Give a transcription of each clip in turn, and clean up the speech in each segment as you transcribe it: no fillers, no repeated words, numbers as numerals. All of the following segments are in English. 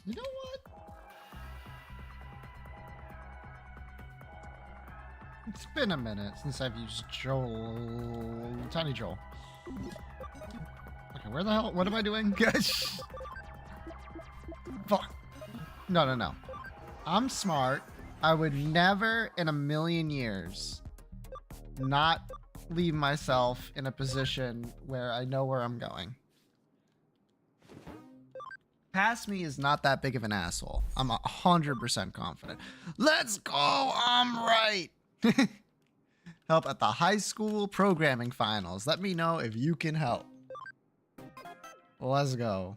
You know what? It's been a minute since I've used Joel. Tiny Joel. Okay, where the hell? What am I doing? Fuck. No, no, no. I'm smart. I would never in a million years not leave myself in a position where I know where I'm going. Past me is not that big of an asshole. I'm 100% confident. Let's go. I'm right. Help at the high school programming finals. Let me know if you can help. Let's go.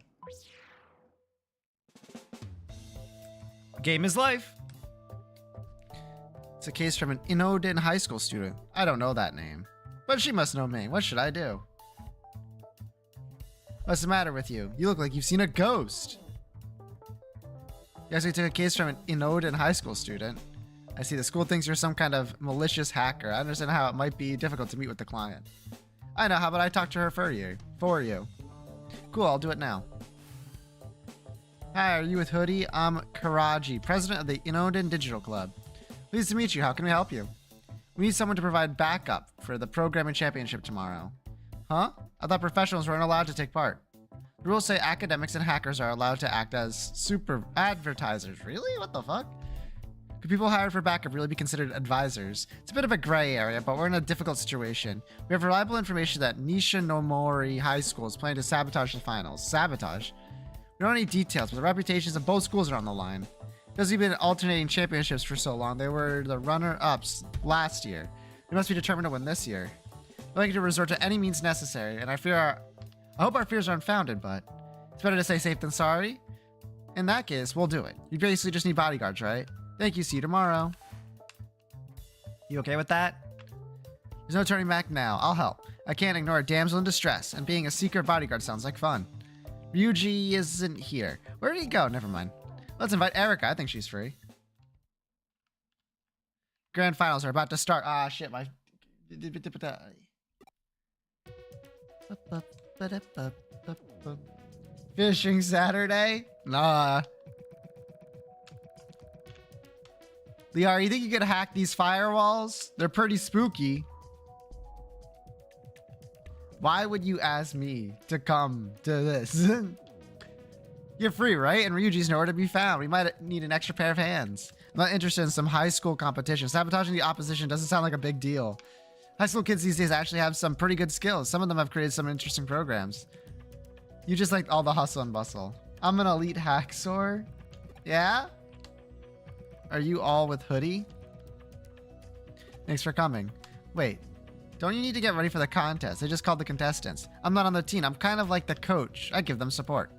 Game is life. It's a case from an Inodin high school student. I don't know that name, but she must know me. What should I do? What's the matter with you? You look like you've seen a ghost. You actually took a case from an Inodin high school student. I see the school thinks you're some kind of malicious hacker. I understand how it might be difficult to meet with the client. I know. How about I talk to her for you? Cool, I'll do it now. Hi, are you with Hoodie? I'm Karaji, president of the Inodin Digital Club. Pleased to meet you. How can we help you? We need someone to provide backup for the programming championship tomorrow. Huh? I thought professionals weren't allowed to take part. The rules say academics and hackers are allowed to act as super advertisers. Really? What the fuck? Could people hired for backup really be considered advisors? It's a bit of a gray area, but we're in a difficult situation. We have reliable information that Nishinomori High School is planning to sabotage the finals. Sabotage? We don't know any details, but the reputations of both schools are on the line. Because we've been alternating championships for so long, they were the runner-ups last year. They must be determined to win this year. We're likely to resort to any means necessary, and I hope our fears are unfounded, but it's better to say safe than sorry. In that case, we'll do it. You basically just need bodyguards, right? Thank you, see you tomorrow. You okay with that? There's no turning back now. I'll help. I can't ignore a damsel in distress, and being a secret bodyguard sounds like fun. Ryuji isn't here. Where did he go? Never mind. Let's invite Erica. I think she's free. Grand finals are about to start. Ah, shit, my... Fishing Saturday? Nah. Liara, you think you could hack these firewalls? They're pretty spooky. Why would you ask me to come to this? You're free, right? And Ryuji's nowhere to be found. We might need an extra pair of hands. I'm not interested in some high school competition. Sabotaging the opposition doesn't sound like a big deal. High school kids these days actually have some pretty good skills. Some of them have created some interesting programs. You just like all the hustle and bustle. I'm an elite hacksaw. Yeah? Are you all with Hoodie? Thanks for coming. Wait, don't you need to get ready for the contest? They just called the contestants. I'm not on the team. I'm kind of like the coach. I give them support.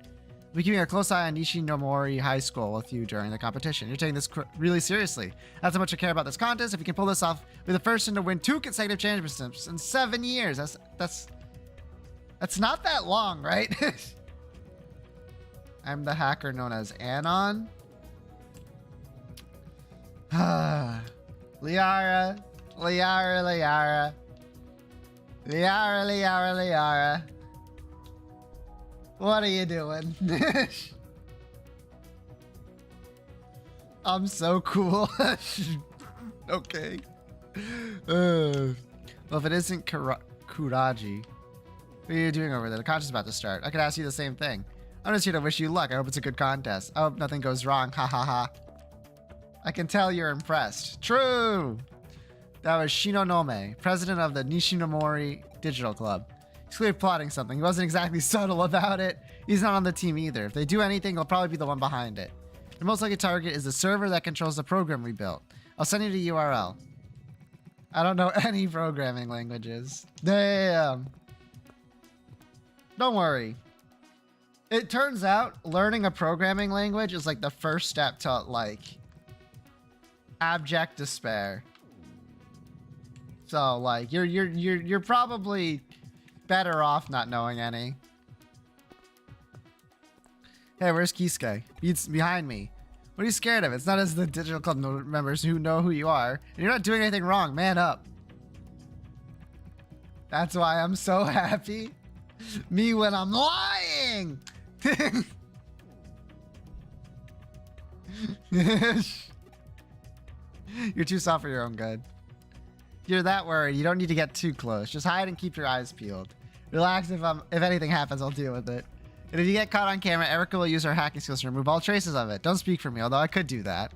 We're keeping a close eye on Nishinomori High School with you during the competition. You're taking this really seriously. That's how much I care about this contest. If you can pull this off, we're the first to win 2 consecutive championships in 7 years. That's not that long, right? I'm the hacker known as Anon. Liara, Liara, Liara. Liara, Liara, Liara. What are you doing? I'm so cool. Okay. Well, if it isn't Kuraji, what are you doing over there? The contest is about to start. I could ask you the same thing. I'm just here to wish you luck. I hope it's a good contest. I hope nothing goes wrong. Ha ha ha. I can tell you're impressed. True. That was Shinonome, president of the Nishinomori Digital Club. He's clearly plotting something. He wasn't exactly subtle about it. He's not on the team either. If they do anything, he'll probably be the one behind it. The most likely target is the server that controls the program we built. I'll send you the URL. I don't know any programming languages. Damn. Don't worry. It turns out learning a programming language is like the first step to like abject despair. So like you're probably better off not knowing any. Hey, where's Kisuke? He's behind me. What are you scared of? It's not as the digital club members who know who you are. And you're not doing anything wrong. Man up. That's why I'm so happy. Me when I'm lying. You're too soft for your own good. If you're that worried, you don't need to get too close. Just hide and keep your eyes peeled. Relax. If anything happens, I'll deal with it. And if you get caught on camera, Erica will use her hacking skills to remove all traces of it. Don't speak for me, although I could do that.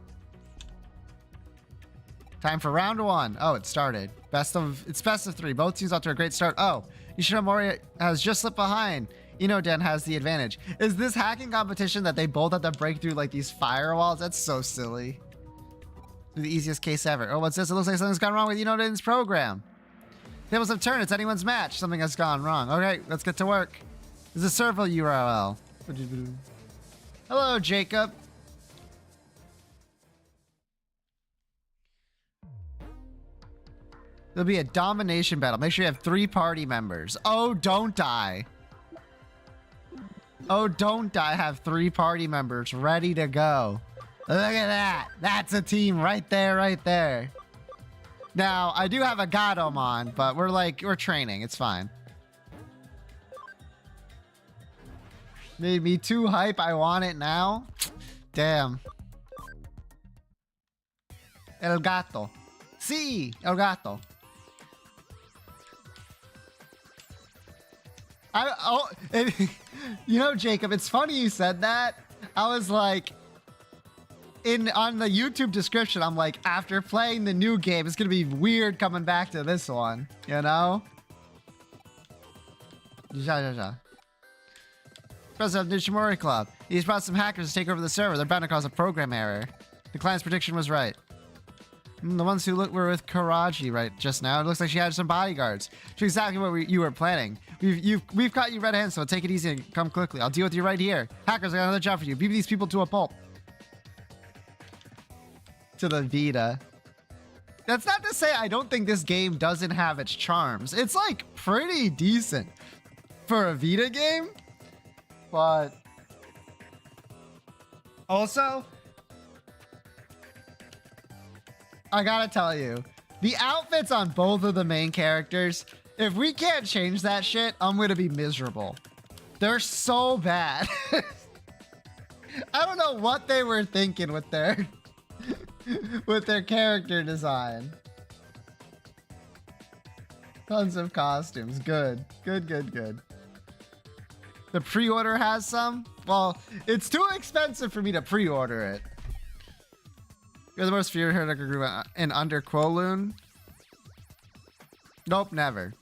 Time for round 1. Oh, it started. It's best of 3. Both teams off to a great start. Oh, Ishinomori has just slipped behind. Inoden has the advantage. Is this hacking competition that they both have to break through like these firewalls? That's so silly. The easiest case ever. Oh, what's this? It looks like something's gone wrong with Inoden's program. Tables have turned. It's anyone's match. Something has gone wrong. Okay, let's get to work. There's a server URL. Hello, Jacob. There'll be a domination battle. Make sure you have 3 party members. Oh, don't die. Oh, don't die. Have 3 party members ready to go. Look at that. That's a team right there, right there. Now, I do have a Gatomon, but we're training. It's fine. Made me too hype. I want it now. Damn. El gato. Sí, el gato. You know, Jacob, it's funny you said that. I was like, on the YouTube description, I'm like, after playing the new game, it's gonna be weird coming back to this one, you know? President of Nishimori Club. He's brought some hackers to take over the server. They're bound to cause a program error. The client's prediction was right. The ones who were with Karaji right just now. It looks like she had some bodyguards. She's exactly what you were planning. We've caught you red-handed, so take it easy and come quickly. I'll deal with you right here. Hackers, I got another job for you. Beat these people to a pulp. To the Vita. That's not to say I don't think this game doesn't have its charms. It's like pretty decent for a Vita game, but also, I gotta tell you, the outfits on both of the main characters, if we can't change that shit, I'm gonna be miserable. They're so bad. I don't know what they were thinking with their with their character design. Tons of costumes. Good. Good. The pre-order has some? Well, it's too expensive for me to pre-order it. You're the most feared heretical group in under Kowloon? Nope, never.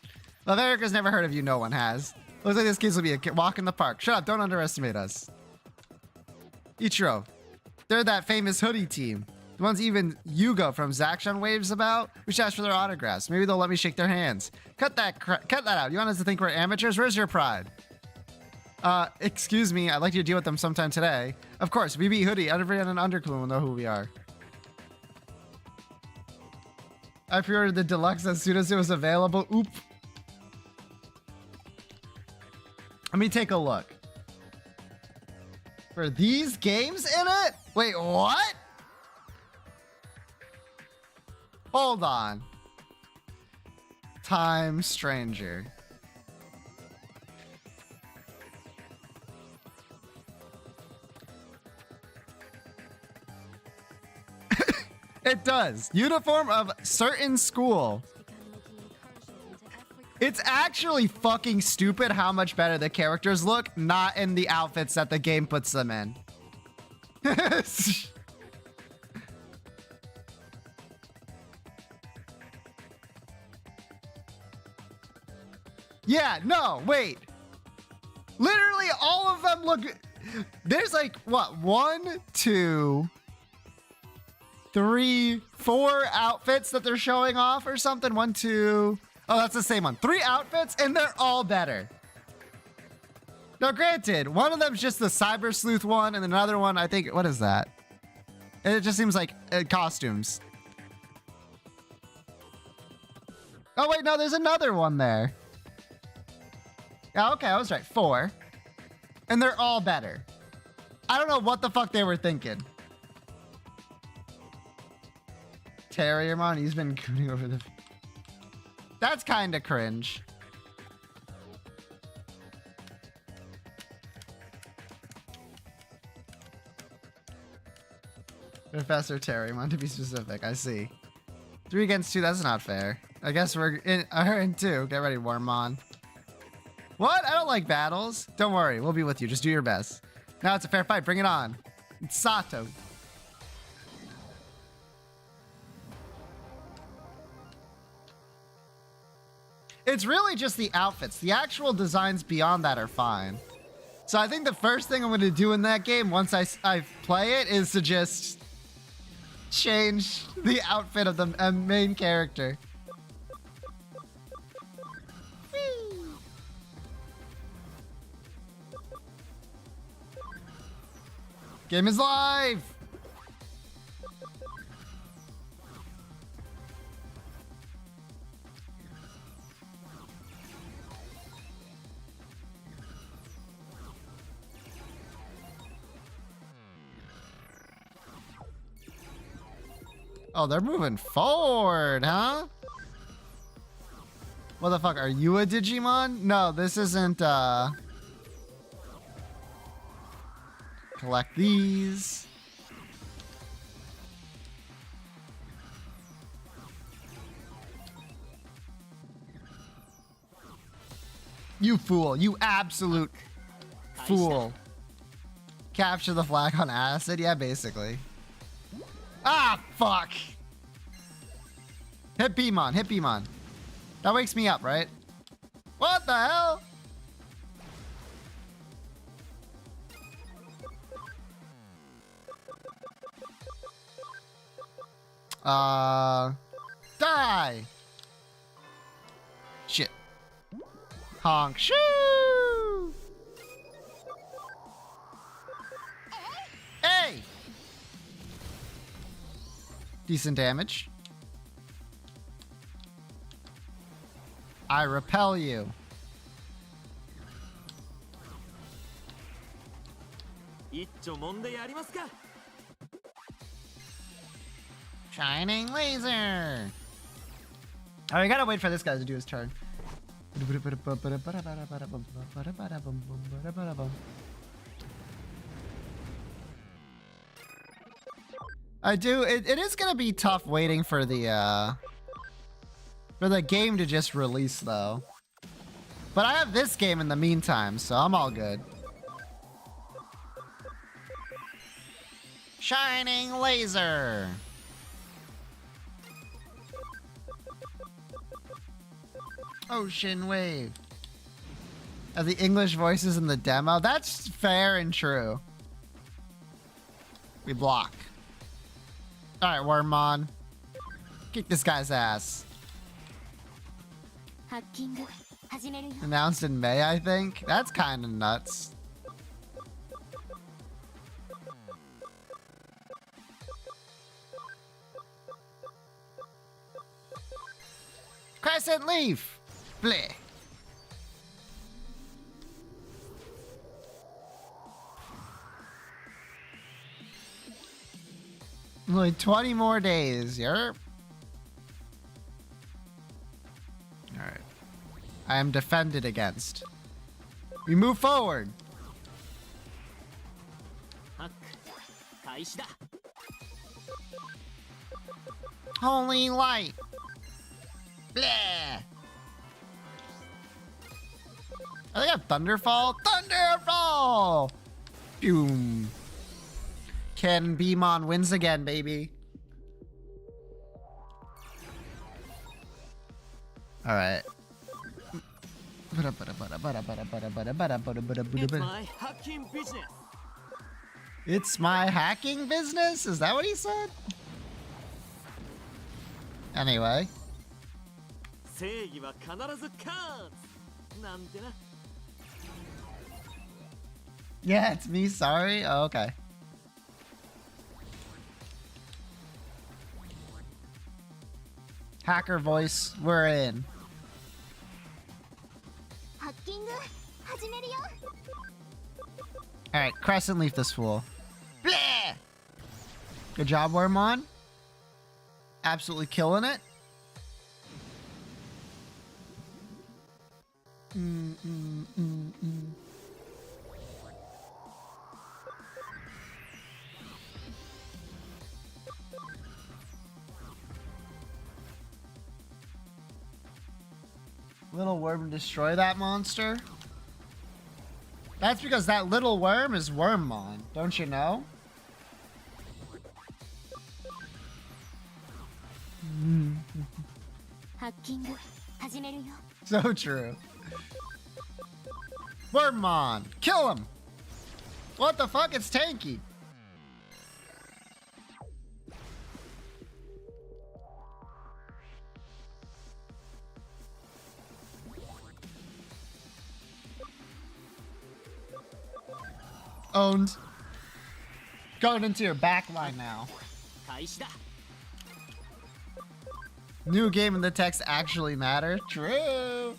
Well, if Erica's never heard of you, no one has. Looks like this kid will be a walk in the park. Shut up, don't underestimate us. Ichiro, they're that famous hoodie team. The ones even Yugo from Zakshan waves about. We should ask for their autographs. Maybe they'll let me shake their hands. Cut that out. You want us to think we're amateurs? Where's your pride? Excuse me, I'd like you to deal with them sometime today. Of course, we beat Hoodie. Everyone in Underclume will know who we are. I pre-ordered the deluxe as soon as it was available. Oop. Let me take a look. For these games in it? Wait, what? Hold on. Time Stranger. It does. Uniform of certain school. It's actually fucking stupid how much better the characters look, not in the outfits that the game puts them in. Yeah, no, wait. Literally all of them look... There's like, what, 1, 2... 3, 4 outfits that they're showing off or something. 1, 2. Oh, that's the same one. 3 outfits and they're all better. Now, granted, one of them's just the Cyber Sleuth one, and another one, I think, what is that? It just seems like costumes. Oh, wait, no, there's another one there. Yeah, okay, I was right. 4. And they're all better. I don't know what the fuck they were thinking. Terriermon, he's been cooning over the... That's kind of cringe. Professor Terrymon, to be specific. I see. 3 against 2, that's not fair. I guess we're in 2. Get ready, Wormmon. What? I don't like battles. Don't worry, we'll be with you. Just do your best. Now it's a fair fight. Bring it on. It's Sato. It's really just the outfits. The actual designs beyond that are fine. So I think the first thing I'm going to do in that game, once I play it, is to just change the outfit of the main character. Game is live! Oh, they're moving forward, huh? What the fuck? Are you a Digimon? No, this isn't, collect these. You fool. You absolute fool. Capture the flag on acid? Yeah, basically. Ah, fuck. Hit Beamon. Hit Beamon. That wakes me up, right? What the hell? Die! Shit. Honk. Shoo! Hey! Decent damage. I repel you. Shining laser. Oh, we gotta wait for this guy to do his turn. I do. It is gonna be tough waiting for the game to just release, though. But I have this game in the meantime, so I'm all good. Shining laser. Ocean wave. The English voices in the demo. That's fair and true. We block. Alright, Wormmon. Kick this guy's ass. Announced in May, I think. That's kind of nuts. Crescent leaf. Bleh. Only 20 more days. Yerp. Alright. I am defended against. We move forward. Holy light. Bleh. I think I have Thunderfall. Thunderfall! Boom. Ken Beamon wins again, baby. All right. It's my hacking business. It's my hacking business? Is that what he said? Anyway. Yeah, it's me, sorry. Oh, okay. Hacker voice, we're in. Alright, Crescent Leaf this fool. Bleh! Good job, Wormmon. Absolutely killing it. Little worm destroy that monster? That's because that little worm is Wormmon, don't you know? So true. Wormmon! Kill him! What the fuck? It's tanky. Owned. Going into your back line now. New game and the text actually matter. True.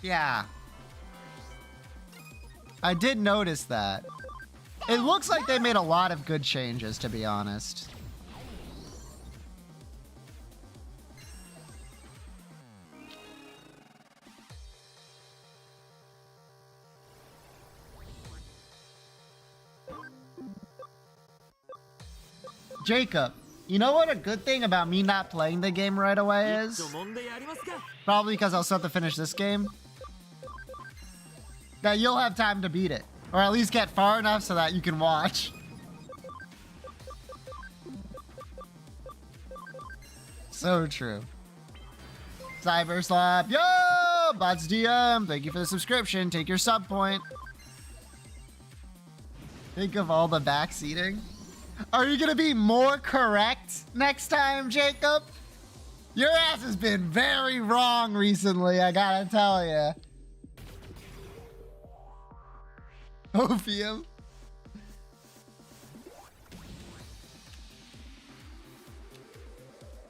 Yeah. I did notice that. It looks like they made a lot of good changes, to be honest. Jacob, you know what a good thing about me not playing the game right away is? Probably because I'll still have to finish this game. That you'll have time to beat it. Or at least get far enough so that you can watch. So true. Cyber Slap. Yo! Bots DM. Thank you for the subscription. Take your sub point. Think of all the backseating. Are you gonna be more correct next time, Jacob? Your ass has been very wrong recently, I gotta tell ya. Ophium.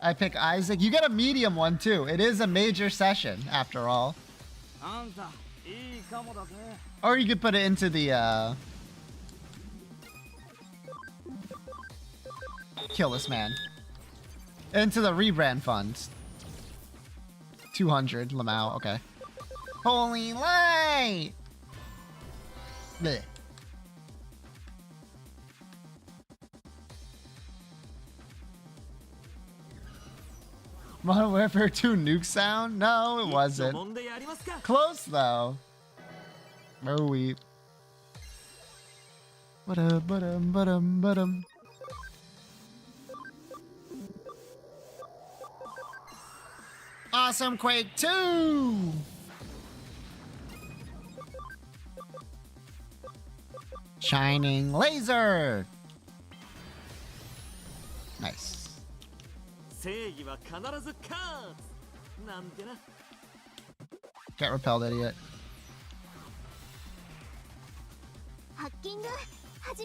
I pick Isaac. You get a medium one too. It is a major session, after all. Or you could put it into the, kill this man. Into the rebrand fund. 200, lmao, okay. Holy light! Blech. Modern Warfare 2 nuke sound? No, it wasn't. Close though. Oh, we. Ba-dum. Awesome Quake 2! Shining laser! Nice. Get repelled, idiot.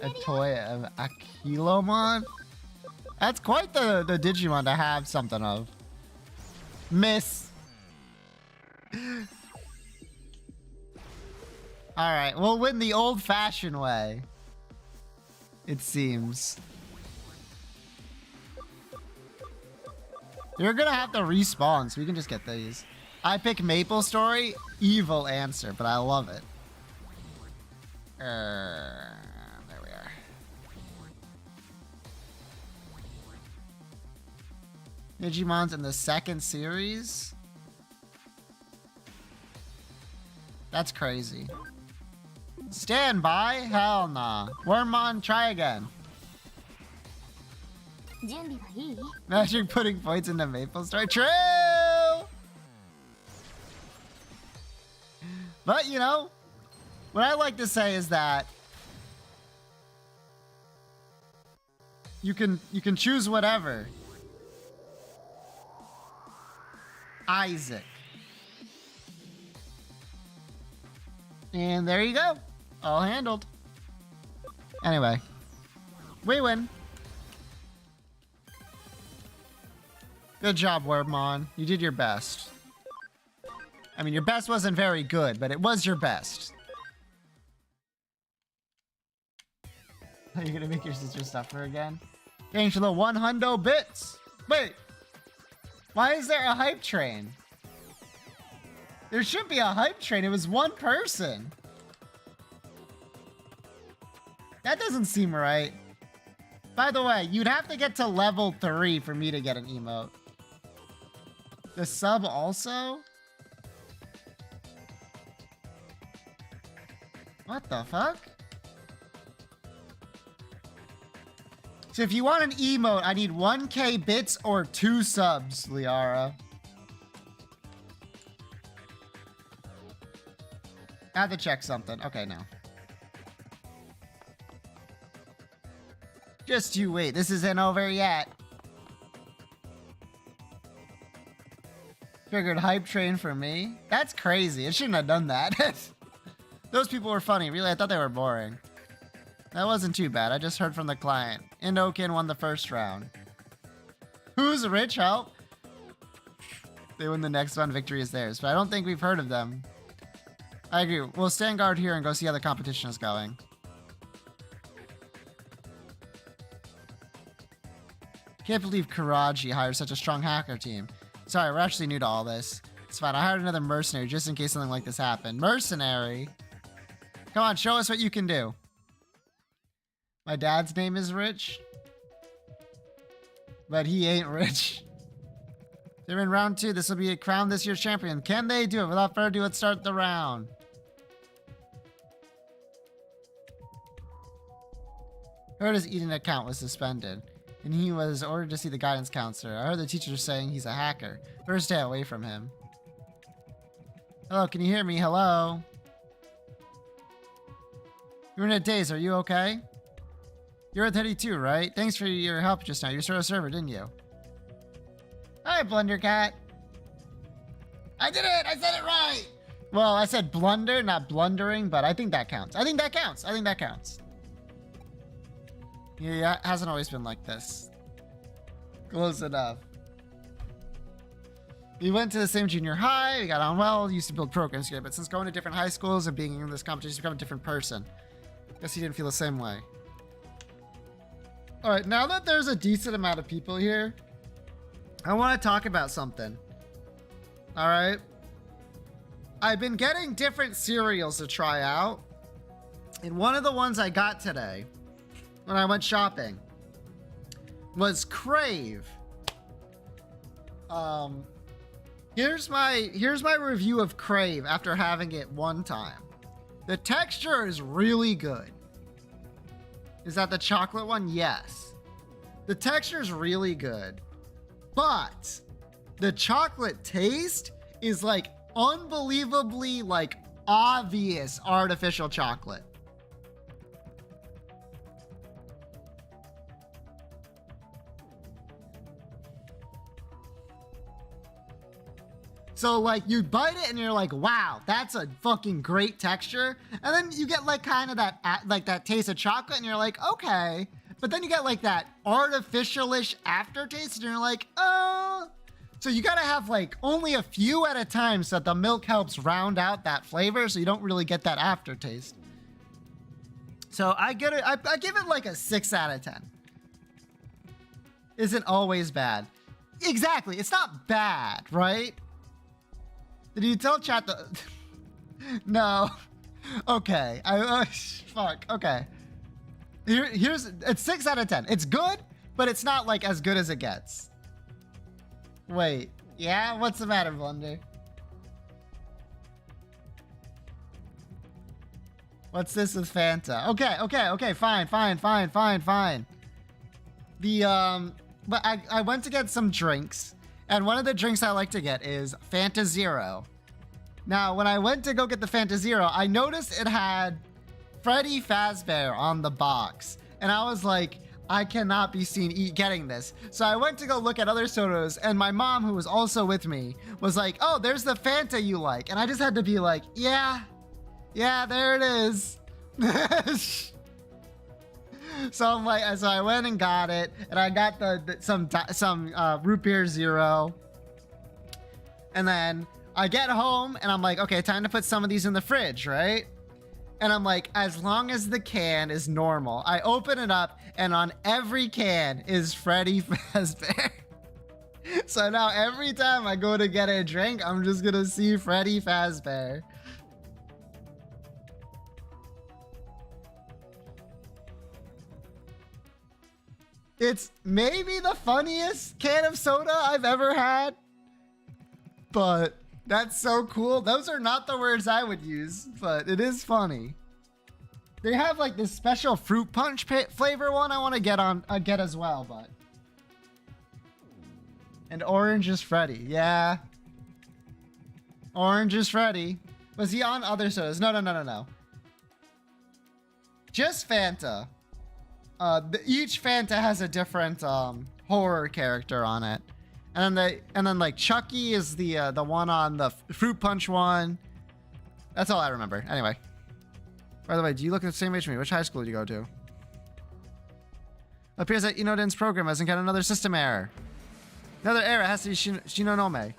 A toy of Aquilomon? That's quite the Digimon to have something of. Miss. Alright, we'll win the old-fashioned way. It seems. You're gonna have to respawn, so we can just get these. I pick Maple Story. Evil answer, but I love it. There we are. Digimon's in the second series? That's crazy. Stand by? Hell nah. Wormmon, try again. Magic putting points into Maple Story. True! But, you know, what I like to say is that you can choose whatever. Isaac. And there you go. All handled. Anyway. We win. Good job, Wormmon. You did your best. I mean, your best wasn't very good, but it was your best. Are you gonna make your sister suffer again? Thanks for the 100 bits. Wait. Why is there a hype train? There should be a hype train. It was one person. That doesn't seem right. By the way, you'd have to get to level 3 for me to get an emote. The sub also? What the fuck? So if you want an emote, I need 1k bits or 2 subs, Liara. I have to check something. Okay, no. Just you wait. This isn't over yet. Triggered hype train for me. That's crazy. It shouldn't have done that. Those people were funny. Really, I thought they were boring. That wasn't too bad. I just heard from the client. Indokin won the first round. Who's rich? Help. They win the next one. Victory is theirs. But I don't think we've heard of them. I agree. We'll stand guard here and go see how the competition is going. Can't believe Karaji hired such a strong hacker team. Sorry, we're actually new to all this. It's fine. I hired another mercenary just in case something like this happened. Mercenary? Come on, show us what you can do. My dad's name is Rich. But he ain't rich. They're in round 2. This will be a crown this year's champion. Can they do it? Without further ado, let's start the round. Heard his eating account was suspended, and he was ordered to see the guidance counselor. I heard the teacher saying he's a hacker. Better stay away from him. Hello, can you hear me? Hello? You're in a daze. Are you okay? You're at 32, right? Thanks for your help just now. You started a server, didn't you? Hi, Blundercat. I did it! I said it right! Well, I said blunder, not blundering, but I think that counts. I think that counts. I think that counts. Yeah, it hasn't always been like this. Close enough. We went to the same junior high. We got on well. Used to build programs here, but since going to different high schools and being in this competition, he's become a different person. Guess he didn't feel the same way. All right, now that there's a decent amount of people here, I want to talk about something. All right. I've been getting different cereals to try out. And one of the ones I got today when I went shopping was Crave. Here's my review of Crave after having it one time. The texture is really good. Is that the chocolate one? Yes. The texture is really good. But the chocolate taste is like unbelievably like obvious artificial chocolate. So like you bite it and you're like, wow, that's a fucking great texture. And then you get like kind of that taste of chocolate and you're like, okay. But then you get like that artificial-ish aftertaste and you're like, oh. So you gotta have like only a few at a time so that the milk helps round out that flavor so you don't really get that aftertaste. So I give it like a 6 out of 10. Isn't always bad. Exactly, it's not bad, right? Did you tell chat the... No. Okay. Fuck. Okay. It's 6 out of 10. It's good, but it's not like as good as it gets. Wait. Yeah? What's the matter, Blunder? What's this with Fanta? Okay. Fine. But I went to get some drinks. And one of the drinks I like to get is Fanta Zero. Now, when I went to go get the Fanta Zero, I noticed it had Freddy Fazbear on the box. And I was like, I cannot be seen getting this. So I went to go look at other sodas, and my mom, who was also with me, was like, oh, there's the Fanta you like. And I just had to be like, yeah, there it is. So I'm like, so I went and got it, and I got some root beer zero. And then I get home, and I'm like, okay, time to put some of these in the fridge, right? And I'm like, as long as the can is normal. I open it up, and on every can is Freddy Fazbear. So now every time I go to get a drink, I'm just gonna see Freddy Fazbear. It's maybe the funniest can of soda I've ever had. But that's so cool. Those are not the words I would use, but it is funny. They have like this special fruit punch flavor one I want to get as well, but. And Orange is Freddy. Yeah. Orange is Freddy. Was he on other sodas? No. Just Fanta. Each Fanta has a different horror character on it. And then like Chucky is the one on the fruit punch one. That's all I remember. Anyway. By the way, do you look at the same age as me? Which high school did you go to? It appears that Inodin's program hasn't got another system error. Another error has to be Shinonome.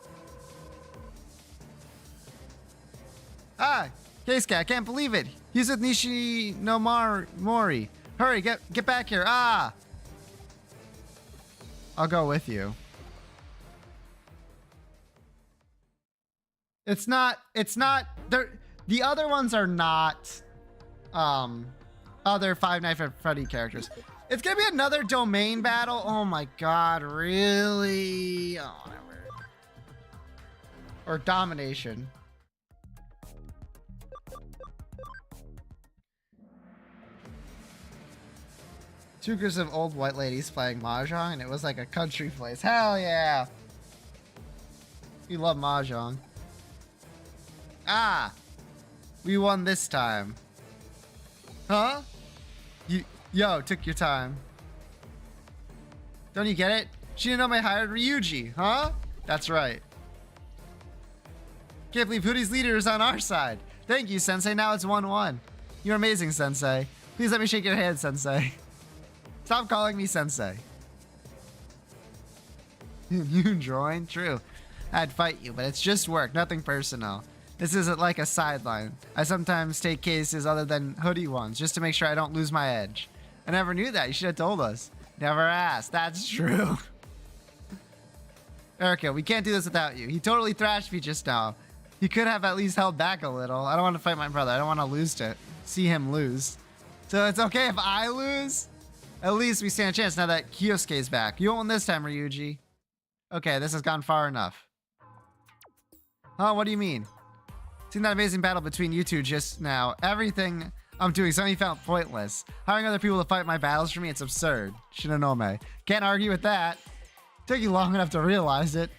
Ah, Keisuke, I can't believe it. He's with Nishi no Mori. Hurry, get back here. Ah! I'll go with you. It's not, the other ones are not, other Five Nights at Freddy characters. It's gonna be another domain battle. Oh my god, really? Oh, whatever. Or domination. Two groups of old white ladies playing mahjong, and it was like a country place. Hell yeah! We love mahjong. Ah! We won this time. Huh? Yo, took your time. Don't you get it? Shinonome hired Ryuji, huh? That's right. Can't believe Hoodie's leader is on our side. Thank you, Sensei. Now it's 1-1. You're amazing, Sensei. Please let me shake your hand, Sensei. Stop calling me Sensei. You joined? True. I'd fight you, but it's just work, nothing personal. This isn't like a sideline. I sometimes take cases other than Hoodie ones, just to make sure I don't lose my edge. I never knew that. You should have told us. Never asked. That's true. Erica, we can't do this without you. He totally thrashed me just now. He could have at least held back a little. I don't want to fight my brother. I don't want to see him lose. So it's okay if I lose? At least we stand a chance now that Kyosuke's back. You won't win this time, Ryuji. Okay, this has gone far enough. Huh? What do you mean? Seen that amazing battle between you two just now. Everything I'm doing suddenly felt pointless. Hiring other people to fight my battles for me, it's absurd. Shinonome. Can't argue with that. Took you long enough to realize it.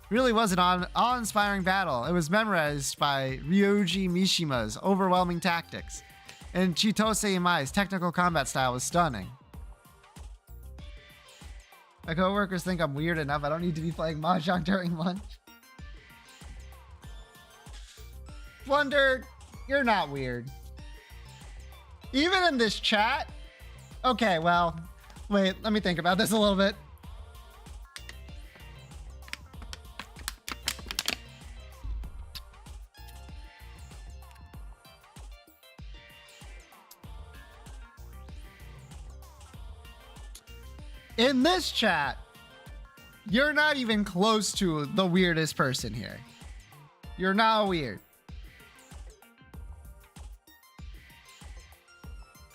Really was an awe-inspiring battle. It was memorized by Ryoji Mishima's overwhelming tactics. And Chitose Imai's technical combat style was stunning. My coworkers think I'm weird enough. I don't need to be playing mahjong during lunch. Wonder, you're not weird. Even in this chat? Okay, well, wait, let me think about this a little bit. In this chat, you're not even close to the weirdest person here. You're not weird.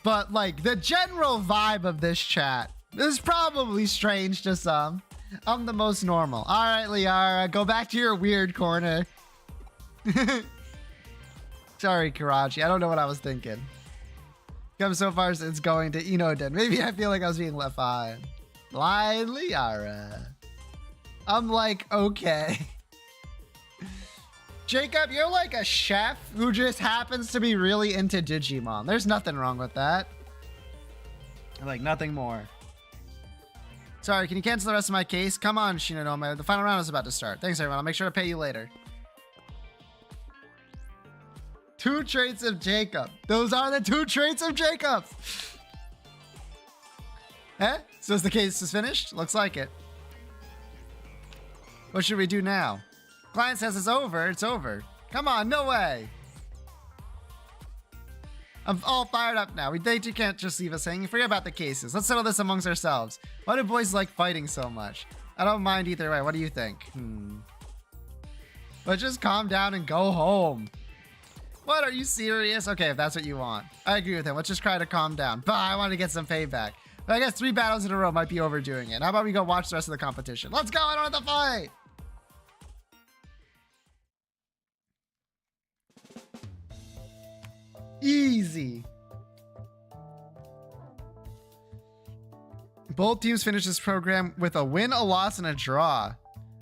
But like the general vibe of this chat is probably strange to some. I'm the most normal. All right, Liara, go back to your weird corner. Sorry, Karachi. I don't know what I was thinking. Come so far since going to Inoden. Maybe I feel like I was being left behind. Liara. I'm like, okay. Jacob, you're like a chef who just happens to be really into Digimon. There's nothing wrong with that. Like, nothing more. Sorry, can you cancel the rest of my case? Come on, Shinonome. The final round is about to start. Thanks, everyone. I'll make sure to pay you later. 2 traits of Jacob. Those are the 2 traits of Jacob. Eh? So is the case is finished? Looks like it. What should we do now? Client says it's over. It's over. Come on, no way. I'm all fired up now. You can't just leave us hanging. Forget about the cases. Let's settle this amongst ourselves. Why do boys like fighting so much? I don't mind either way. What do you think? But just calm down and go home. What, are you serious? Okay, if that's what you want. I agree with him. Let's just try to calm down. But I want to get some payback. But I guess 3 battles in a row might be overdoing it. How about we go watch the rest of the competition? Let's go! I don't have to fight! Easy. Both teams finished this program with a win, a loss, and a draw.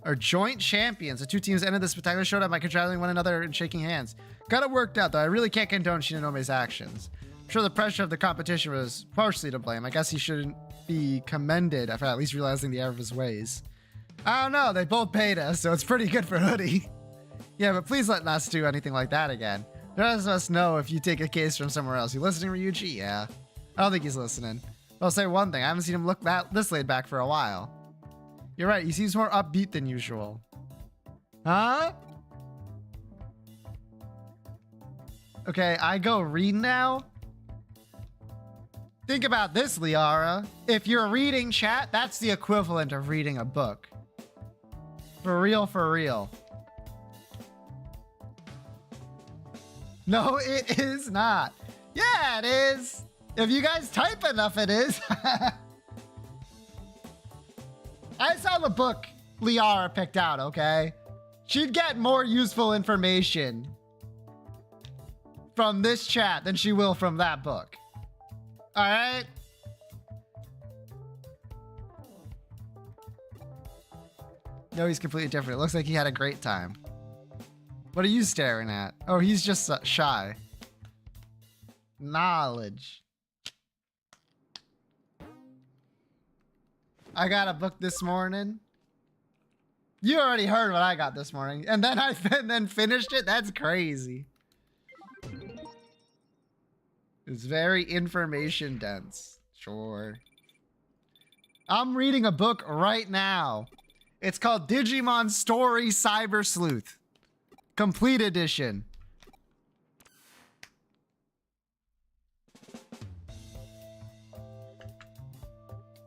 Are joint champions. The 2 teams ended this spectacular showdown by congratulating one another and shaking hands. Got it worked out, though. I really can't condone Shinanome's actions. I'm sure the pressure of the competition was partially to blame. I guess he shouldn't be commended for at least realizing the error of his ways. I don't know. They both paid us, so it's pretty good for Hoodie. Yeah, but please let us do anything like that again. The rest of us know if you take a case from somewhere else. You listening, Ryuji? Yeah. I don't think he's listening. But I'll say one thing. I haven't seen him look this laid back for a while. You're right. He seems more upbeat than usual. Huh? Okay, I go read now. Think about this, Liara. If you're reading chat, that's the equivalent of reading a book. For real, for real. No, it is not. Yeah, it is. If you guys type enough, it is. I saw the book Liara picked out, okay? She'd get more useful information from this chat than she will from that book. All right? No, he's completely different. It looks like he had a great time. What are you staring at? Oh, he's just shy. Knowledge. I got a book this morning. You already heard what I got this morning. And then I then finished it? That's crazy. It's very information dense. Sure. I'm reading a book right now. It's called Digimon Story Cyber Sleuth. Complete edition.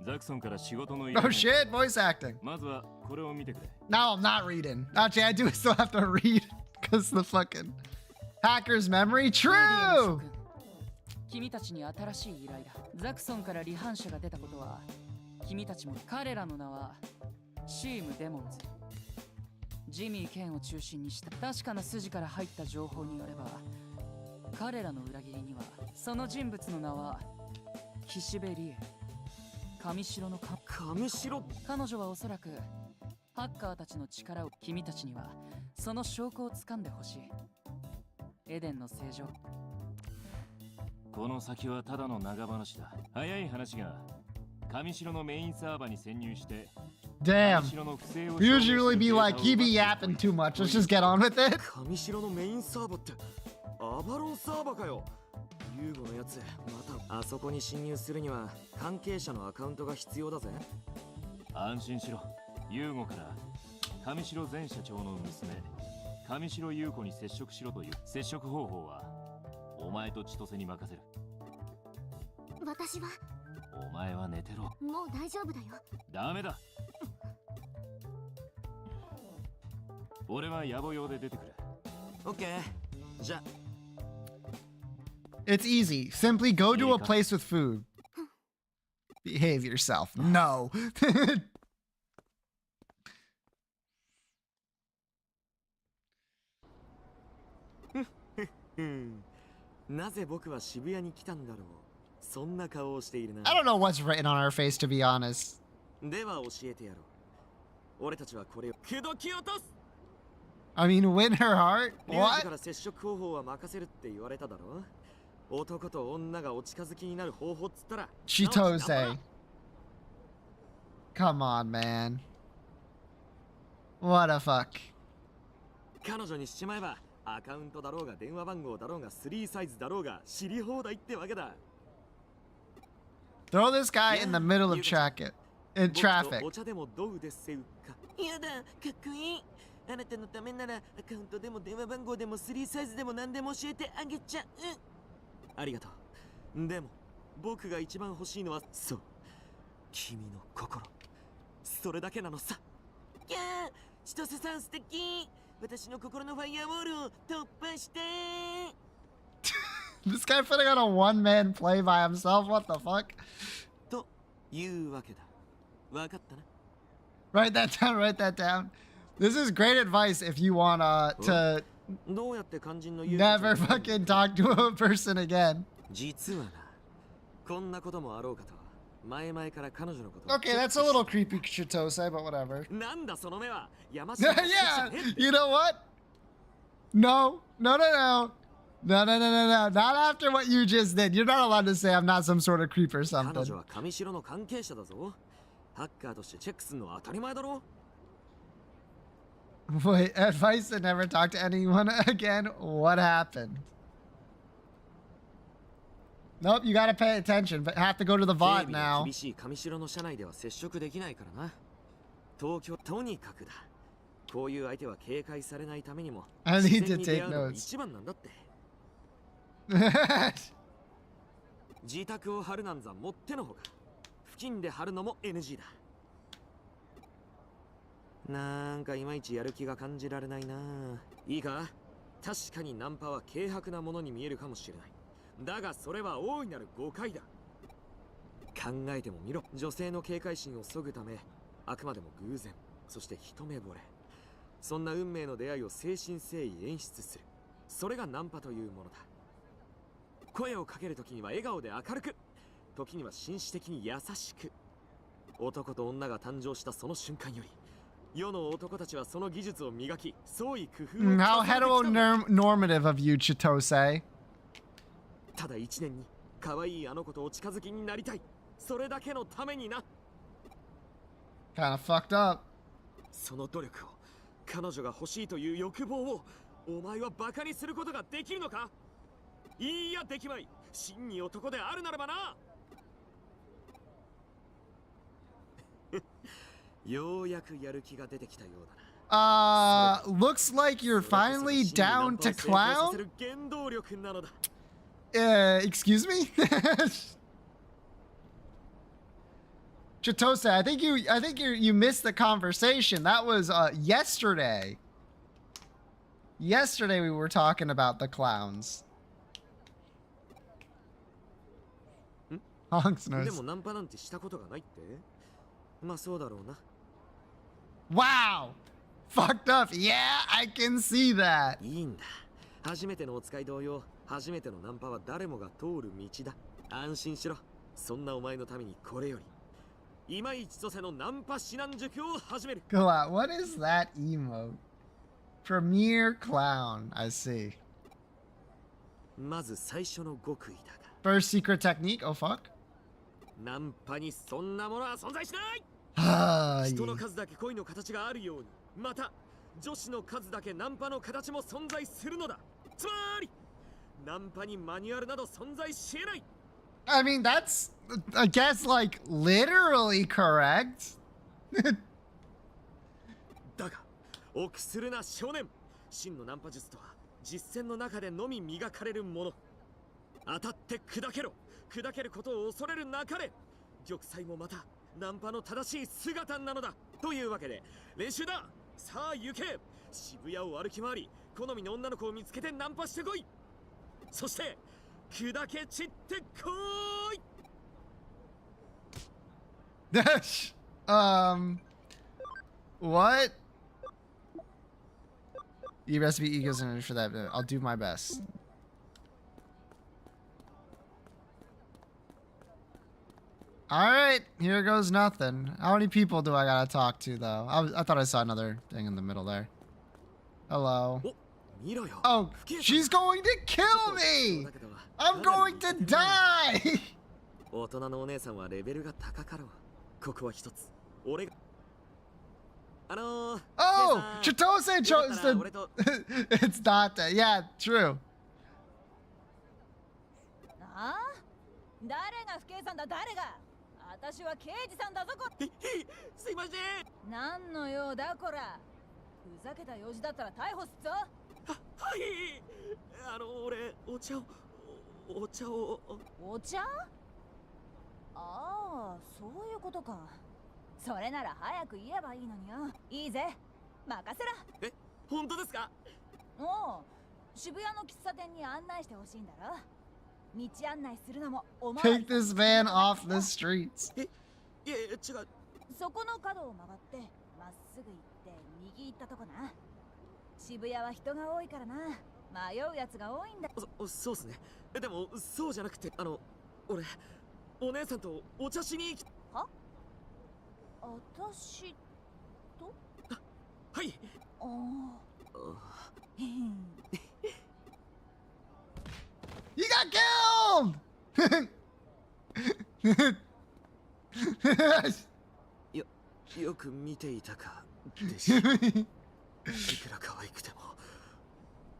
Oh shit, voice acting. No, I'm not reading. Actually, I do still have to read because the fucking hacker's memory. True! 君たちに新しい依頼だ。ザクソンから離反者が出たことは、君たちも彼らの名はチームデモンズ。ジミー・ケンを中心にした確かな筋から入った情報によれば、彼らの裏切りにはその人物の名は岸辺理恵。上白の上白。彼女はおそらくハッカーたちの力を君たちにはその証拠を掴んでほしい。エデンの正常。この先はただの長話だ。早い話が上白のメインサーバーに潜入して Damn. We usually be like, he be yapping too much. Let's just get on with it. 上白のメインサーバーってアバロンサーバーかよ。ユーゴのやつ、またあそこに侵入するには関係者のアカウントが必要だぜ。安心しろ。ユーゴから上白前社長の娘上白優子に接触しろという。接触方法はお前と千歳に任せる。私はお前は寝てろ。もう大丈夫だよ。ダメだ。俺は野暮用で出てくる。オッケー。じゃあ。It's easy. Simply go to a place with food. Behave yourself. No. なぜ僕は渋谷に来たんだろう。そんな顔をしているな。I don't know what's written on our face, to be honest. では教えてやろう。俺たちはこれを口説き落とす。I mean, win her heart? リュウジ What? から接触方法は任せるって言われただろ。男と女がお近づきになる方法っつったら。Chitose. Come on, man. What a fuck. 彼女にしちまえばアカウントだろうが電話番号だろうが3サイズだろうが知り放題ってわけだ。Throw this guy in the middle of traffic. In traffic. お茶でもどうですか。やだ、かっこいい。あなたのためならアカウントでも電話番号でも3サイズでも何でも教えてあげちゃう。ありがとう。でも僕が一番欲しいのはそう君の心。それだけなのさ。いやー、千歳さん素敵。私の心のファイヤーウォールを突破して。This guy putting on a one-man play by himself? What the fuck? というわけだ。わかったな。 Write that down, write that down. This is great advice if you want to どうやって肝心の勇気 never fucking talk to a person again. 実はな、こんなこともあろうかと前々から彼女のことを Okay, that's a little creepy, Chitose, but whatever. なんだその目は。山 Yeah, you know what? No, no, no, no. No, no, no, no, no. Not after what you just did. You're not allowed to say I'm not some sort of creep or 彼 something. 女は上白の関係者だぞ。ハッカーとしてチェックするのは当たり前だろ。 Wait, advice to never talk to anyone again? What happened? Nope, you gotta pay attention, but have to go to the 警 vault 備の now. 厳しい上白の社内では接触できないからな。東京とにかくだ。こういう相手は警戒されないためにも I 自 need 然 to に出 take 会うのが notes. 一番なんだって。自宅を張るなんざもってのほか。付近で張るのも NG だ。なんかいまいちやる気が感じられないな。いいか、確かにナンパは軽薄なものに見えるかもしれない。だがそれは大いなる誤解だ。考えてもみろ。女性の警戒心を削ぐため、あくまでも偶然、そして一目惚れ。そんな運命の出会いを誠心誠意演出する。それがナンパというものだ。声をかけるときには笑顔で明るく、時には紳士的に優しく。男と女が誕生したその瞬間より、世の男たちはその技術を磨き、創意工夫を重ねてきた How んだ。 heteronormative of you, Chitose. ただ一年に可愛いあの子とお近づきになりたい。それだけのためにな。 Kind of fucked up. その努力を、彼女が欲しいという欲望を、お前はバカにすることができるのか。いいやできまい。真に男であるならばな。ようやくやる気が出てきたようだな。Looks like you're finally down to clown? 原動力なのだ。 Excuse me? Chitose, I think you missed the conversation. That was yesterday. Yesterday we were talking about the clowns. Honks で knows. もナンパなんてしたことがないって。まあそうだろうな。 Wow! Fucked up. Yeah, I can see that. いいんだ。初めてのお使い同様、初めてのナンパは誰もが通る道だ。安心しろ。そんなお前のためにこれより、今一とせのナンパ指南塾を始める。 Go out. What is that emote? Premier clown. I see. まず最初の極意だが、 First secret technique. Oh fuck. ナンパにそんなものは存在しない。 Ah, 人の数だけ恋の形があるように、また女子の数だけナンパの形も存在するのだ。つまりナンパにマニュアルなど存在し得ない。 I mean, that's, I guess, like, literally correct. だが臆するな少年。真のナンパ術とは実践の中でのみ磨かれるもの。当たって砕けろ。砕けることを恐れるなかれ。玉砕もまたナンパの正しい姿なのだ。というわけで練習だ。さあ行け。渋谷を歩き回り、好みの女の子を見つけてナンパしてこい。そして砕け散ってこい。 What? You recipe egos in for that. I'll do my best. All right, here goes nothing. How many people do I gotta talk to though? I thought I saw another thing in the middle there. Hello. お、見ろよ。 Oh, she's going to kill me! I'm going to die! 大人のお姉さんはレベルが高かろう。ここは一つ。俺が。Oh, 姉さん Chitose よかっ chose たら to. 俺と It's not that. Yeah, true. ああ誰が不敬さんだ誰が私は刑事さんだぞこすいません。何の用だこらふざけた用事だったら逮捕すっぞはい俺お茶をお茶ああそういうことかそれなら早く言えばいいのによいいぜ任せろ本当ですか。おう渋谷の喫茶店に案内してほしいんだろ道案内するのもお前 Take this van off the streets. いやいや違う。そこの角を曲がってまっすぐ行って右行ったとこな。渋谷は人が多いからな、迷うやつが多いんだ。そうっすね。でもそうじゃなくて、俺お姉さんとお茶しに行き。は？私と？はい。ああ。へん。You got killed! よく見ていたか。弟子。いくら可愛くても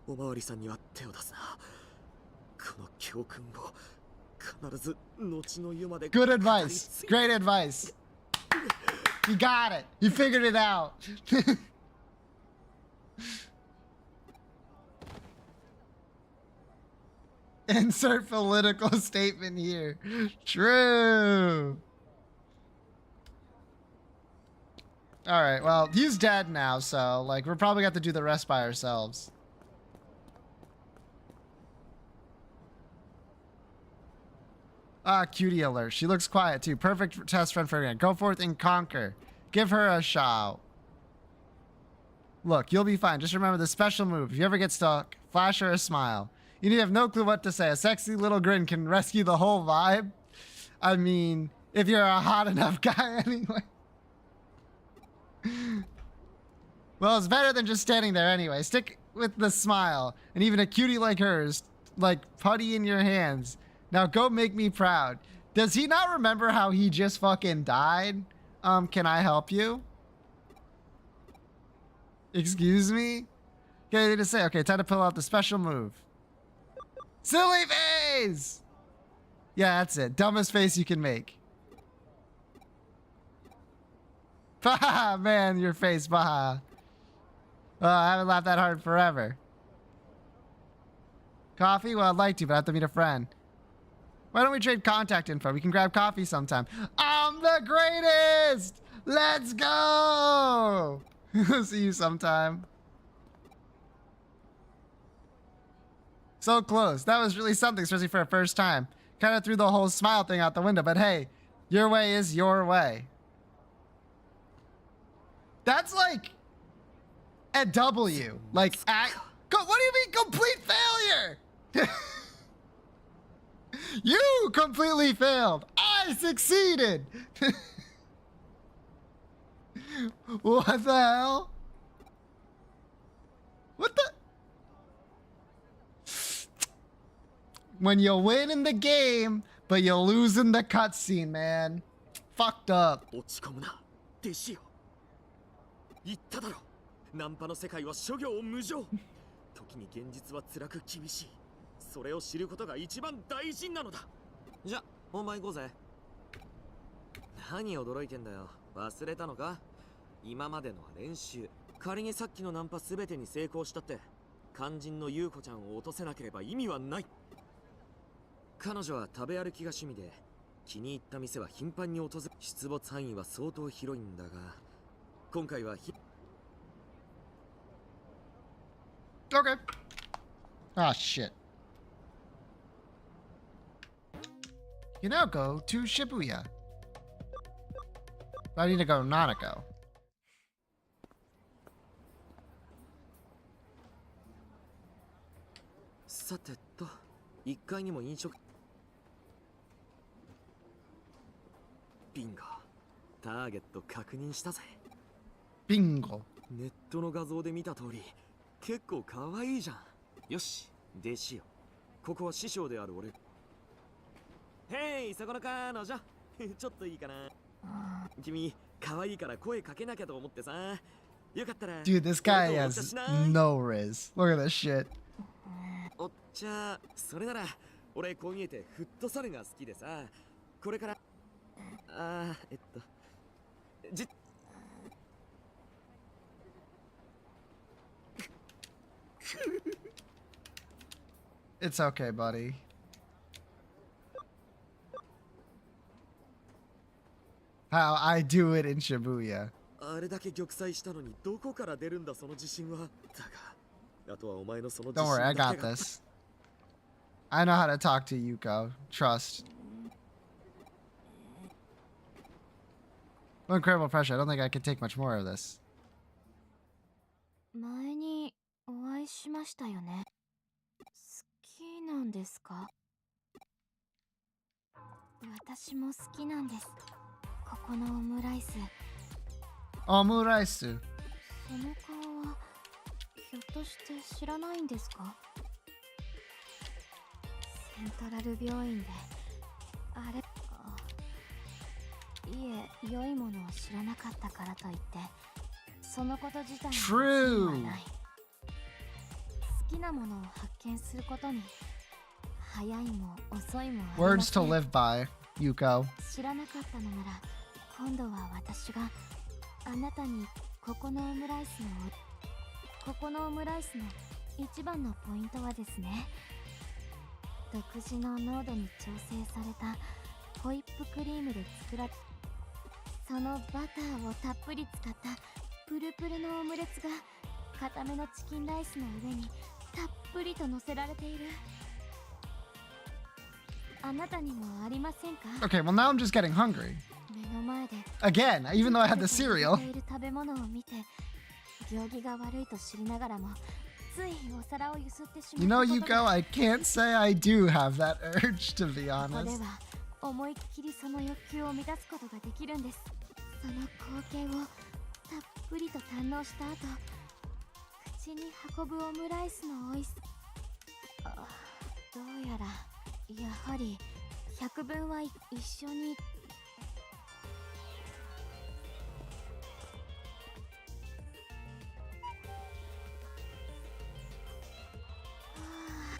おまわりさんには手を出すな。この教訓を必ず後の世まで。 Good advice. Great advice. You got it. You figured it out. Insert political statement here. True. All right. Well, he's dead now, so like we're probably got to do the rest by ourselves. Ah, cutie alert. She looks quiet too. Perfect test friend for again. Go forth and conquer. Give her a shout. Look, you'll be fine. Just remember the special move. If you ever get stuck, flash her a smile. You need to have no clue what to say. A sexy little grin can rescue the whole vibe. I mean, if you're a hot enough guy anyway. Well, it's better than just standing there anyway. Stick with the smile. And even a cutie like hers, like putty in your hands. Now go make me proud. Does he not remember how he just fucking died? Can I help you? Excuse me? Okay, I need to say, okay, time to pull out the special move. Silly face! Yeah, that's it. Dumbest face you can make. Baha, man, your face, baha. I haven't laughed that hard forever. Coffee? Well, I'd like to, but I have to meet a friend. Why don't we trade contact info? We can grab coffee sometime. I'm the greatest! Let's go! See you sometime. So close. That was really something, especially for a first time. Kind of threw the whole smile thing out the window, but hey, your way is your way. That's like a W. Like, what do you mean complete failure? You completely failed. I succeeded. What the hell? What the? When you win in the game, but you lose in the cutscene, man. Fucked up. 落ち込むな、弟子よ。言っただろ。ナンパの世界は諸行無常。時に現実は辛く厳しい。それを知ることが一番大事なのだ。じゃ、本番行こうぜ。何驚いてんだよ。忘れたのか？今までのは練習。仮にさっきのナンパ全てに成功したって、肝心の優子ちゃんを落とせなければ意味はない。彼女は食べ歩きが趣味で、気に入った店は頻繁に訪れ、出没範囲は相当広いんだが、今回はOkay. Ah, shit. You now go to Shibuya. I need to go Nanako. さてと、1階にも飲食。ビンゴ。ターゲット確認したぜ。 Bingo. ネットの画像で見た通り、結構可愛いじゃん。よし、弟子よ。ここは師匠である俺。へい、そこの彼女。ちょっといいかな。君、可愛いから声かけなきゃと思ってさ。よかったら。 Dude, this guy has no riz. Look at this shit. お茶、それなら俺こう見えてフットサルが好きでさ。これからIt's okay, buddy. How I do it in Shibuya. あれだけ玉砕したのにどこから出るんだその自信は。だが、あとはお前のその自 Don't 信 worry, I だ got けが。 this. I know how to talk to Yuko. Trust. Well, incredible pressure. I don't think I could take much more of this. 前にお会いしましたよね。好きなんですか？私も好きなんです。ここのオムライス。Omuraisu. その顔はひょっとして知らないんですか？セントラル病院であれ、いえ、良いものを知らなかったからといってそのこと自体に罪はない。好きなものを発見することに早いも遅いもありま Words せ to ん。 live by, Yuko. 知らなかったのなら今度は私があなたにここのオムライスの一番のポイントはですね、独自の濃度に調整されたホイップクリームで作られ、そのバターをたっぷり使ったプルプルのオムレツが固めのチキンライスの上にたっぷりと乗せられている。あなたにもありませんか？ Okay, well now I'm just getting hungry. 目の前で Again, even though I had the cereal. 食べ物を見て行儀が悪いと知りながらもついお皿をゆすってしま You った know, ことが Yuko, I can't say I do have that urge, to be ここで honest. は思いっきりその欲求を満たすことができるんです。その光景をたっぷりと堪能した後、口に運ぶオムライスの美味しさ、どうやらやはり百分は一緒に。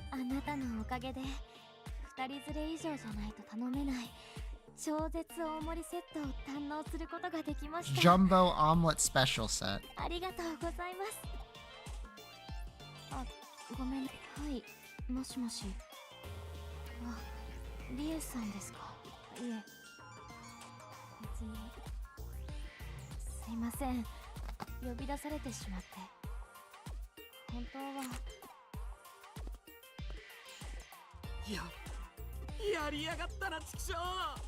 あなたのおかげで2人連れ以上じゃないと頼めない超絶大盛りセットを堪能することができました。 Jumbo omelet special set. ありがとうございます。あ、ごめん。はい、もしもし。あ、リエさんですか？いえ、別に。すいません、呼び出されてしまって。本当は。やりやがったな、チキショ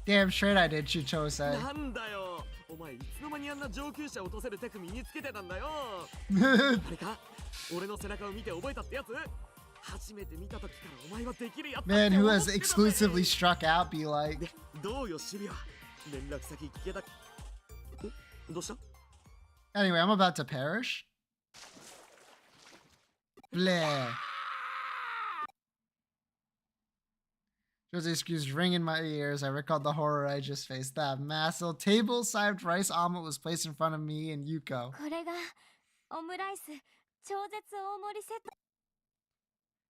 Damn straight I did, Chichose. なんだよ、お前いつの間にあんな上級者を落とせるテク身につけてたんだよ。あれか、俺の背中を見て覚えたってやつ？初めて見た時からお前はできるやつだ Man って who 思っ has てたぜ。 exclusively struck out be like. で、どうよ守備は。連絡先聞けた？どうした？ Anyway, I'm about to perish. Bleh. Josie's screams ring in my ears. I recalled the horror I just faced. That massive table-sized rice omelet was placed in front of me and Yuko. これがオムライス超絶大盛りセット。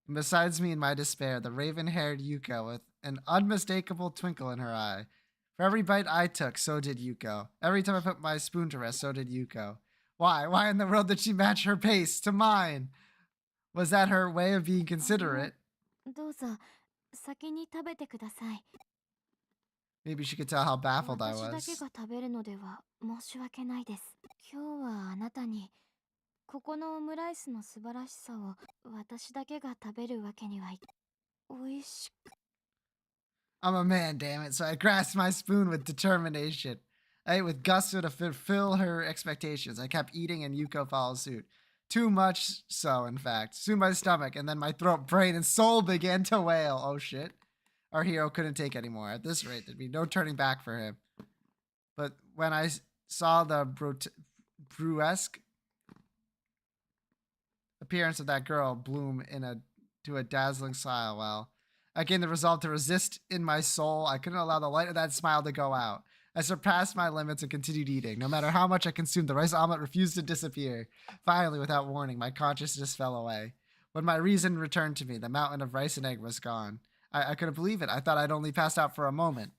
And besides me in my despair, the raven-haired Yuko with an unmistakable twinkle in her eye. For every bite I took, so did Yuko. Every time I put my spoon to rest, so did Yuko. Why? Why in the world did she match her pace to mine? Was that her way of being considerate? どうぞ先に食べてください。 Maybe she could tell how baffled I 私だけ was. が食べるのでは申し訳ないです。今日はあなたにここのオムライスの素晴らしさを私だけが食べるわけにはいか美味しく。 I'm a man, damn it, so I grasped my spoon with determination. I ate with gusto to fulfill her expectations. I kept eating and Yuko followed suit. Too much so, in fact. Soon my stomach and then my throat, brain, and soul began to wail. Oh shit. Our hero couldn't take anymore. At this rate, there'd be no turning back for him. But when I saw the brusque appearance of that girl bloom to a dazzling smile, well, I gained the resolve to resist in my soul. I couldn't allow the light of that smile to go out. I surpassed my limits and continued eating. No matter how much I consumed, the rice omelet refused to disappear. Finally, without warning, my consciousness fell away. When my reason returned to me, the mountain of rice and egg was gone. I couldn't believe it. I thought I'd only passed out for a moment.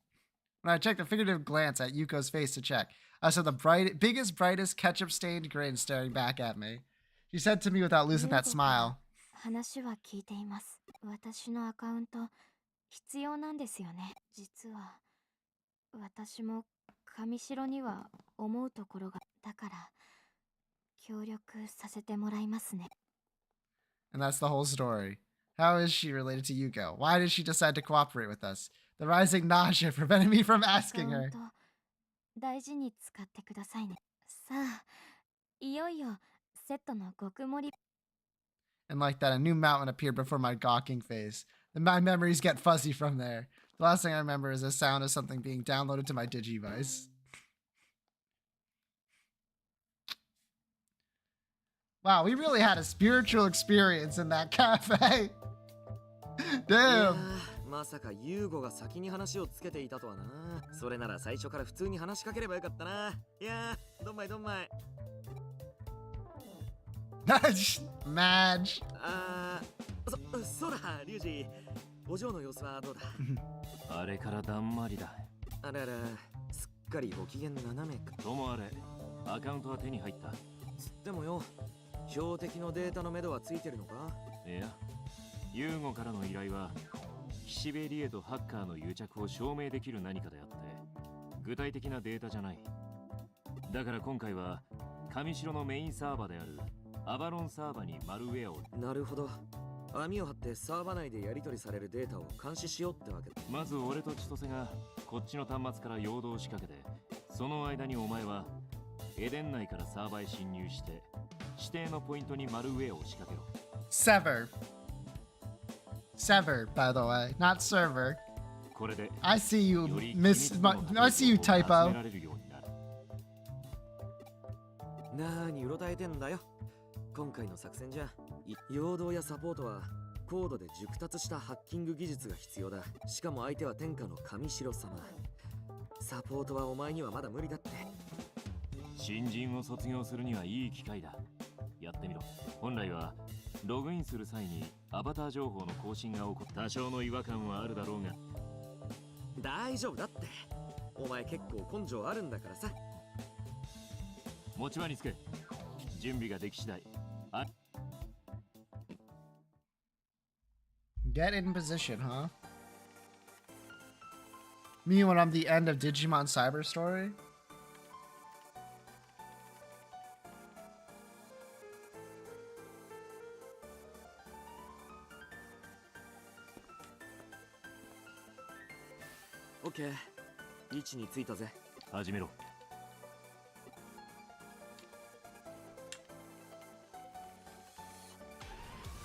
When I checked a figurative glance at Yuko's face to check, I saw the biggest, brightest ketchup-stained grin staring back at me. She said to me without losing that smile. 話は聞いています。私のアカウント必要なんですよね。実は私も上白には思うところが、だから協力させてもらいますね。 And that's the whole story. How is she related to Yuko? Why did she decide to cooperate with us? The rising nausea prevented me from アカウ asking ン her. ト大事に使ってくださいね。さあ、いよいよセットの極盛り。 And like that, a new mountain appeared before my gawking face. My memories get fuzzy from there. The last thing I remember is the sound of something being downloaded to my Digivice. Wow, we really had a spiritual experience in that cafe. いや Damn. ーまさかユーゴが先に話をつけていたとはな。それなら最初から普通に話しかければよかったな。いやーどんまいどんまい。 Madge. あーそうだリュウジ。お嬢の様子はどうだ。あれからだんまりだ。あららすっかりご機嫌斜めか。ともあれ、アカウントは手に入った。つってもよ、標的のデータの目処はついてるのか。いや、ユーゴからの依頼は岸辺理恵とハッカーの癒着を証明できる何かであって、具体的なデータじゃない。だから今回は上城のメインサーバーであるアバロンサーバーにマルウェアを。なるほど。網を張ってサーバー内でやり取りされるデータを監視しようってわけだ。まず俺と千歳がこっちの端末から陽動を仕掛けて、その間にお前はエデン内からサーバーへ侵入して指定のポイントにマルウェアを仕掛けろ。 Sever. Sever, by the way, not server. これで I see you, より Miss. 機密の I see you, 情報を集め typo. られるようになる。なーにうろたえてんだよ。今回の作戦じゃ陽動やサポートは高度で熟達したハッキング技術が必要だ。しかも相手は天下の上城様。サポートはお前にはまだ無理だって。新人を卒業するにはいい機会だ。やってみろ。本来はログインする際にアバター情報の更新が起こった。多少の違和感はあるだろうが。大丈夫だって。お前結構根性あるんだからさ。持ち場につけ。準備ができ次第。Get in position, huh? Me when I'm the end of Digimon Cyber Story? OK。位置についたぜ。始めろ。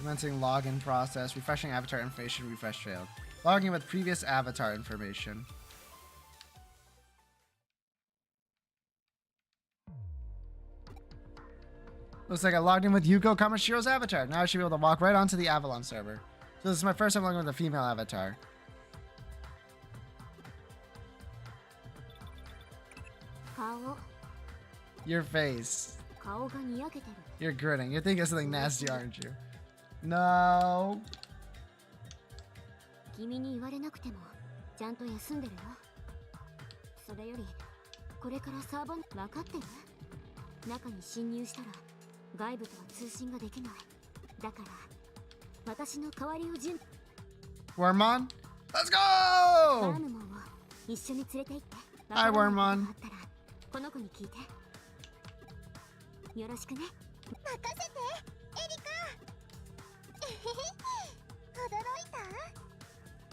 Commencing login process, refreshing avatar information, refresh failed. Logging with previous avatar information. Looks like I logged in with Yuko Kamashiro's avatar. Now I should be able to walk right onto the Avalon server. So this is my first time logging with a female avatar. Your face. You're grinning. You're thinking of something nasty, aren't you? No. 君に言われなくてもちゃんと休んでるよ。それよりこれからサーバー分かってる？中に侵入したら外部とは通信ができない。だから私の代わりをWormmon? Let's ワー go! ムモンを一緒に連れて行って。 Hi, わからないこと Wormmon. があったらこの子に聞いて。よろしくね。任せて、エリカ。驚いた？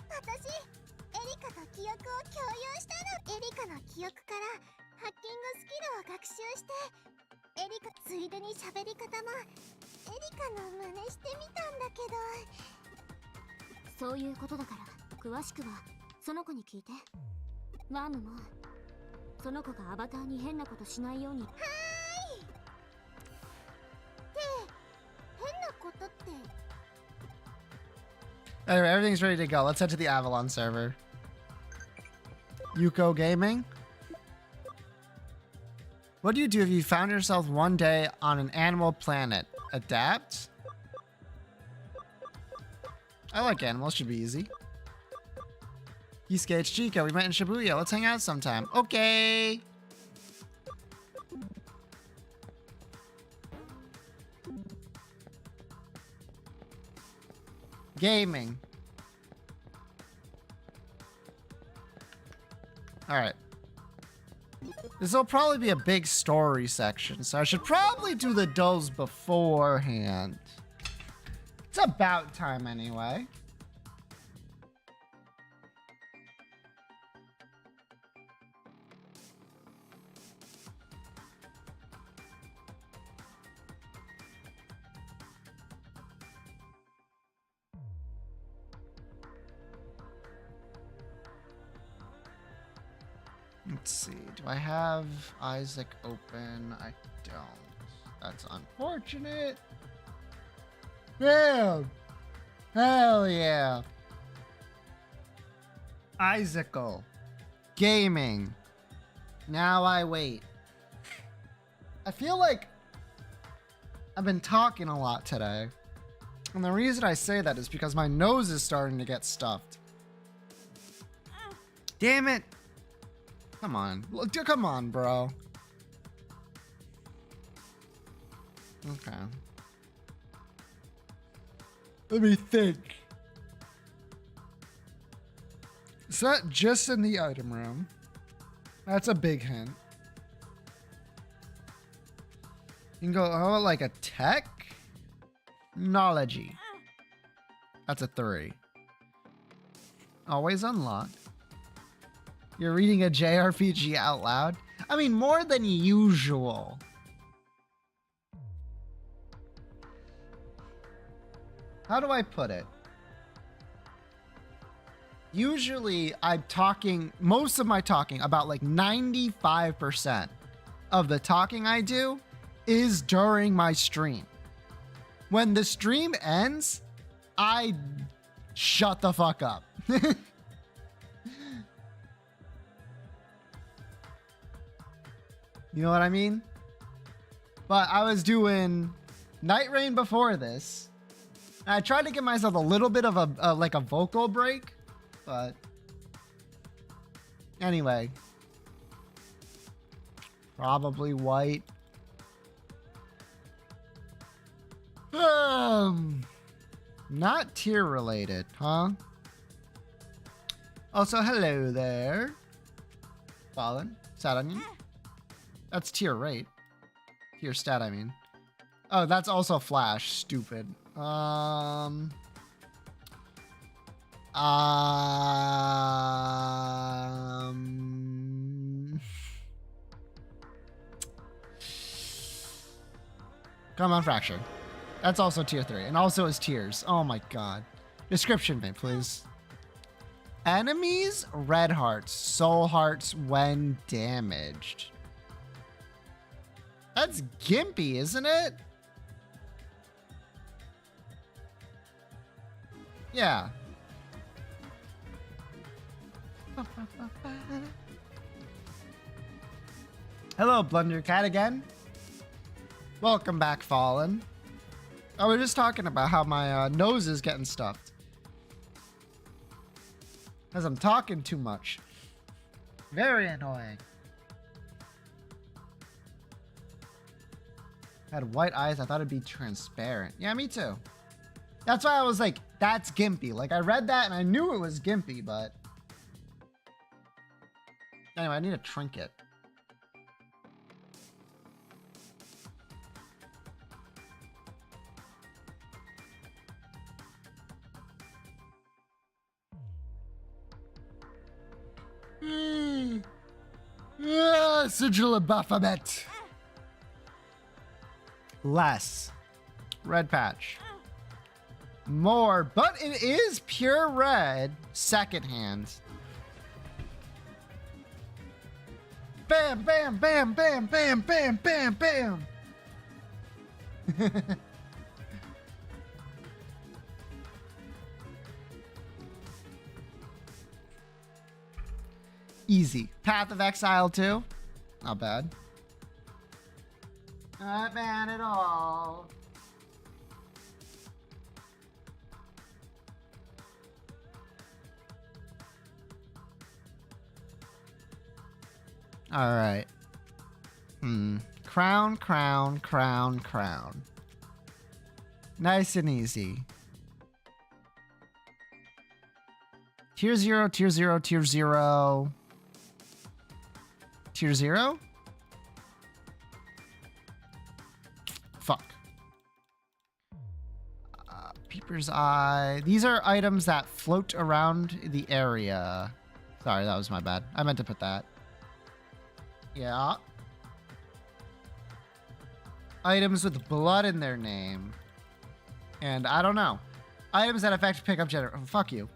私、エリカと記憶を共有したの。エリカの記憶からハッキングスキルを学習して、エリカついでに喋り方もエリカの真似してみたんだけど。そういうことだから詳しくはその子に聞いて。ワームもその子がアバターに変なことしないように。はーい。って変なことって。 Anyway, everything's ready to go. Let's head to the Avalon server. Yuko Gaming? What do you do if you found yourself one day on an animal planet? Adapt? I like animals, should be easy. Yusuke, it's Chico. We met in Shibuya. Let's hang out sometime. Okay. Gaming. Alright. This will probably be a big story section, so I should probably do the does beforehand. It's about time anyway. Let's see. Do I have Isaac open? I don't. That's unfortunate. Damn. Hell yeah. Isaacle. Gaming. Now I wait. I feel like I've been talking a lot today. And the reason I say that is because my nose is starting to get stuffed. Damn it. Come on. Come on, bro. Okay. Let me think. Is that just in the item room? That's a big hint. You can go, oh, like a tech? Knowledge. That's a 3. Always unlocked. You're reading a JRPG out loud? I mean, more than usual. How do I put it? Usually I'm talking, most of my talking, about like 95% of the talking I do is during my stream. When the stream ends, I shut the fuck up. You know what I mean? But I was doing Night Rain before this. And I tried to give myself a little bit of a vocal break, but anyway. Probably white. Not tier related, huh? Also, hello there. Fallen. Sat onion. That's tier rate. Tier stat, I mean. Oh, that's also flash. Stupid. Come on, fracture. That's also tier 3. And also is tiers. Oh my god. Description, mate, please. Enemies, red hearts, soul hearts when damaged. That's gimpy, isn't it? Yeah. Hello, Blundercat again. Welcome back, Fallen. I was just talking about how my nose is getting stuffed. Because I'm talking too much. Very annoying. Had white eyes, I thought it'd be transparent. Yeah, me too. That's why I was like, that's gimpy. Like, I read that and I knew it was gimpy, but... Anyway, I need a trinket. Sigil of Baphomet. Less. Red patch. More, but it is pure red. Second hand. Bam, bam, bam, bam, bam, bam, bam, bam. Easy. Path of Exile too. Not bad. Not bad at all. All right. Crown, crown, crown, crown. Nice and easy. Tier 0, tier 0, tier 0. Tier 0? Fuck. Peeper's Eye. These are items that float around the area. Sorry, that was my bad. I meant to put that. Yeah. Items with blood in their name. And I don't know. Items that affect pickup generator. Oh, fuck you.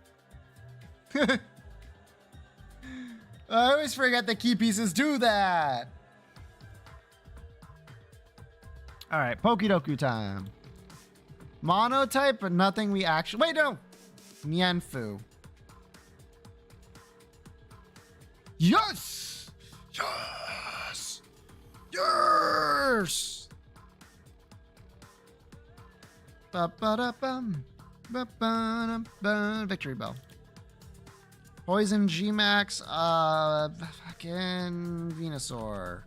I always forget that key pieces do that. All right, Pokidoku time. Monotype, but nothing we actually... Wait, no! Mienfu. Yes! Yes! Yes! Ba-ba-da-bum. Ba-ba-da-bum. Victory bell. Poison G-Max, fucking Venusaur.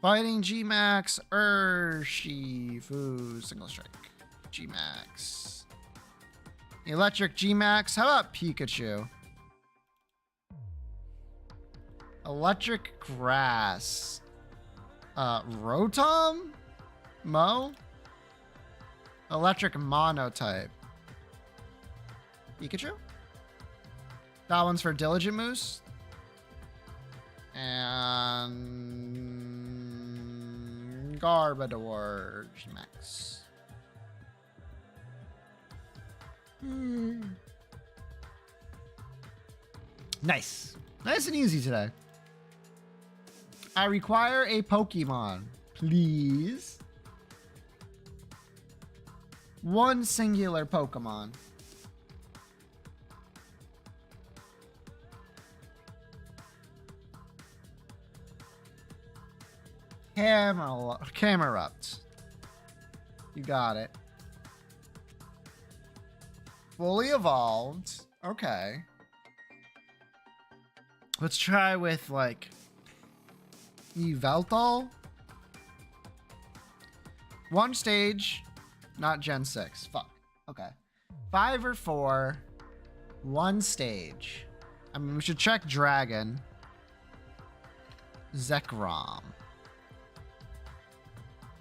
Fighting G-Max, Urshifu, single strike. G-Max. Electric G-Max, how about Pikachu? Electric Grass. Rotom? Mo? Electric Monotype. Pikachu? That one's for Diligent Moose. And Garbodor Max. Nice. Nice and easy today. I require a Pokemon, please. One singular Pokemon. Camerupt. You got it. Fully evolved. Okay. Let's try with like Yveltal. One stage, not Gen 6. Fuck. Okay. 5 or 4. One stage. I mean, we should check Dragon. Zekrom.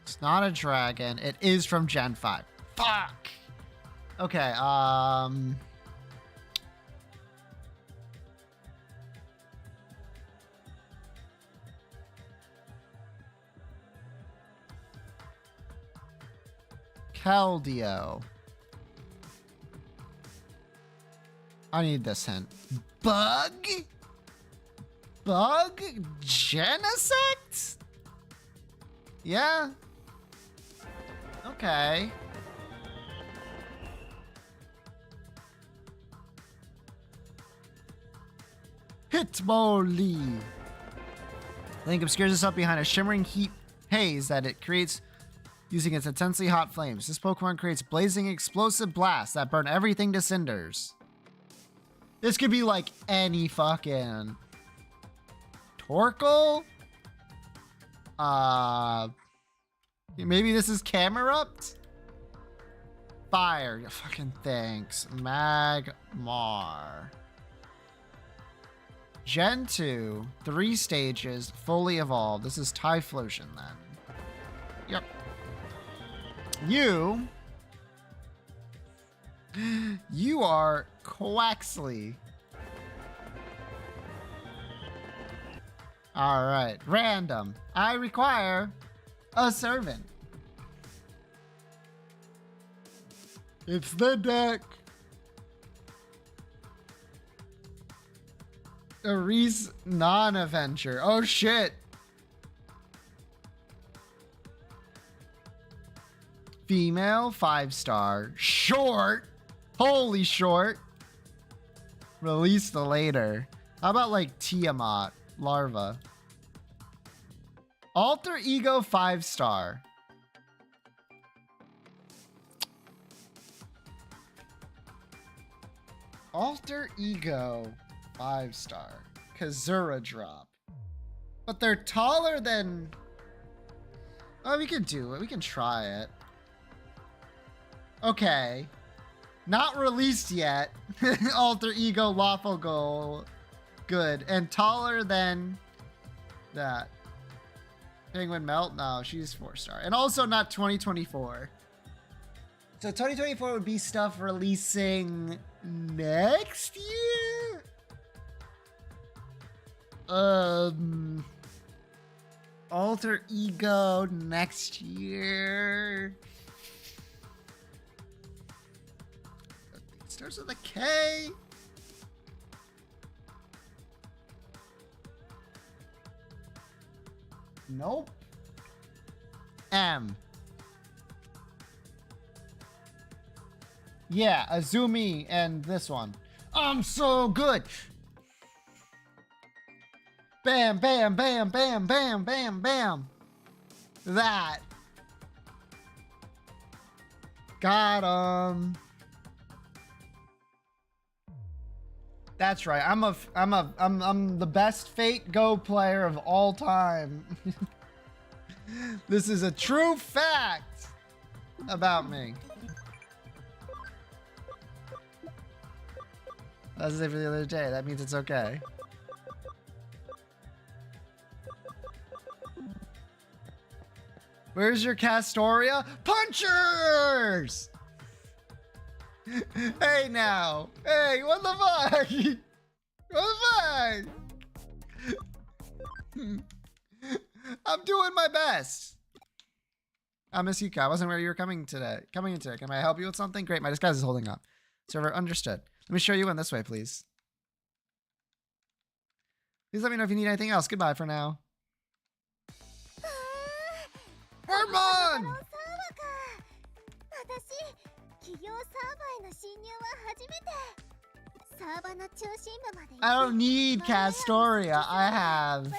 It's not a dragon. It is from Gen 5. Fuck! Okay, Keldeo. I need this hint. Bug? Bug? Genesect? Yeah. Okay. Hitmonlee. Link obscures itself behind a shimmering heat haze that it creates using its intensely hot flames. This Pokemon creates blazing explosive blasts that burn everything to cinders. This could be like any fucking Torkoal? Maybe this is Camerupt? Fire. Fucking thanks. Magmar. Gen 2, 3 stages, fully evolved. This is Typhlosion then. Yep. You are Quaxley. Alright, random. I require a servant. It's the deck. A Reese non-Avenger. Oh shit. Female, 5-star. Short. Holy short. Release the later. How about like Tiamat, larva? Alter Ego, 5-star. Alter Ego, 5-star. Kazura drop. But they're taller than... Oh, we can do it. We can try it. Okay. Not released yet. Alter Ego, lawful goal. Good. And taller than that. Penguin Melt? No, she's 4-star. And also not 2024. So 2024 would be stuff releasing next year? Alter Ego next year. Starts with a K. Nope. M. Yeah, Azumi and this one. I'm so good. Bam, bam, bam, bam, bam, bam, bam. That. Got him. That's right. I'm the best Fate Go player of all time. This is a true fact about me. That's it for the other day. That means it's okay. Where's your Castoria? Punchers! Hey now. Hey, what the fuck? What the fuck? I'm doing my best. I miss you, Kai. I wasn't aware you were coming in today. Can I help you with something? Great, my disguise is holding up. Server, understood. Let me show you in this way, please. Please let me know if you need anything else. Goodbye for now. Herman! I don't need Castoria. I have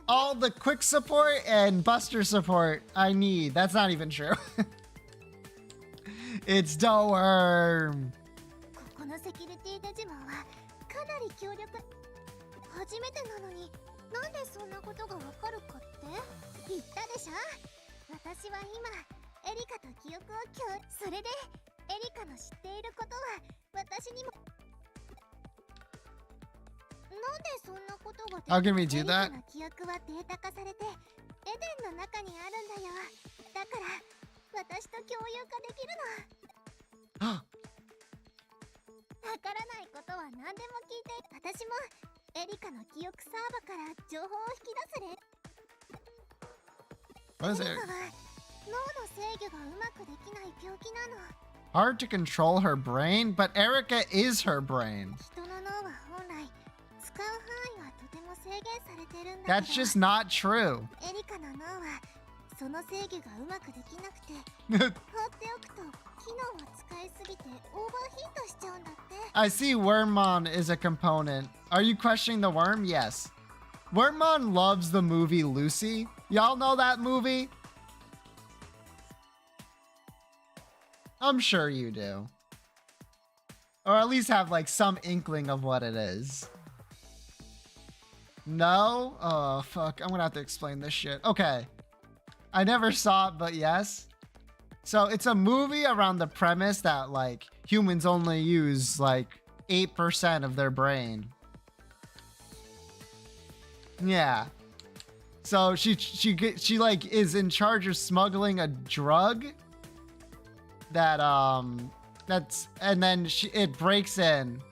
all the quick support and buster support I need. That's not even true. It's Doworm. ここのセキュリティデジモンはかなり強力。初めてなのになんでそんなことがわかるかって言ったでしょ。私は今エリカと記憶を共有。それでエリカの知っていることは私にも。なんでそんなことができる？ How can we do that? エリカの記憶はデータ化されてエデンの中にあるんだよ。だから私と共有化できるの。わからないことは何でも聞いて。私もエリカの記憶サーバから情報を引き出すね。 What is エリ it? カは脳の制御がうまくできない病気なの。 Hard to control her brain, but Erica is her brain. 人の脳は本来使う範囲はとても制限されてるんだ That's けど。 just not true. エリカの脳はその制御がうまくできなくて放っておくと機能を使いすぎてオーバーヒートしちゃうんだって。 I see Wormmon is a component. Are you questioning the worm? Yes. Wormmon loves the movie Lucy. Y'all know that movie? I'm sure you do. Or at least have like some inkling of what it is. No? Oh, fuck. I'm gonna have to explain this shit. Okay. I never saw it, but yes. So it's a movie around the premise that like humans only use like 8% of their brain. Yeah. So she like is in charge of smuggling a drug that and then it breaks in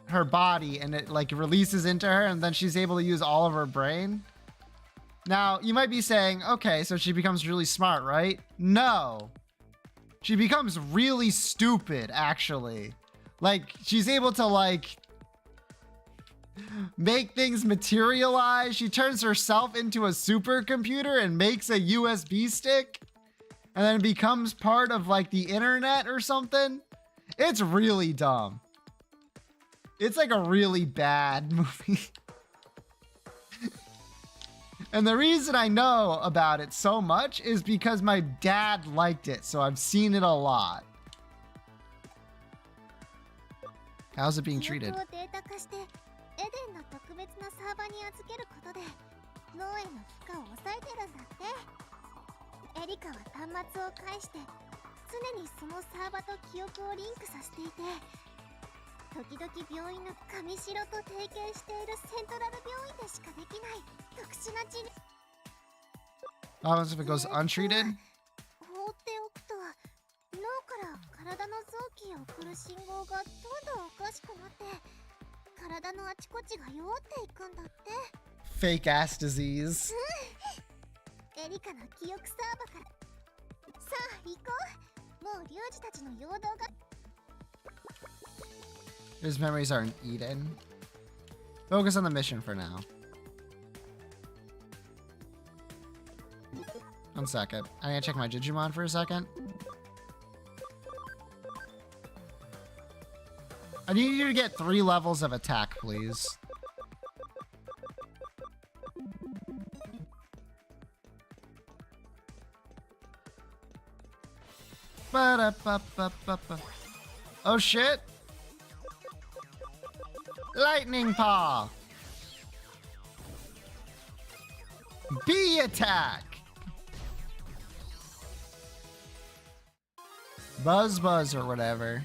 her body and it like releases into her and then she's able to use all of her brain. Now, you might be saying, okay, so she becomes really smart, right? No. She becomes really stupid, actually. Like, she's able to, like, make things materialize. She turns herself into a supercomputer and makes a USB stick. And then becomes part of, like, the internet or something. It's really dumb. It's, like, a really bad movie. And the reason I know about it so much is because my dad liked it, so I've seen it a lot. How's it being treated? 記憶をデータ化してエデンの特別なサーバに預けることで脳への負荷を抑えてるんだって。エリカは端末を介して常にそのサーバと記憶をリンクさせていて、時々病院の上城と提携しているセントラル病院でしかできない特殊な治療。 What happens if it goes untreated? 放っておくと脳から体の臓器へ送る信号がどんどんおかしくなって体のあちこちが弱っていくんだって。 Fake ass disease. エリカの記憶サーバからさあ行こう。もうリュウジたちの陽動が His memories are in Eden. Focus on the mission for now. 1 second. I gotta check my Digimon for a second. I need you to get 3 levels of attack, please. Ba-da-ba-ba-ba-ba. Oh shit! Lightning Paw! B attack! Buzz Buzz or whatever.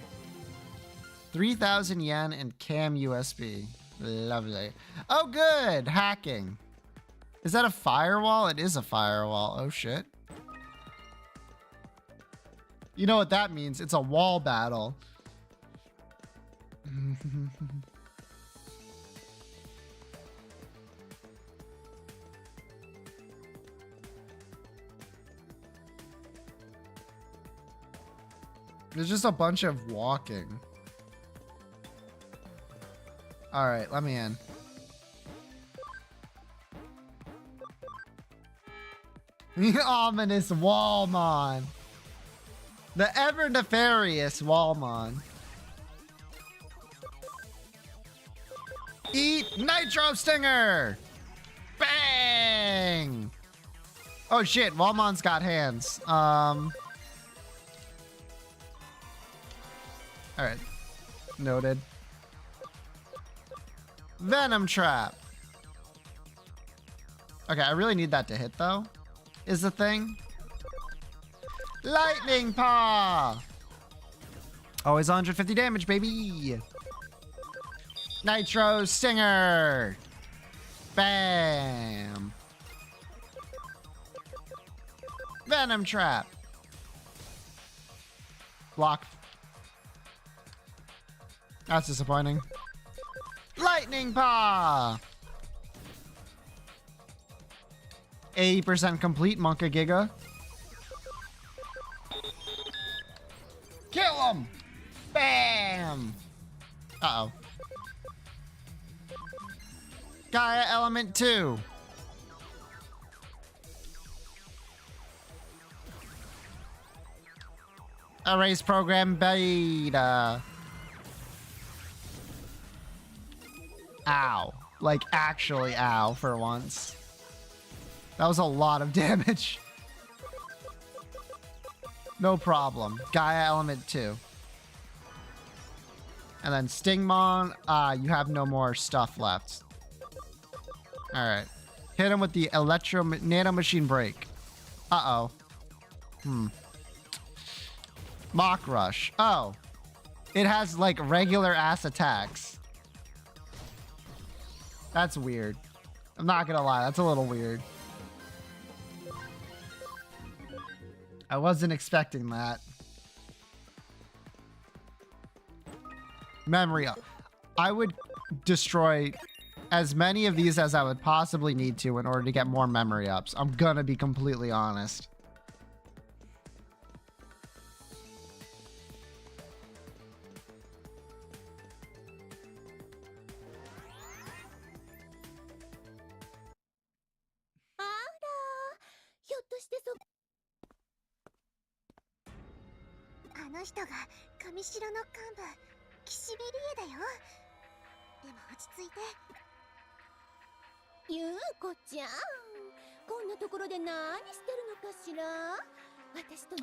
3,000 yen and cam USB. Lovely. Oh good! Hacking. Is that a firewall? It is a firewall. Oh shit. You know what that means. It's a wall battle. There's just a bunch of walking. All right, let me in. The ominous Wallmon. The ever nefarious Wallmon. Eat Nitro Stinger! Bang! Oh shit, Wallmon's got hands. Alright. Noted. Venom Trap. Okay, I really need that to hit though. Is the thing. Lightning Paw! Always 150 damage, baby! Nitro Stinger! Bam! Venom Trap! Block. That's disappointing. Lightning Paw! 80% complete, Monka Giga. Kill him! Bam! Uh-oh. Gaia Element 2. Erase Program Beta. Ow. Like, actually ow for once. That was a lot of damage. No problem. Gaia Element 2. And then Stingmon. You have no more stuff left. Alright. Hit him with the Nano Machine Break. Uh-oh. Mach Rush. Oh. It has, like, regular ass attacks. That's weird. I'm not gonna lie. That's a little weird. I wasn't expecting that. Memory up. I would destroy as many of these as I would possibly need to in order to get more memory ups. I'm gonna be completely honest.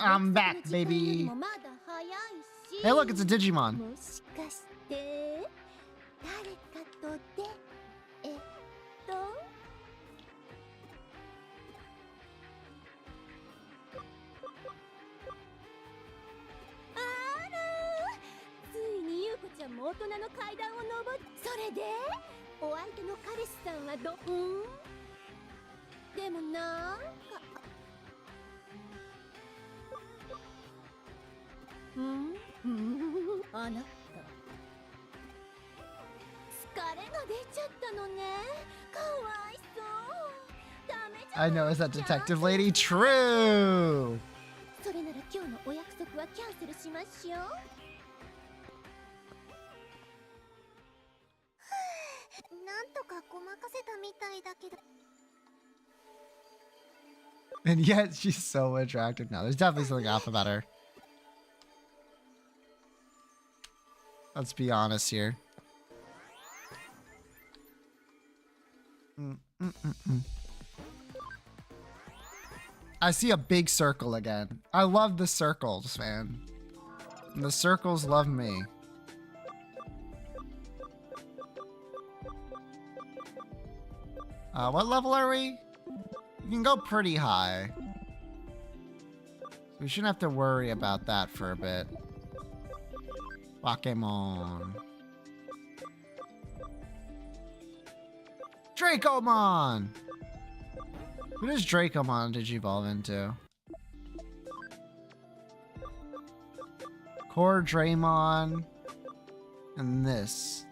I'm back, baby. Hey, look, it's a Digimon. I know, is that detective lady? True! かごまかせたみたいだけど。 And yet she's so attractive now. There's definitely something off about her. Let's be honest here. I see a big circle again. I love the circles, man. And the circles love me. What level are we? We can go pretty high. We shouldn't have to worry about that for a bit. Pokemon. Dracomon! Who does Dracomon digivolve into? Core Draymon. And this.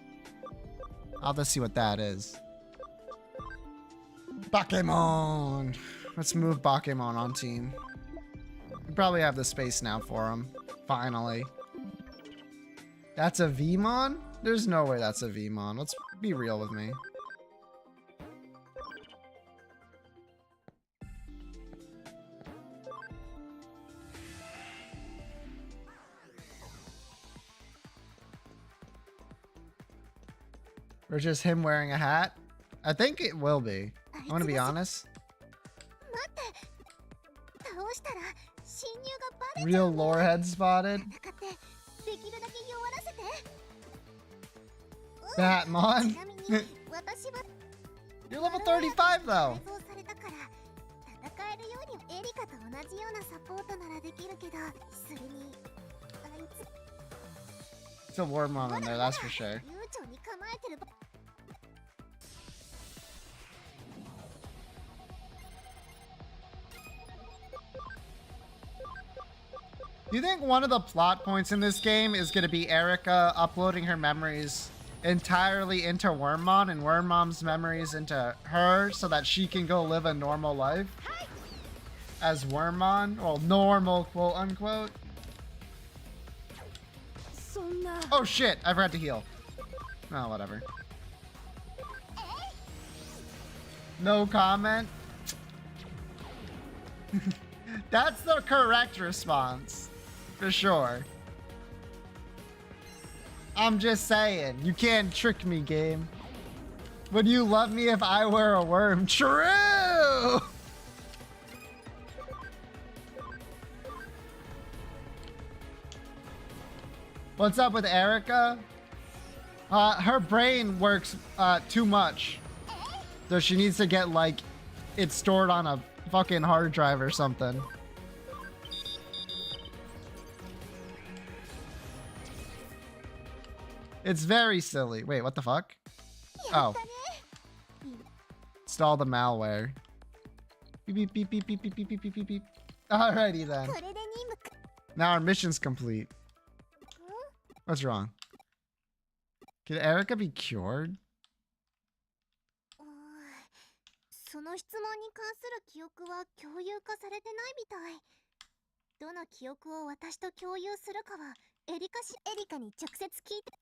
I'll have to see what that is. Pokemon! Let's move Pokemon on team. We probably have the space now for him. Finally. That's a Vmon? There's no way that's a Vmon. Let's be real with me. Or just him wearing a hat? I think it will be. I want to be honest. Real lore head spotted. Batmon. You're level 35 though. It's a war mom in there, that's for sure. Do you think one of the plot points in this game is going to be Erica uploading her memories entirely into Wormmon and Wormmom's memories into her so that she can go live a normal life as Wormmon? Well, normal, quote unquote. Oh shit, I forgot to heal. Oh, whatever. No comment. That's the correct response. For sure. I'm just saying, you can't trick me, game. Would you love me if I were a worm? True! What's up with Erica? Her brain works too much. So she needs to get, like, it stored on a fucking hard drive or something. It's very silly. Wait, what the fuck? Oh. Install the malware. Beep, beep, beep, beep, beep, beep, beep, beep, beep, beep. Alrighty then. Now our mission's complete. What's wrong? Can Erica be cured? その質問に関する記憶は共有化されてないみたい。どの記憶を私と共有するかはエリカに直接聞いて。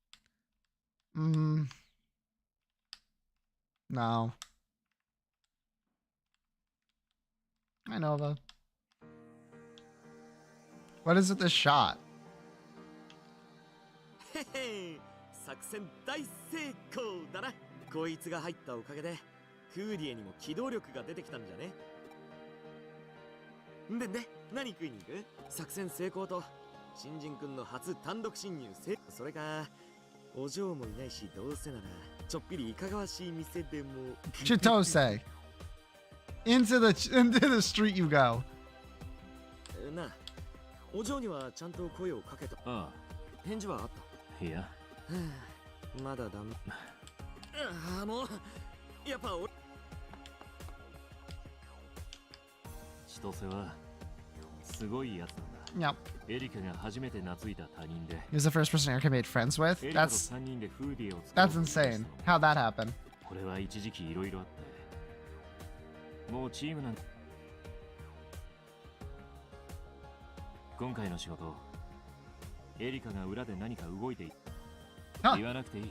No. I know though. What is it this shot? へへ、作戦大成功だな。こいつが入ったおかげでクーリエにも機動力が出てきたんじゃね。で、何食いに行く？作戦成功と新人くんの初単独侵入成功。それかお嬢もいないし、どうせならちょっぴりいかがわしい店でも。Chitose. Into the street you go. なあ、お嬢にはちゃんと声をかけた。ああ、返事はあった。いや。まだダメ。もうやっぱ俺。千歳はすごいやつなんだ。Yep. エリカが初めて懐いた他人で。He was the first person Erica made friends with. エリカと3人でフーディーを作る。That's insane. How'd that happen? これは一時期いろいろあって。もうチームなん今回の仕事、エリカが裏で何か動いている。言わなくていい。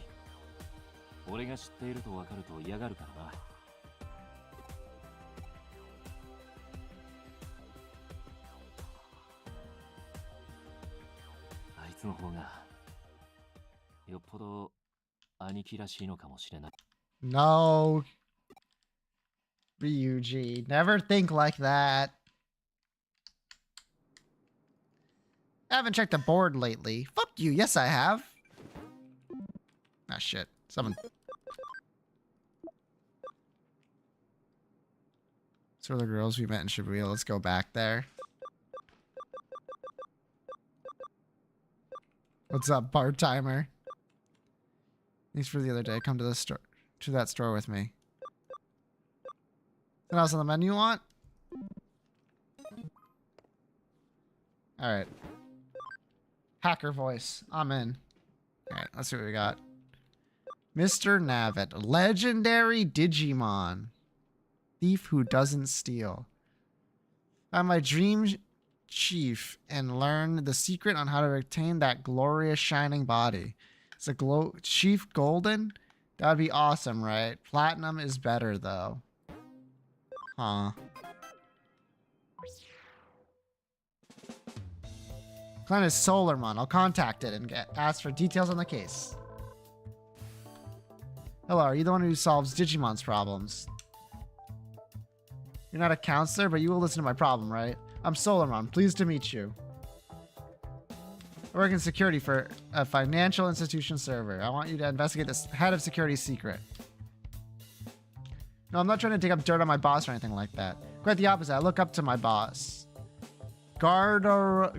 俺が知っていると分かると嫌がるからな。あいつの方がよっぽど兄貴らしいのかもしれない。No. Ryuji, never think like that. I haven't checked the board lately. Fuck you. Yes, I have. Ah, shit. Someone. So are the girls we met in Shibuya. Let's go back there. What's up, part-timer? Thanks for the other day. Come to the store, to that store with me. What else on the menu you want? All right. Hacker voice. I'm in. All right, let's see what we got. Mr. Navet, legendary Digimon. Thief who doesn't steal. Find my dream chief and learn the secret on how to retain that glorious shining body. Is a chief golden? That would be awesome, right? Platinum is better though. Huh. Clan is Solarmon. I'll contact it and ask for details on the case. Hello, are you the one who solves Digimon's problems? You're not a counselor, but you will listen to my problem, right? I'm Solarmon. Pleased to meet you. I work in security for a financial institution server. I want you to investigate this head of security's secret. No, I'm not trying to dig up dirt on my boss or anything like that. Quite the opposite. I look up to my boss. Guardromon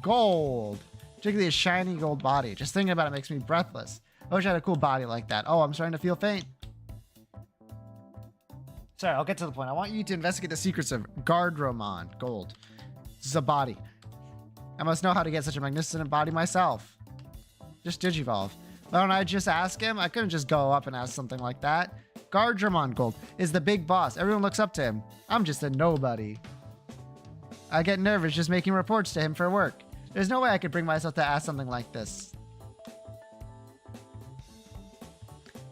Gold. Particularly a shiny gold body. Just thinking about it makes me breathless. I wish I had a cool body like that. Oh, I'm starting to feel faint. Sorry, I'll get to the point. I want you to investigate the secrets of Guardromon Gold. This is a body. I must know how to get such a magnificent body myself. Just Digivolve. Why don't I just ask him? I couldn't just go up and ask something like that. Guardromon Gold is the big boss. Everyone looks up to him. I'm just a nobody. I get nervous just making reports to him for work. There's no way I could bring myself to ask something like this.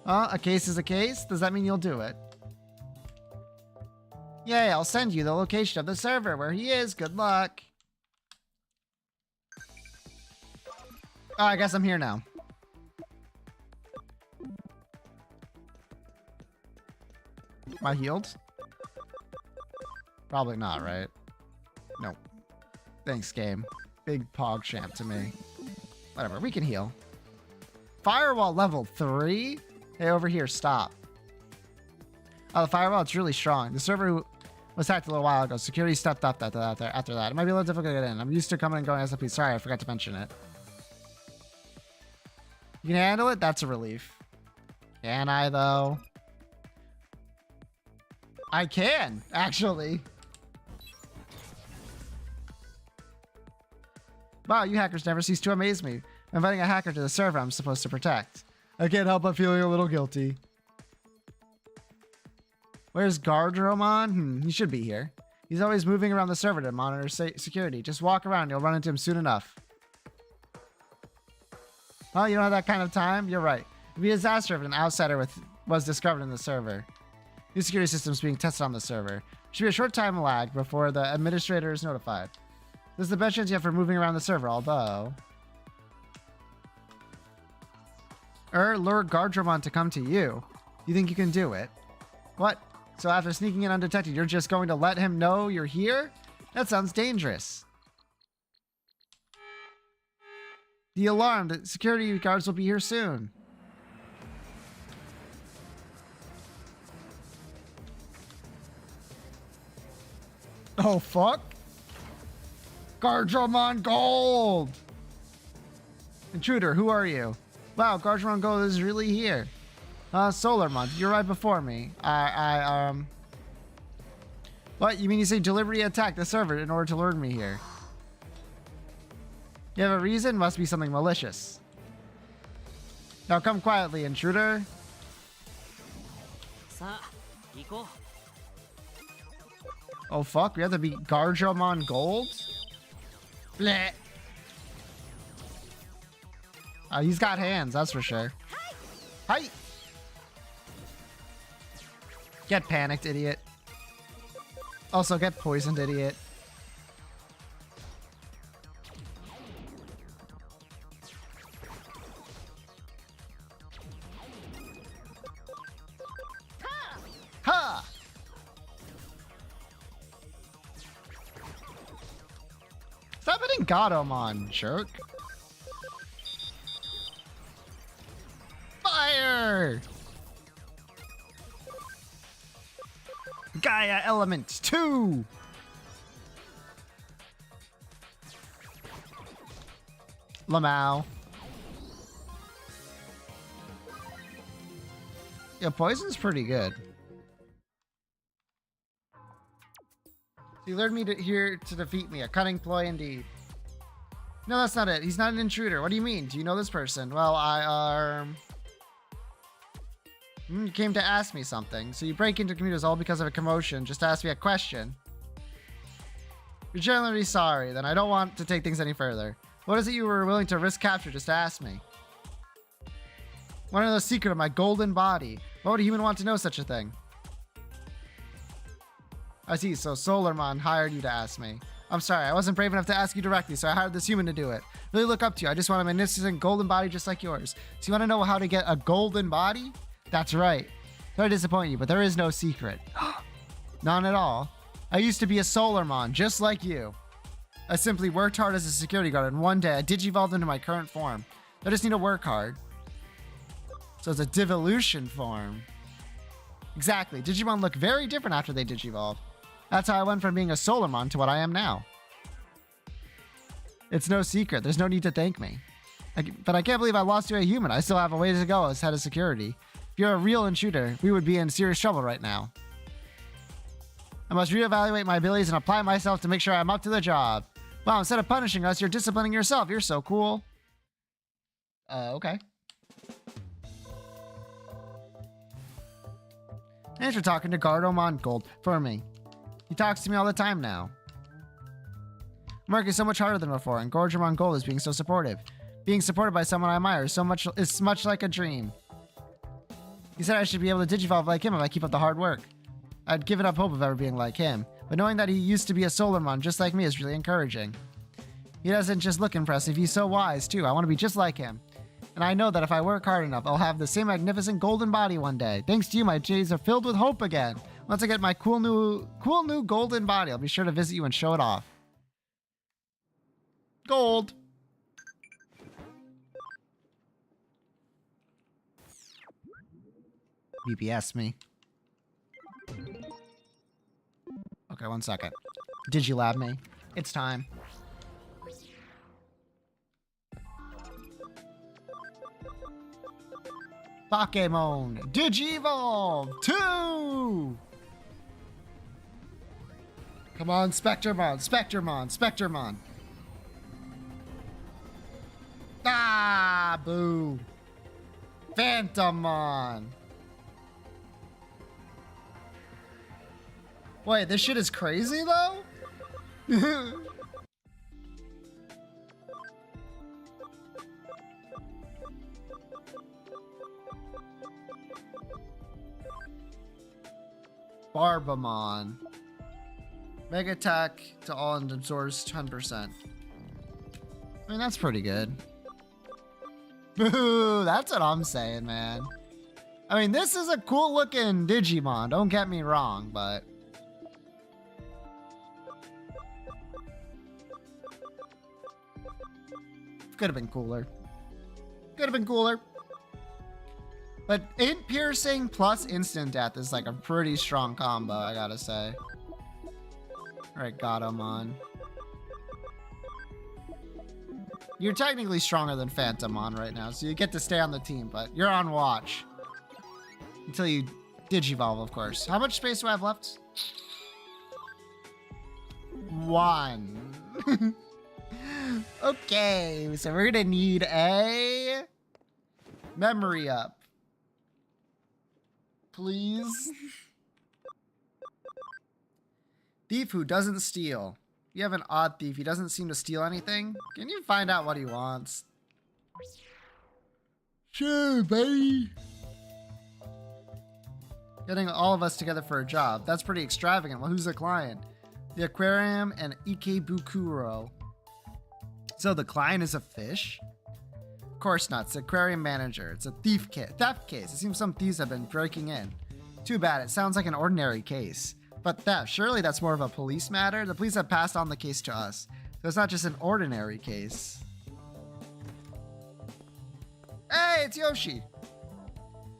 A case is a case? Does that mean you'll do it? Yay, I'll send you the location of the server where he is. Good luck. Oh, I guess I'm here now. Am I healed? Probably not, right? Nope. Thanks, game. Big pog champ to me. Whatever, we can heal. Firewall level 3? Hey, over here, stop. Oh, the firewall, it's really strong. The server was hacked a little while ago. Security stepped up after that. It might be a little difficult to get in. I'm used to coming and going SLP. Sorry, I forgot to mention it. You can handle it? That's a relief. Can I, though? I can, actually. Wow, you hackers never cease to amaze me. I'm inviting a hacker to the server I'm supposed to protect. I can't help but feeling a little guilty. Where's Guardromon? He should be here. He's always moving around the server to monitor security. Just walk around, you'll run into him soon enough. Oh, you don't have that kind of time? You're right. It'd be a disaster if an outsider was discovered in the server. New security systems being tested on the server. Should be a short time lag before the administrator is notified. This is the best chance you have for moving around the server, although... lure Guardromon to come to you. You think you can do it? What? So after sneaking in undetected, you're just going to let him know you're here? That sounds dangerous. The alarm. The security guards will be here soon. Oh, fuck. Guardromon Gold! Intruder, who are you? Wow, Guardromon Gold is really here. Solarmon, you're right before me. What? You mean you say deliberately attack the server in order to lure me here? You have a reason? Must be something malicious. Now come quietly, intruder. Oh fuck, we have to beat Guardromon Gold? Bleh. He's got hands, that's for sure. Hi! Get panicked, idiot. Also, get poisoned, idiot. Ha! Stop hitting Gatomon, jerk. Fire! Gaia Element 2! lmao. Yeah, poison's pretty good. You lured me here to defeat me. A cunning ploy indeed. No, that's not it. He's not an intruder. What do you mean? Do you know this person? Well, you came to ask me something. So you break into computers all because of a commotion. Just to ask me a question. You're genuinely sorry. Then I don't want to take things any further. What is it you were willing to risk capture just to ask me? Want to know the secret of my golden body? Why would a human want to know such a thing? I see, so Solarmon hired you to ask me. I'm sorry, I wasn't brave enough to ask you directly, so I hired this human to do it. Really look up to you. I just want a magnificent golden body just like yours. So you want to know how to get a golden body? That's right. Sorry to disappoint you, but there is no secret. None at all. I used to be a Solarmon, just like you. I simply worked hard as a security guard, and one day I digivolved into my current form. I just need to work hard. So it's a devolution form. Exactly. Digimon look very different after they digivolve. That's how I went from being a Solarmon to what I am now. It's no secret. There's no need to thank me. But I can't believe I lost to a human. I still have a way to go as head of security. If you're a real intruder, we would be in serious trouble right now. I must reevaluate my abilities and apply myself to make sure I'm up to the job. Wow, instead of punishing us, you're disciplining yourself. You're so cool. Okay. Thanks for talking to Gardomon Gold for me. He talks to me all the time now. I'm working so much harder than before, and Gorgemon Gold is being so supportive. Being supported by someone I admire is much like a dream. He said I should be able to digivolve like him if I keep up the hard work. I'd given up hope of ever being like him, but knowing that he used to be a Solarmon just like me is really encouraging. He doesn't just look impressive, he's so wise too. I want to be just like him. And I know that if I work hard enough, I'll have the same magnificent golden body one day. Thanks to you, my days are filled with hope again. Once I get my cool new golden body, I'll be sure to visit you and show it off. Gold. BPS me. Okay, 1 second. Digilab me. It's time. Pokemon Digivolve 2! Come on, Spectremon, Spectremon, Spectremon. Ah, boo. Phantomon. Wait, this shit is crazy though? Barbamon. Mega attack to all and absorbs 10%. I mean, that's pretty good. Boo! That's what I'm saying, man. I mean, this is a cool looking Digimon, don't get me wrong, but... Could have been cooler. Could have been cooler. But int piercing plus instant death is like a pretty strong combo, I gotta say. Alright, Gatomon. You're technically stronger than Phantomon right now, so you get to stay on the team, but you're on watch. Until you Digivolve, of course. How much space do I have left? 1. Okay, so we're gonna need a memory up. Please. Thief who doesn't steal. You have an odd thief. He doesn't seem to steal anything. Can you find out what he wants? Sure, buddy. Getting all of us together for a job. That's pretty extravagant. Well, who's the client? The aquarium and Ikebukuro. So the client is a fish? Of course not. It's the aquarium manager. It's a theft case. It seems some thieves have been breaking in. Too bad. It sounds like an ordinary case. But theft, surely that's more of a police matter? The police have passed on the case to us. So it's not just an ordinary case. Hey, it's Yoshi.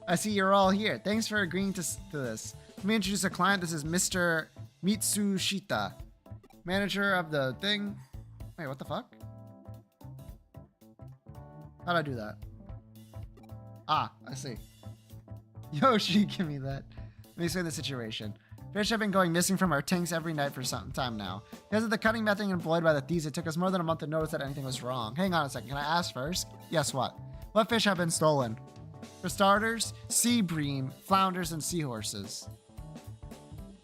I see you're all here. Thanks for agreeing to this. Let me introduce a client. This is Mr. Mitsushita, manager of the thing. Wait, what the fuck? How'd I do that? Ah, I see. Yoshi, give me that. Let me explain the situation. Fish have been going missing from our tanks every night for some time now. Because of the cutting method employed by the thieves, it took us more than a month to notice that anything was wrong. Hang on a second. Can I ask first? Yes, what? What fish have been stolen? For starters, sea bream, flounders, and seahorses.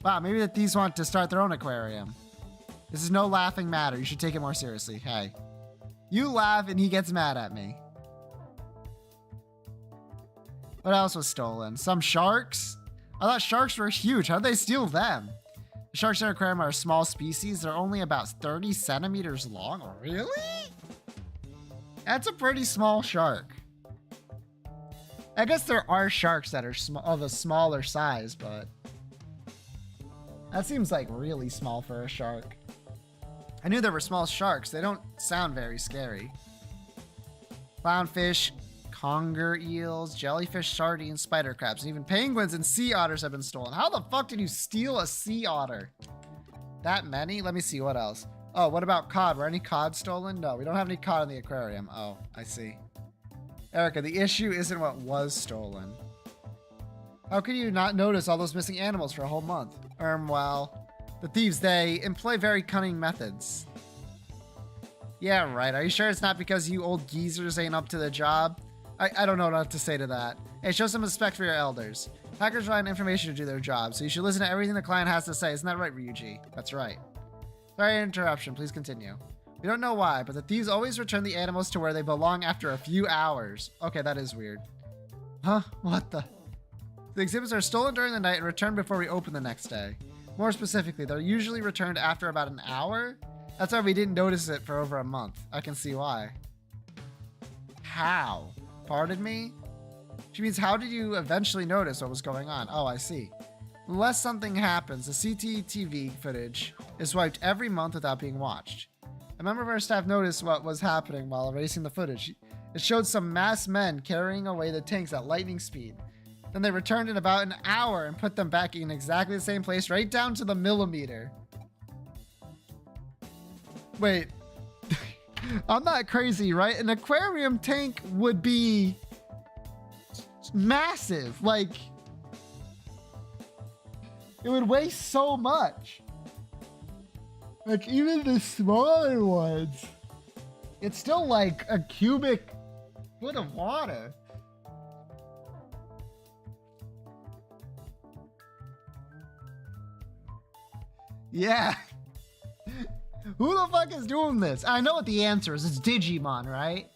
Wow, maybe the thieves want to start their own aquarium. This is no laughing matter. You should take it more seriously. Hey. You laugh and he gets mad at me. What else was stolen? Some sharks? I thought sharks were huge. How did they steal them? The sharks in our aquarium are a small species. They're only about 30 centimeters long. Really? That's a pretty small shark. I guess there are sharks that are of a smaller size, but that seems like really small for a shark. I knew there were small sharks. They don't sound very scary. Clownfish, conger eels, jellyfish, sardines, spider crabs, and even penguins and sea otters have been stolen. How the fuck did you steal a sea otter? That many? Let me see, what else? Oh, what about cod? Were any cod stolen? No, we don't have any cod in the aquarium. Oh, I see. Erica, the issue isn't what was stolen. How could you not notice all those missing animals for a whole month? Well, the thieves, they employ very cunning methods. Yeah, right. Are you sure it's not because you old geezers ain't up to the job? I don't know what to say to that. Hey, show some respect for your elders. Hackers rely on information to do their job, so you should listen to everything the client has to say. Isn't that right, Ryuji? That's right. Sorry for interruption. Please continue. We don't know why, but the thieves always return the animals to where they belong after a few hours. Okay, that is weird. Huh? What the? The exhibits are stolen during the night and returned before we open the next day. More specifically, they're usually returned after about an hour. That's why we didn't notice it for over a month. I can see why. How? Pardon me? She means, how did you eventually notice what was going on? Oh, I see. Unless something happens, the CCTV footage is wiped every month without being watched. A member of our staff noticed what was happening while erasing the footage. It showed some masked men carrying away the tanks at lightning speed. Then they returned in about an hour and put them back in exactly the same place, right down to the millimeter. Wait. I'm not crazy, right? An aquarium tank would be massive. Like, it would weigh so much. Like, even the smaller ones, it's still like a cubic foot of water. Yeah. Who the fuck is doing this? I know what the answer is. It's Digimon, right?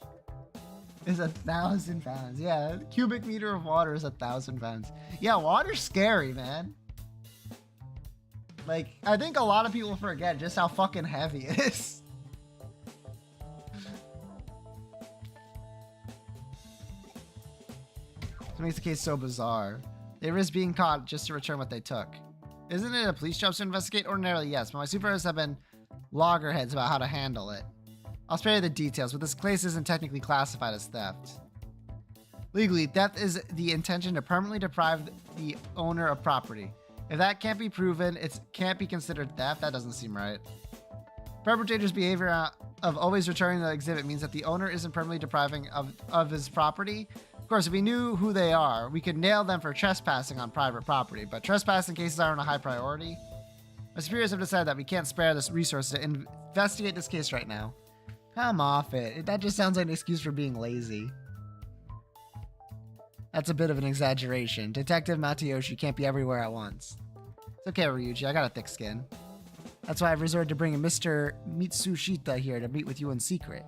It's 1,000 pounds. Yeah, a cubic meter of water is 1,000 pounds. Yeah, water's scary, man. Like, I think a lot of people forget just how fucking heavy it is. What makes the case so bizarre? They risk being caught just to return what they took. Isn't it a police job to investigate? Ordinarily, yes, but my supervisors have been loggerheads about how to handle it. I'll spare you the details, but this case isn't technically classified as theft. Legally, theft is the intention to permanently deprive the owner of property. If that can't be proven, it can't be considered theft. That doesn't seem right. Perpetrator's behavior of always returning the exhibit means that the owner isn't permanently depriving of his property. Of course, if we knew who they are, we could nail them for trespassing on private property, but trespassing cases aren't a high priority. My superiors have decided that we can't spare this resource to investigate this case right now. Come off it. That just sounds like an excuse for being lazy. That's a bit of an exaggeration. Detective Matayoshi can't be everywhere at once. It's okay, Ryuji. I got a thick skin. That's why I've resorted to bringing Mr. Mitsushita here to meet with you in secret.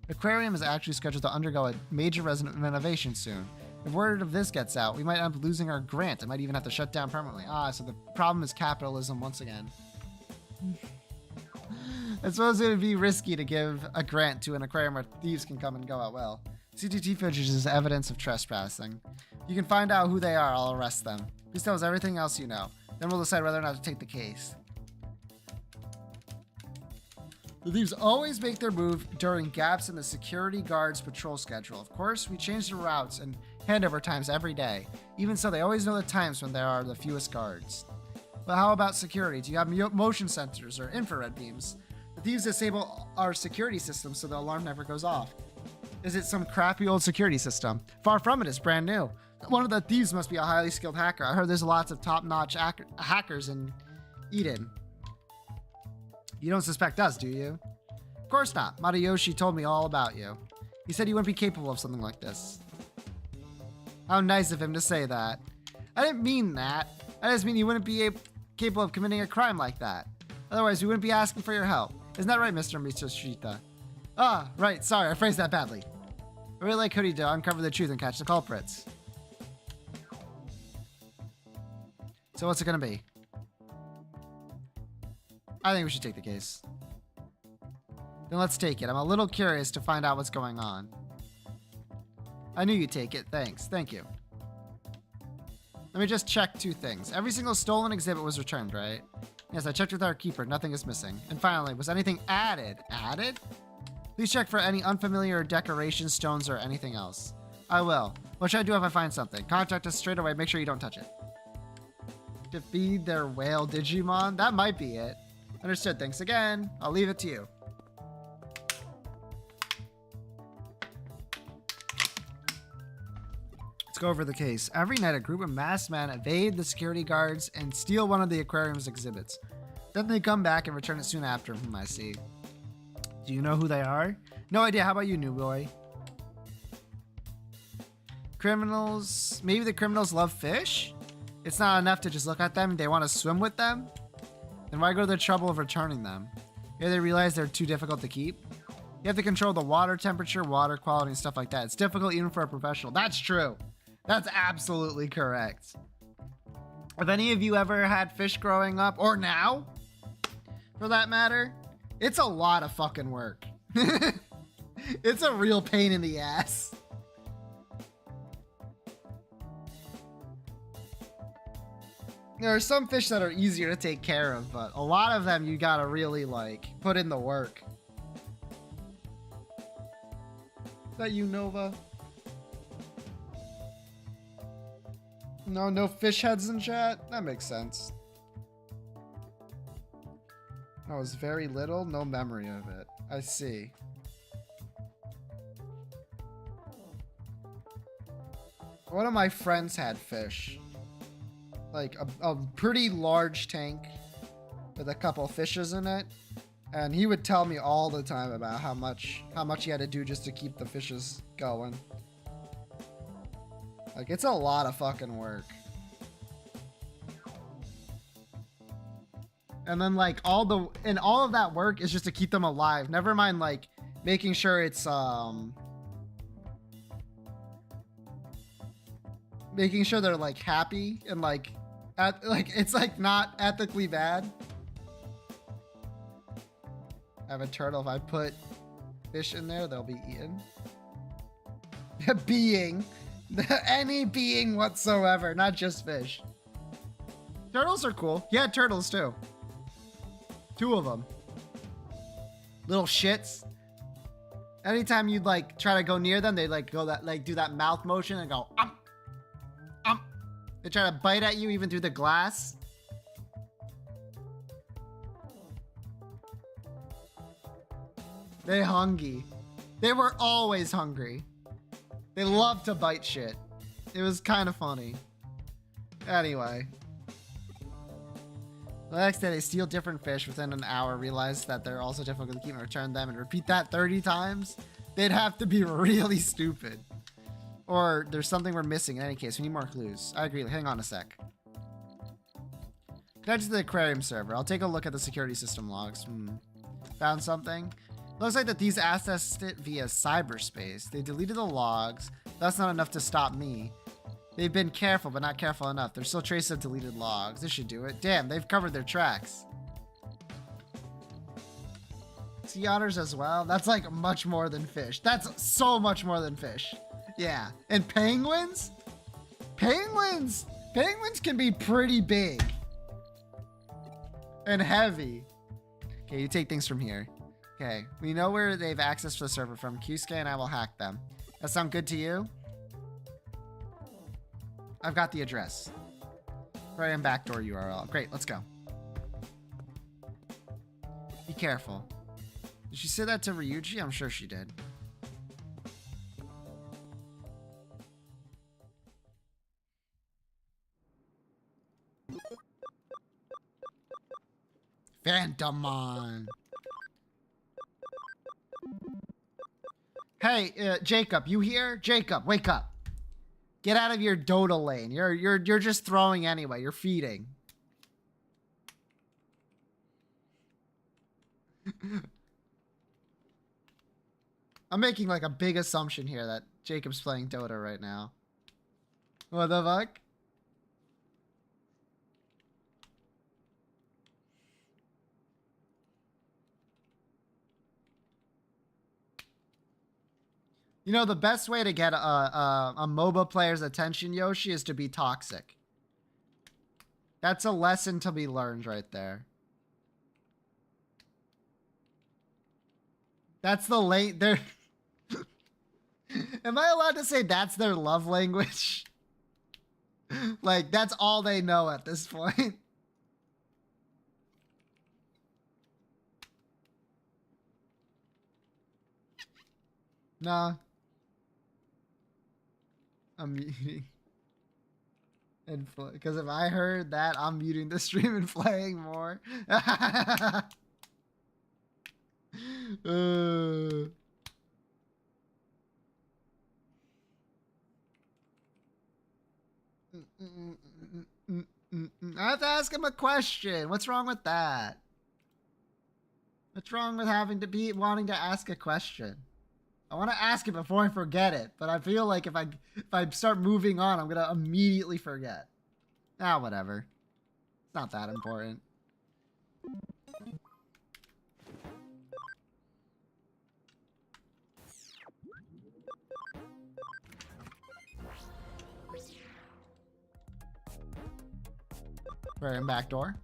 The aquarium is actually scheduled to undergo a major renovation soon. If word of this gets out, we might end up losing our grant. It might even have to shut down permanently. Ah, so the problem is capitalism once again. I suppose it would be risky to give a grant to an aquarium where thieves can come and go at will. CCTV footage is evidence of trespassing. If you can find out who they are, I'll arrest them. Please tell us everything else you know. Then we'll decide whether or not to take the case. The thieves always make their move during gaps in the security guard's patrol schedule. Of course, we change the routes and handover times every day. Even so, they always know the times when there are the fewest guards. But how about security? Do you have motion sensors or infrared beams? The thieves disable our security system so the alarm never goes off. Is it some crappy old security system? Far from it, it's brand new. One of the thieves must be a highly skilled hacker. I heard there's lots of top-notch hackers in Eden. You don't suspect us, do you? Of course not. Matayoshi told me all about you. He said you wouldn't be capable of something like this. How nice of him to say that. I didn't mean that. I just mean you wouldn't be capable of committing a crime like that. Otherwise, we wouldn't be asking for your help. Isn't that right, Mr. Mitsushita? Ah, right. Sorry, I phrased that badly. I really like Hoodie to uncover the truth and catch the culprits. So what's it gonna be? I think we should take the case. Then let's take it. I'm a little curious to find out what's going on. I knew you'd take it. Thanks. Thank you. Let me just check two things. Every single stolen exhibit was returned, right? Yes, I checked with our keeper. Nothing is missing. And finally, was anything added? Added? Please check for any unfamiliar decorations, stones, or anything else. I will. What should I do if I find something? Contact us straight away. Make sure you don't touch it. To feed their whale Digimon? That might be it. Understood. Thanks again. I'll leave it to you. Let's go over the case. Every night, a group of masked men evade the security guards and steal one of the aquarium's exhibits. Then they come back and return it soon after, from I see. Do you know who they are? No idea. How about you, new boy? Criminals. Maybe the criminals love fish? It's not enough to just look at them. They want to swim with them? Then why go to the trouble of returning them? Maybe they realize they're too difficult to keep? You have to control the water temperature, water quality, and stuff like that. It's difficult even for a professional. That's true. That's absolutely correct. Have any of you ever had fish growing up, or now, for that matter? It's a lot of fucking work. It's a real pain in the ass. There are some fish that are easier to take care of, but a lot of them you gotta really, like, put in the work. Is that you, Nova? No fish heads in chat? That makes sense. I was very little, no memory of it. I see. One of my friends had fish. Like a pretty large tank with a couple fishes in it. And he would tell me all the time about how much he had to do just to keep the fishes going. Like, it's a lot of fucking work. And then, like, all of that work is just to keep them alive. Never mind, like, making sure it's, making sure they're, like, happy and, like, it's, like, not ethically bad. I have a turtle. If I put fish in there, they'll be eaten. Being. Any being whatsoever, not just fish. Turtles are cool. Yeah, turtles too. 2 of them. Little shits. Anytime you'd like try to go near them, they like go that like do that mouth motion and go They try to bite at you even through the glass. They hungry. They were always hungry. They love to bite shit. It was kind of funny. Anyway. The next day, they steal different fish within an hour, realize that they're also difficult to keep and return them, and repeat that 30 times? They'd have to be really stupid. Or there's something we're missing. In any case, we need more clues. I agree. Hang on a sec. Connect to the aquarium server. I'll take a look at the security system logs. Found something? Looks like that these accessed it via cyberspace. They deleted the logs, That's not enough to stop me. They've been careful, but not careful enough. There's still traces of deleted logs. This should do it. Damn, they've covered their tracks. Sea otters as well? That's like much more than fish. That's so much more than fish. Yeah. And penguins? Penguins! Penguins can be pretty big. And heavy. Okay, you take things from here. Okay, we know where they've access to the server from. Qscan and I will hack them. That sound good to you? I've got the address. Aquarium backdoor URL. Great, let's go. Be careful. Did she say that to Ryuji? I'm sure she did. Phantomon. Hey, Jacob, you here? Jacob, wake up. Get out of your Dota lane. You're just throwing anyway. You're feeding. I'm making like a big assumption here that Jacob's playing Dota right now. What the fuck? You know, the best way to get a MOBA player's attention, Yoshi, is to be toxic. That's a lesson to be learned right there. That's the late... They're... Am I allowed to say that's their love language? Like, that's all they know at this point. Nah. I'm muting. And because if I heard that, I'm muting the stream and playing more. I have to ask him a question. What's wrong with that? What's wrong with wanting to ask a question? I want to ask it before I forget it, but I feel like if I start moving on, I'm gonna immediately forget. Ah, whatever. It's not that important. We're in back door.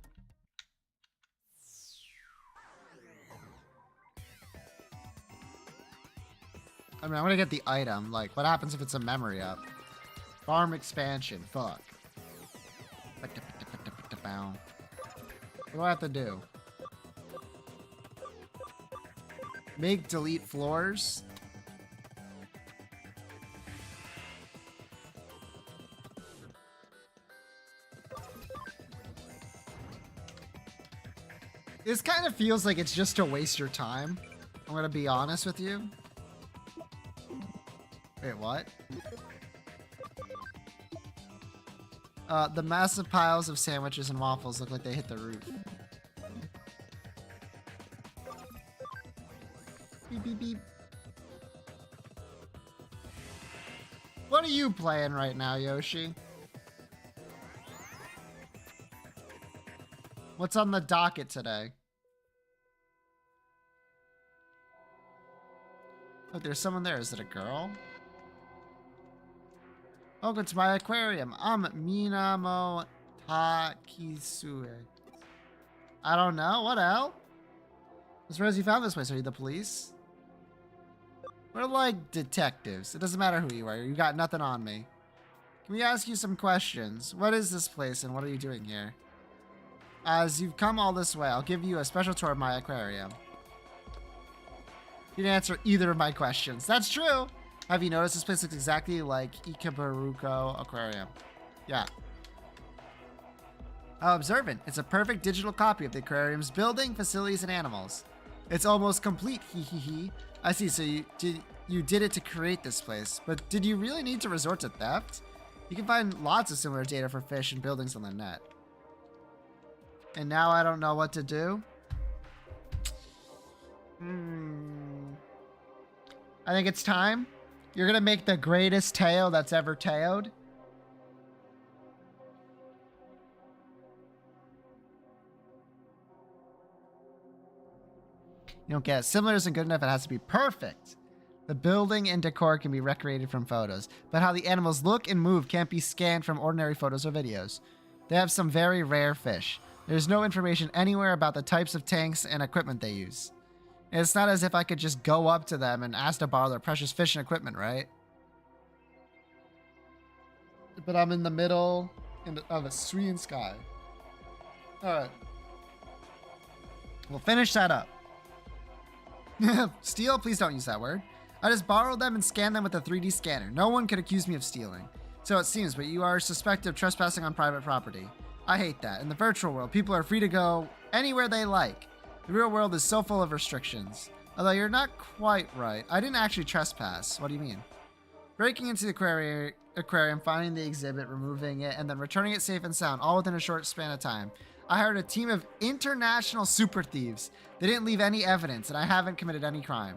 I mean, I want to get the item. Like, what happens if it's a memory up? Farm expansion. Fuck. What do I have to do? Make delete floors. This kind of feels like it's just to waste your time. I'm gonna be honest with you. Wait, what? The massive piles of sandwiches and waffles look like they hit the roof. Beep, beep, beep. What are you playing right now, Yoshi? What's on the docket today? Look, there's someone there. Is it a girl? Welcome to my aquarium. I'm Minamo Takisue. I don't know. What hell? As far as you found this place, are you the police? We're like detectives. It doesn't matter who you are. You got nothing on me. Can we ask you some questions? What is this place and what are you doing here? As you've come all this way, I'll give you a special tour of my aquarium. You didn't answer either of my questions. That's true. Have you noticed this place looks exactly like Ikabaruko Aquarium? Yeah. How observant. It's a perfect digital copy of the aquarium's building, facilities, and animals. It's almost complete, hee hee hee. I see, so you did it to create this place. But did you really need to resort to theft? You can find lots of similar data for fish and buildings on the net. And now I don't know what to do? I think it's time You're gonna make the greatest Teo that's ever Teo'd? You don't get it. Similar isn't good enough. It has to be perfect. The building and decor can be recreated from photos, but how the animals look and move can't be scanned from ordinary photos or videos. They have some very rare fish. There's no information anywhere about the types of tanks and equipment they use. And it's not as if I could just go up to them and ask to borrow their precious fish and equipment, right? But I'm in the middle of a Syrian sky. Alright. We'll finish that up. Steal? Please don't use that word. I just borrowed them and scanned them with a 3D scanner. No one could accuse me of stealing. So it seems, but you are suspected of trespassing on private property. I hate that. In the virtual world, people are free to go anywhere they like. The real world is so full of restrictions. Although you're not quite right. I didn't actually trespass. What do you mean? Breaking into the aquarium, finding the exhibit, removing it, and then returning it safe and sound, all within a short span of time. I hired a team of international super thieves. They didn't leave any evidence, and I haven't committed any crime.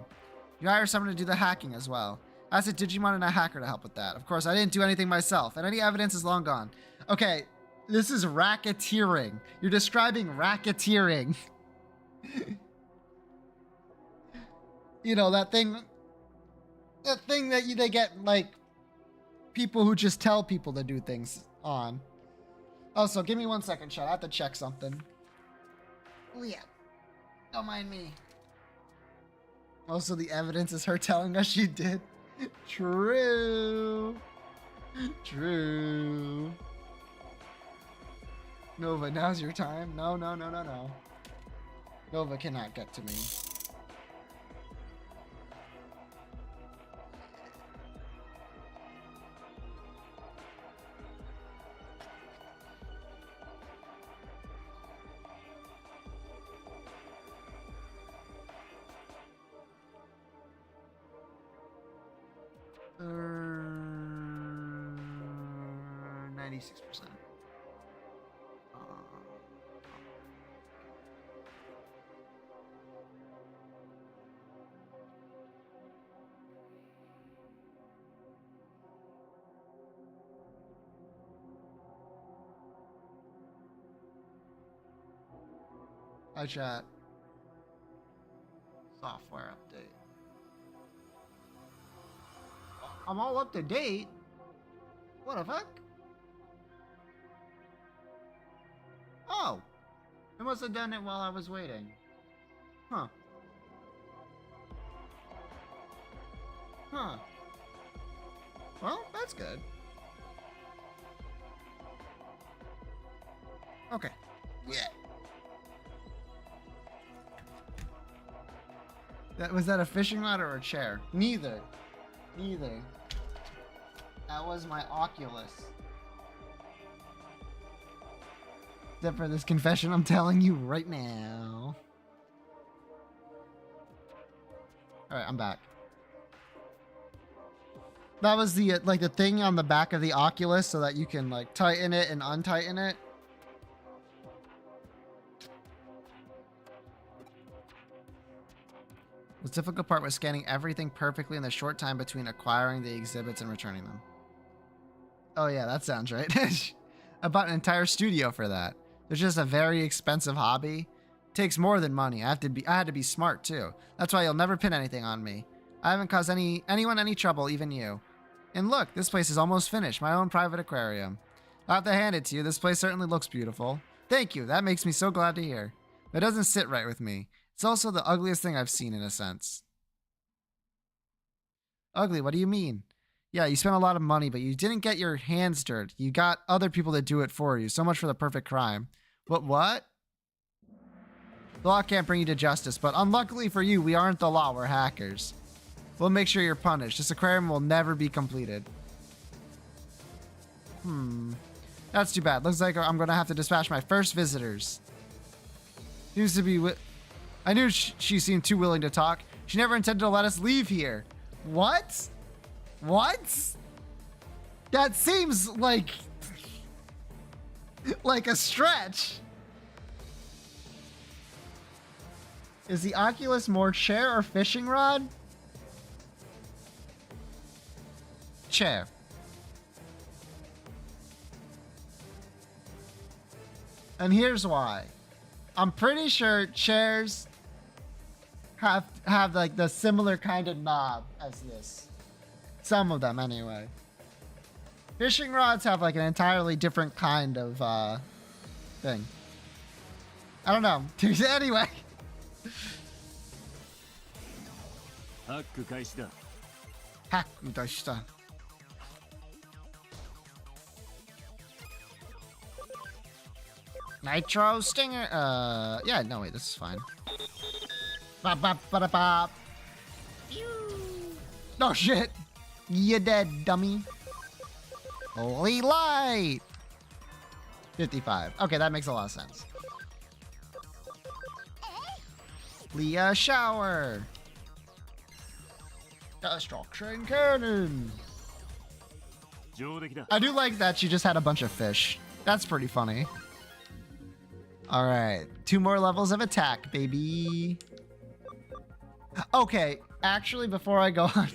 You hire someone to do the hacking as well. I asked a Digimon and a hacker to help with that. Of course, I didn't do anything myself, and any evidence is long gone. Okay, this is racketeering. You're describing racketeering. You know, that thing that they get, like, people who just tell people to do things on. Also, give me 1 second, chat. I have to check something. Oh, yeah. Don't mind me. Also, the evidence is her telling us she did. True. True. Nova, now's your time. No. Nova cannot get to me. Uh, 96%. Hi, chat. Software update. I'm all up to date. What the fuck? Oh. I must have done it while I was waiting. Huh. Huh. Well, that's good. Okay. Yeah. Was that a fishing rod or a chair? Neither. That was my Oculus. Except for this confession I'm telling you right now. Alright, I'm back. That was the like the thing on the back of the Oculus so that you can like tighten it and untighten it. The difficult part was scanning everything perfectly in the short time between acquiring the exhibits and returning them. Oh yeah, that sounds right. I bought an entire studio for that. It's just a very expensive hobby. It takes more than money. I had to be smart too. That's why you'll never pin anything on me. I haven't caused anyone any trouble, even you. And look, this place is almost finished. My own private aquarium. I'll have to hand it to you. This place certainly looks beautiful. Thank you. That makes me so glad to hear. But it doesn't sit right with me. It's also the ugliest thing I've seen in a sense. Ugly? What do you mean? Yeah, you spent a lot of money, but you didn't get your hands dirty. You got other people to do it for you. So much for the perfect crime. What? The law can't bring you to justice, but unluckily for you, we aren't the law. We're hackers. We'll make sure you're punished. This aquarium will never be completed. That's too bad. Looks like I'm going to have to dispatch my first visitors. Seems to be... I knew she seemed too willing to talk. She never intended to let us leave here. What? That seems like a stretch. Is the Oculus more chair or fishing rod? chair. And here's why. I'm pretty sure chairs have like the similar kind of knob as this. Some of them anyway. Fishing rods have like an entirely different kind of thing. I don't know. Anyway. ハック開始だ。 Ha, udashita. Nitro Stinger. Yeah, no, wait, this is fine. Bop, bop, bada, bop. Oh, shit. You dead, dummy. Holy light. 55. Okay, that makes a lot of sense. Leah shower. Destruction cannon. 上出来だ。 I do like that she just had a bunch of fish. That's pretty funny. All right, 2 more levels of attack, baby. Okay, actually, before I go on,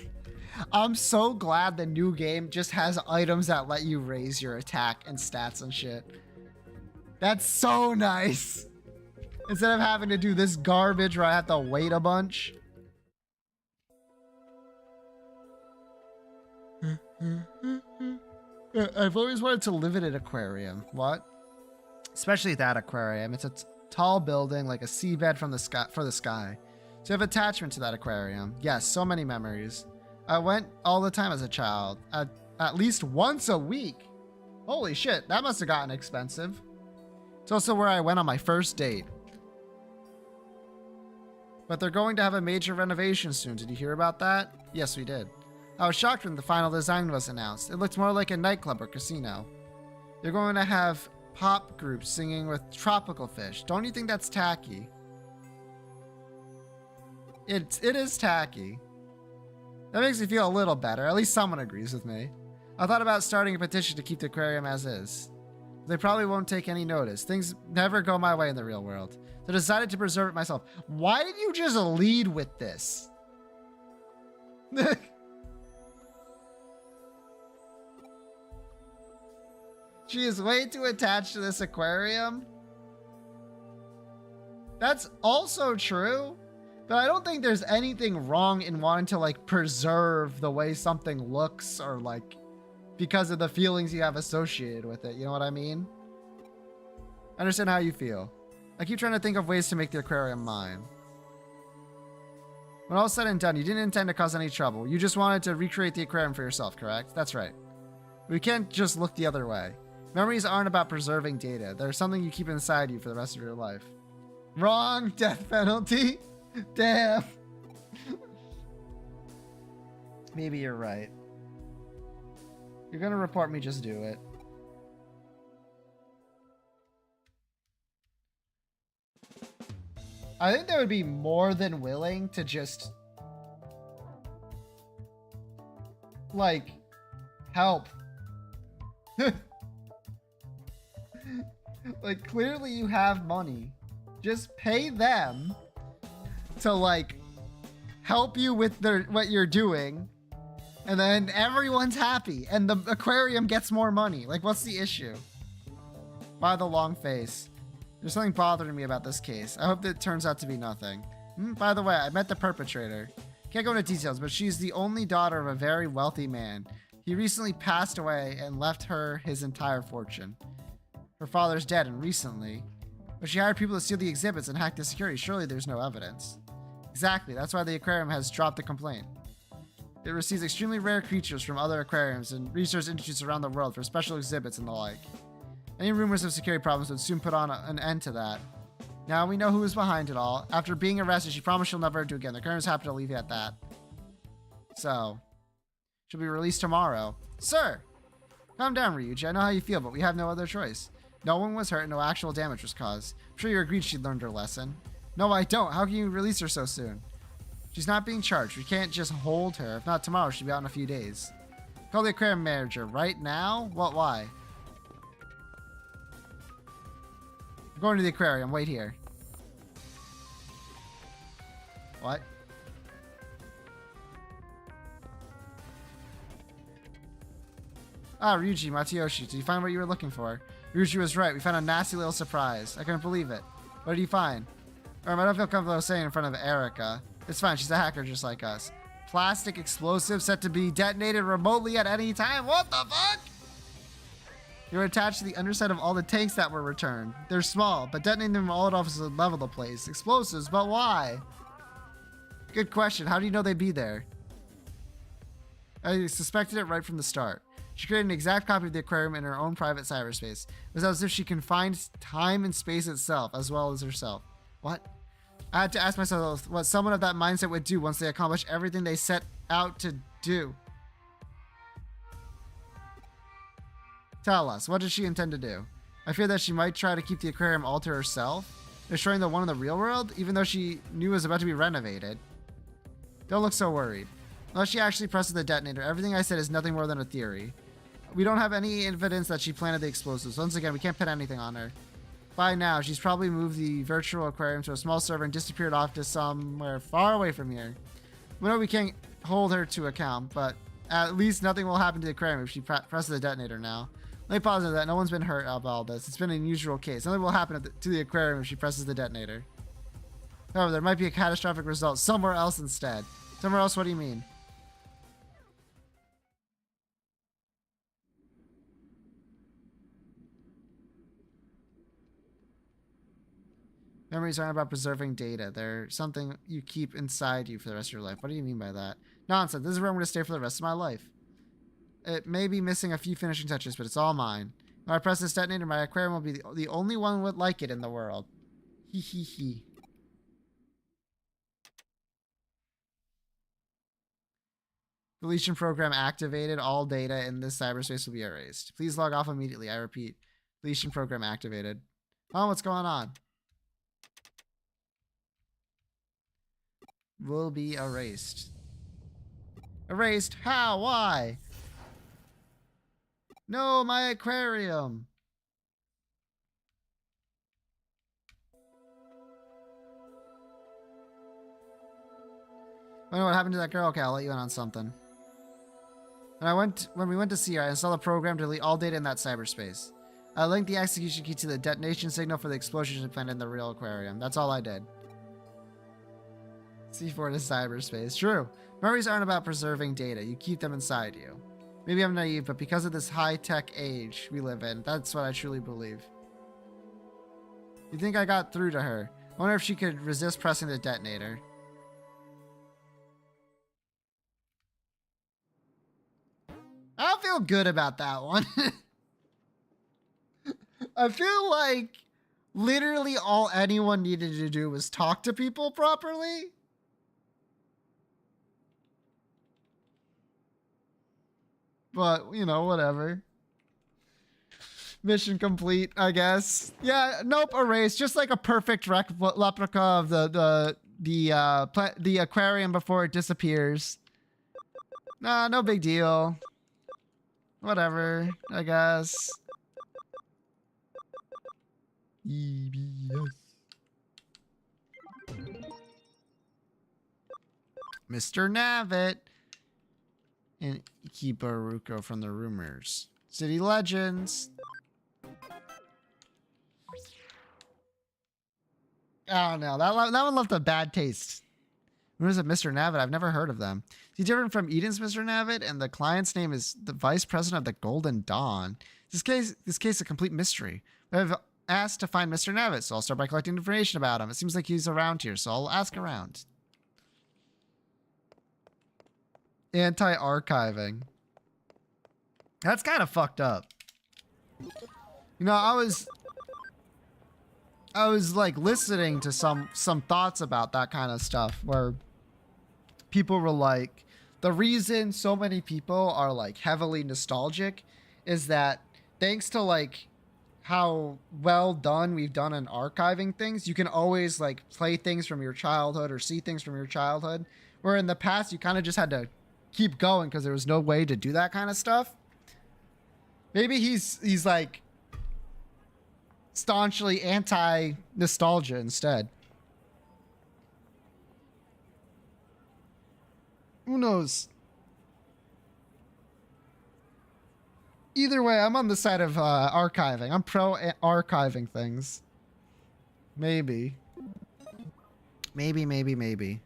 I'm so glad the new game just has items that let you raise your attack and stats and shit. That's so nice. Instead of having to do this garbage where I have to wait a bunch. I've always wanted to live in an aquarium. What? Especially that aquarium. It's a tall building, like a seabed from the sky for the sky. So you have attachment to that aquarium. Yes, so many memories. I went all the time as a child, at least once a week. Holy shit, that must have gotten expensive. It's also where I went on my first date. But they're going to have a major renovation soon. Did you hear about that? Yes, we did. I was shocked when the final design was announced. It looked more like a nightclub or casino. They're going to have pop groups singing with tropical fish. Don't you think that's tacky? It is tacky. That makes me feel a little better. At least someone agrees with me. I thought about starting a petition to keep the aquarium as is. They probably won't take any notice. Things never go my way in the real world. So I decided to preserve it myself. Why did you just lead with this? She is way too attached to this aquarium. That's also true, but I don't think there's anything wrong in wanting to like preserve the way something looks or like because of the feelings you have associated with it. You know what I mean? I understand how you feel. I keep trying to think of ways to make the aquarium mine. When all said and done, you didn't intend to cause any trouble. You just wanted to recreate the aquarium for yourself, correct? That's right. We can't just look the other way. Memories aren't about preserving data. They're something you keep inside you for the rest of your life. Wrong! Death penalty? Damn. Maybe you're right. You're gonna report me, just do it. I think they would be more than willing to just like help. Like clearly you have money. Just pay them to like help you with what you're doing, and then everyone's happy and the aquarium gets more money. Like what's the issue? Why the long face? There's something bothering me about this case. I hope that it turns out to be nothing. By the way, I met the perpetrator. Can't go into details, but she's the only daughter of a very wealthy man. He recently passed away and left her his entire fortune. Her father's dead, and recently, but she hired people to steal the exhibits and hack the security. Surely there's no evidence. Exactly, that's why the aquarium has dropped the complaint. It receives extremely rare creatures from other aquariums and research institutes around the world for special exhibits and the like. Any rumors of security problems would soon put on an end to that. Now we know who is behind it all. After being arrested, she promised she'll never do it again. The aquarium is happy to leave it at that. So, she'll be released tomorrow. Sir! Calm down, Ryuji. I know how you feel, but we have no other choice. No one was hurt and no actual damage was caused. I'm sure you agreed she learned her lesson. No, I don't. How can you release her so soon? She's not being charged. We can't just hold her. If not tomorrow, she'll be out in a few days. Call the aquarium manager. Right now? What? Why? I'm going to the aquarium. Wait here. What? Ah, Ryuji, Matayoshi, did you find what you were looking for? Ryuji was right. We found a nasty little surprise. I couldn't believe it. What did you find? I don't feel comfortable saying in front of Erica. It's fine. She's a hacker just like us. Plastic explosive set to be detonated remotely at any time. What the fuck? They were attached to the underside of all the tanks that were returned. They're small, but detonating them all at offices would level the place. Explosives, but why? Good question. How do you know they'd be there? I suspected it right from the start. She created an exact copy of the aquarium in her own private cyberspace. It was as if she confined time and space itself, as well as herself. What? I had to ask myself what someone of that mindset would do once they accomplish everything they set out to do. Tell us, what does she intend to do? I fear that she might try to keep the aquarium all to herself, destroying the one in the real world, even though she knew it was about to be renovated. Don't look so worried. Unless she actually presses the detonator, everything I said is nothing more than a theory. We don't have any evidence that she planted the explosives. Once again, we can't pin anything on her. By now, she's probably moved the virtual aquarium to a small server and disappeared off to somewhere far away from here. We know we can't hold her to account, but at least nothing will happen to the aquarium if she presses the detonator now. Let me pause on that. No one's been hurt about all this. It's been an unusual case. Nothing will happen to the aquarium if she presses the detonator. However, there might be a catastrophic result somewhere else instead. Somewhere else? What do you mean? Memories aren't about preserving data. They're something you keep inside you for the rest of your life. What do you mean by that? Nonsense. This is where I'm going to stay for the rest of my life. It may be missing a few finishing touches, but it's all mine. When I press this detonator, my aquarium will be the only one with like it in the world. Hee hee hee. Deletion program activated. All data in this cyberspace will be erased. Please log off immediately. I repeat. Deletion program activated. Oh, what's going on? Will be erased. Erased? How? Why? No, my aquarium. I know what happened to that girl. Okay, I'll let you in on something. When we went to see her, I installed a program to delete all data in that cyberspace. I linked the execution key to the detonation signal for the explosion planted in the real aquarium. That's all I did. C4 to cyberspace. True. Memories aren't about preserving data. You keep them inside you. Maybe I'm naive, but because of this high-tech age we live in, that's what I truly believe. You think I got through to her? I wonder if she could resist pressing the detonator. I don't feel good about that one. I feel like literally all anyone needed to do was talk to people properly. But, you know, whatever. Mission complete, I guess. Yeah, nope, erased. Just like a perfect replica of the aquarium before it disappears. Nah, no big deal. Whatever, I guess. EBS. Mr. Navet. And keep Baruko from the rumors. City legends. I don't know. That one left a bad taste. What is it, Mr. Navet? I've never heard of them. Is he different from Eden's Mr. Navet? And the client's name is the Vice President of the Golden Dawn. This case is a complete mystery. I've asked to find Mr. Navet, so I'll start by collecting information about him. It seems like he's around here, so I'll ask around. Anti-archiving. That's kind of fucked up. You know, I was like listening to some thoughts about that kind of stuff where people were like, the reason so many people are like heavily nostalgic is that thanks to like how well done we've done in archiving things, you can always like play things from your childhood or see things from your childhood, where in the past you kind of just had to keep going because there was no way to do that kind of stuff. Maybe he's like staunchly anti-nostalgia instead. Who knows? Either way, I'm on the side of archiving. I'm pro archiving things. Maybe. Maybe.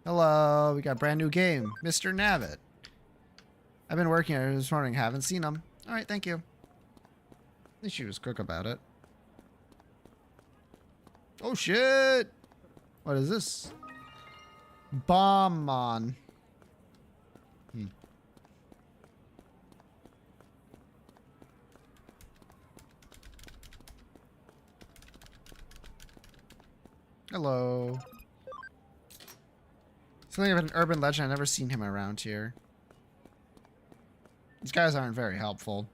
Hello, we got a brand new game. Mr. Navitt. I've been working here this morning. Haven't seen him. All right, thank you. At least she was quick about it. Oh, shit. What is this? Bomb on. Hello. Something of an urban legend. I've never seen him around here. These guys aren't very helpful.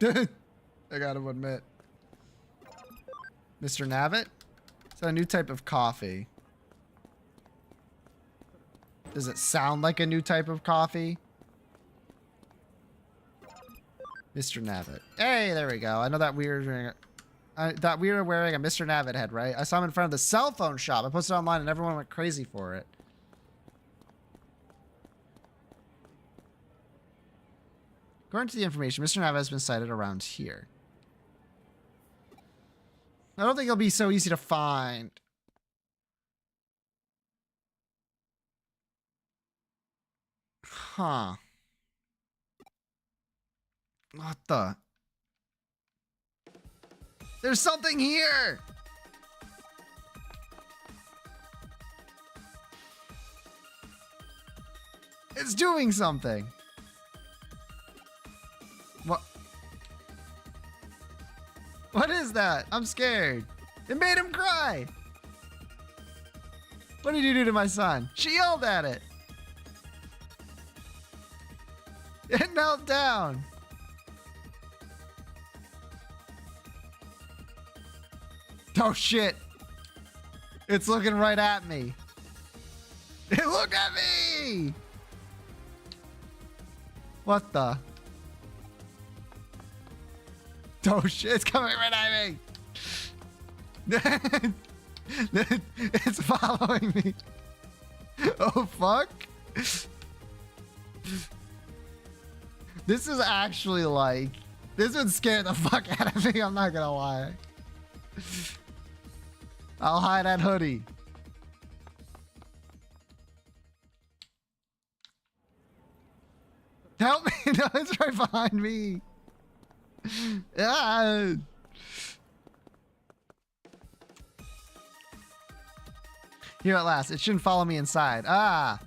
I gotta admit. Mr. Navitt? Is that a new type of coffee? Does it sound like a new type of coffee? Mr. Navitt. Hey, there we go. I know that that we were wearing a Mr. Navitt head, right? I saw him in front of the cell phone shop. I posted it online and everyone went crazy for it. According to the information, Mr. Navitt has been sighted around here. I don't think it'll be so easy to find. Huh. What the? There's something here! It's doing something. What? What is that? I'm scared. It made him cry. What did you do to my son? She yelled at it. It knelt down. Oh shit. It's looking right at me. Look at me! What the? Oh shit, it's coming right at me! It's following me. Oh fuck. This is actually like, this would scare the fuck out of me, I'm not gonna lie. I'll hide that hoodie. Help me! No, it's right behind me. Ah. Here at last. It shouldn't follow me inside. Ah.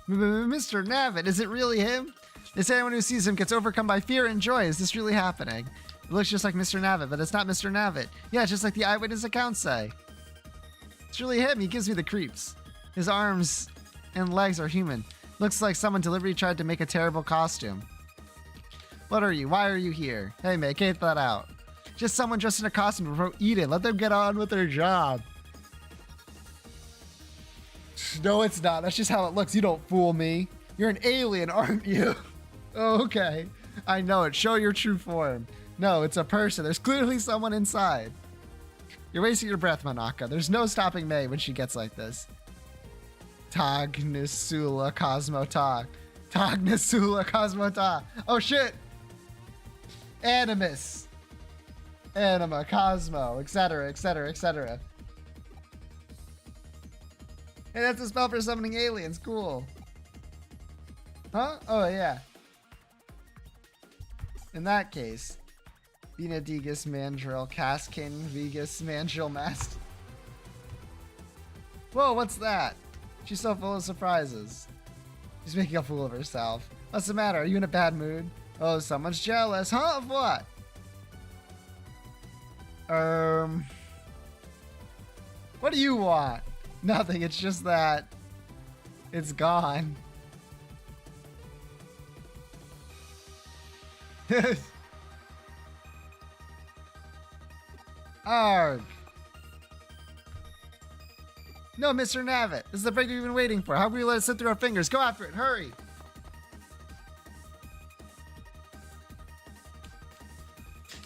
Mr. Navitt, is it really him? They say anyone who sees him gets overcome by fear and joy. Is this really happening? It looks just like Mr. Navitt, but it's not Mr. Navitt. Yeah, it's just like the eyewitness accounts say. It's really him. He gives me the creeps. His arms and legs are human. Looks like someone deliberately tried to make a terrible costume. What are you? Why are you here? Hey, man, can't that out. Just someone dressed in a costume to promote Eden. Let them get on with their job. No, it's not. That's just how it looks. You don't fool me. You're an alien, aren't you? Oh, okay. I know it. Show your true form. No, it's a person. There's clearly someone inside. You're wasting your breath, Monaka. There's no stopping May when she gets like this. Tag Nisula Cosmo Tag. Tag Nisula Cosmo Tag. Oh shit! Animus. Anima, Cosmo, etc., etc., etc. Hey, that's a spell for summoning aliens. Cool. Huh? Oh, yeah. In that case, Benedigus Mandrill, Caskin, Vegas, Mandrill Mast. Whoa, what's that? She's so full of surprises. She's making a fool of herself. What's the matter? Are you in a bad mood? Oh, someone's jealous. Huh? Of what? What do you want? Nothing. It's just that it's gone. Arg. No, Mr. Navitt. This is the break we've been waiting for. How can we let it slip through our fingers? Go after it. Hurry.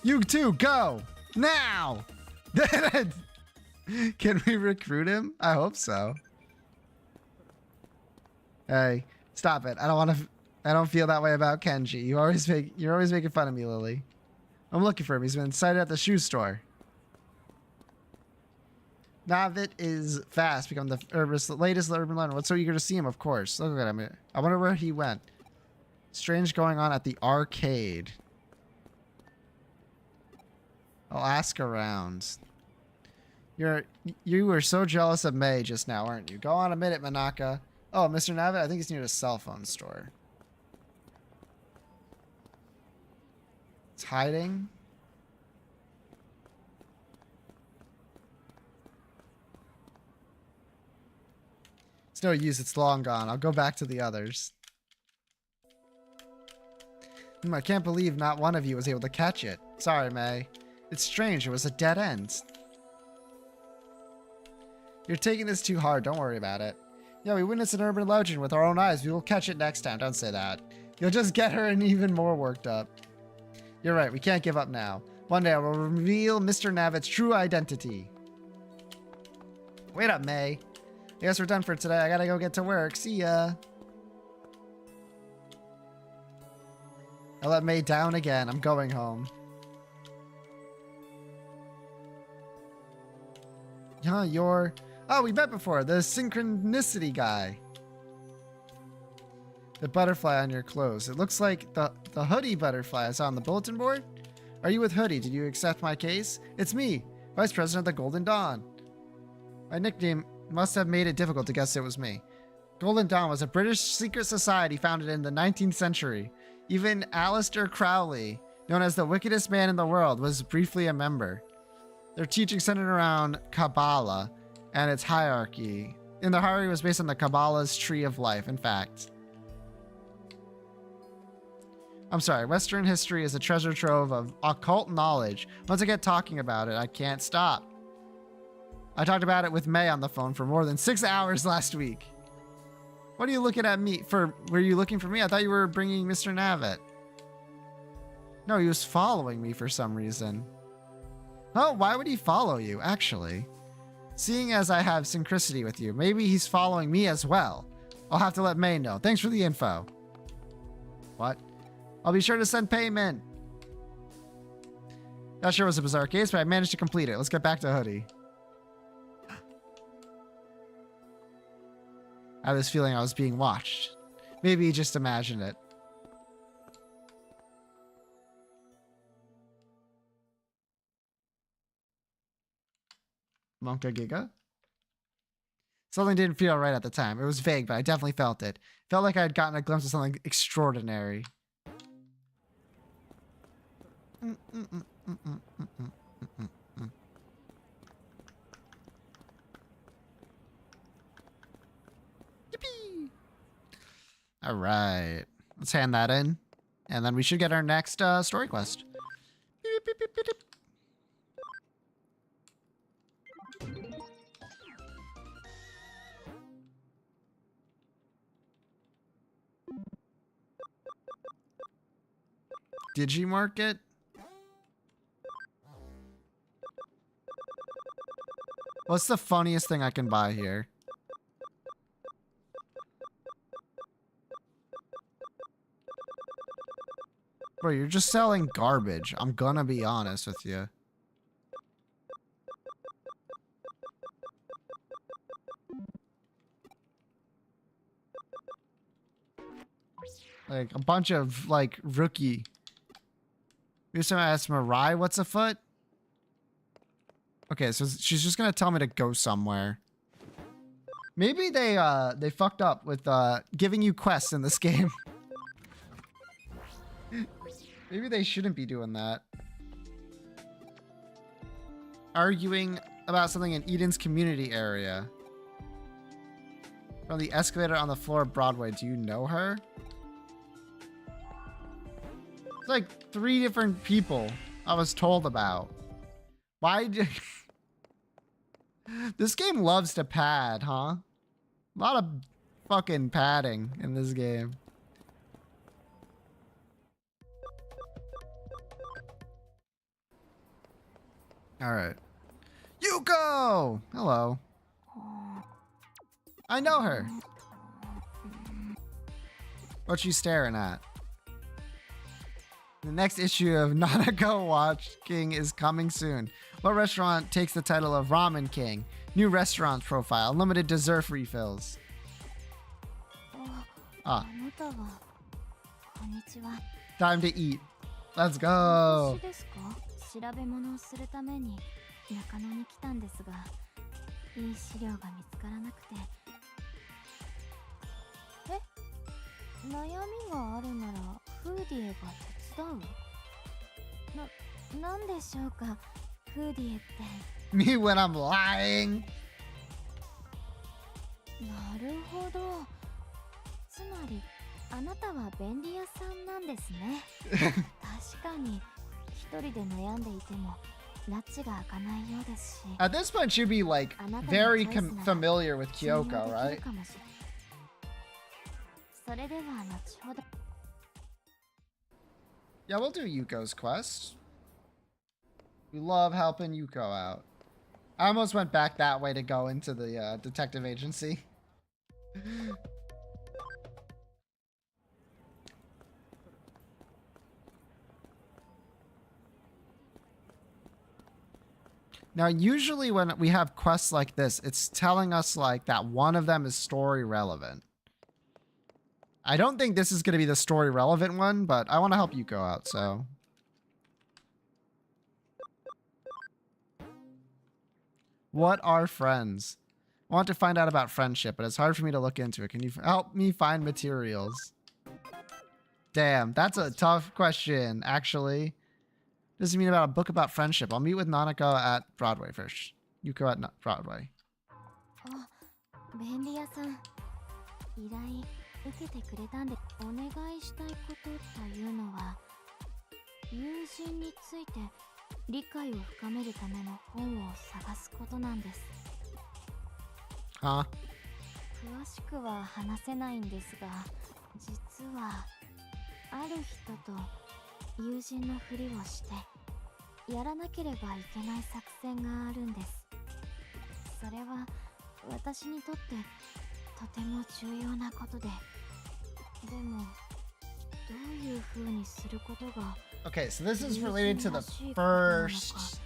You two, go. Now. Can we recruit him? I hope so. Hey, Stop it. I don't want to. I don't feel that way about Kenji. You're always making fun of me, Lily. I'm looking for him. He's been sighted at the shoe store. Navit is fast. Become the latest urban learner. What's so eager to see him? Of course. Look at him. I wonder where he went. Strange going on at the arcade. I'll ask around. You were so jealous of May just now, weren't you? Go on a minute, Manaka. Oh, Mr. Navit, I think he's near a cell phone store. It's hiding. It's no use, it's long gone. I'll go back to the others. I can't believe not one of you was able to catch it. Sorry, May. It's strange, it was a dead end. You're taking this too hard, don't worry about it. Yeah, we witnessed an urban legend with our own eyes. We will catch it next time, don't say that. You'll just get her and even more worked up. You're right, we can't give up now. One day I will reveal Mr. Navit's true identity. Wait up, May. I guess we're done for today. I gotta go get to work. See ya. I let May down again. I'm going home. Yeah, you're... Oh, we met before. The synchronicity guy. The butterfly on your clothes. It looks like the hoodie butterfly I saw on the bulletin board. Are you with Hoodie? Did you accept my case? It's me, Vice President of the Golden Dawn. My nickname must have made it difficult to guess it was me. Golden Dawn was a British secret society founded in the 19th century. Even Aleister Crowley, known as the wickedest man in the world, was briefly a member. Their teaching centered around Kabbalah and its hierarchy. And the hierarchy was based on the Kabbalah's tree of life, in fact. I'm sorry, Western history is a treasure trove of occult knowledge. Once I get talking about it, I can't stop. I talked about it with May on the phone for more than 6 hours last week. What are you looking at me for? Were you looking for me? I thought you were bringing Mr. Navit. No, he was following me for some reason. Oh, why would he follow you, actually? Seeing as I have synchronicity with you, maybe he's following me as well. I'll have to let May know. Thanks for the info. What? I'll be sure to send payment. Not sure it was a bizarre case, but I managed to complete it. Let's get back to Hoodie. I had this feeling I was being watched. Maybe he just imagined it. Monka Giga? Something didn't feel right at the time. It was vague, but I definitely felt it. Felt like I had gotten a glimpse of something extraordinary. Yippee! All right, let's hand that in, and then we should get our next story quest. Beep, beep, beep, beep, beep. Digimarket? What's the funniest thing I can buy here? Bro, you're just selling garbage. I'm gonna be honest with you. Like, a bunch of, like, rookie. Maybe someone asked Mirai what's a foot? Okay, so she's just gonna tell me to go somewhere. Maybe they fucked up with giving you quests in this game. Maybe they shouldn't be doing that. Arguing about something in Eden's community area. From the escalator on the floor of Broadway. Do you know her? It's like 3 different people I was told about. Why did... This game loves to pad, huh? A lot of fucking padding in this game. Alright. Yuko! Hello. I know her. What you staring at? The next issue of Nanako Watch King is coming soon. What restaurant takes the title of Ramen King? New restaurant profile, limited dessert refills. あなたはこんにちは。 Time to eat. Let's go. 私ですか？調べ物をするために中野に来たんですが、いい資料が見つからなくて。え？悩みがあるならフーディエが手伝う？なんでしょうか、フーディエって。 Me when I'm lying. なるほど。つまりあなたは便利屋さんなんですね。確かに一人で悩んでいても拉致が開かないようですし。 At this point, she'd be like very familiar with Kyoko, right? それでは後ほど。 Yeah, we'll do Yuko's quest. We love helping Yuko out. I almost went back that way to go into the detective agency. Now, usually when we have quests like this, it's telling us like that one of them is story relevant. I don't think this is going to be the story relevant one, but I want to help Yuko out, so. What are friends? I want to find out about friendship, but it's hard for me to look into it. Can you help me find materials? Damn, that's a tough question, actually. Does it mean about a book about friendship? I'll meet with Nanako at Broadway first. Yuko at Broadway. あ、便利屋さん。依頼受けてくれたんで、お願いしたいことというのは、友人について理解を深めるための本を探すことなんです。 Huh? 詳しくは話せないんですが、実はある人と友人のふりをしてやらなければいけない作戦があるんです。それは私にとってとても重要なことで、でもどういう風にすることが Okay, so this is related to the first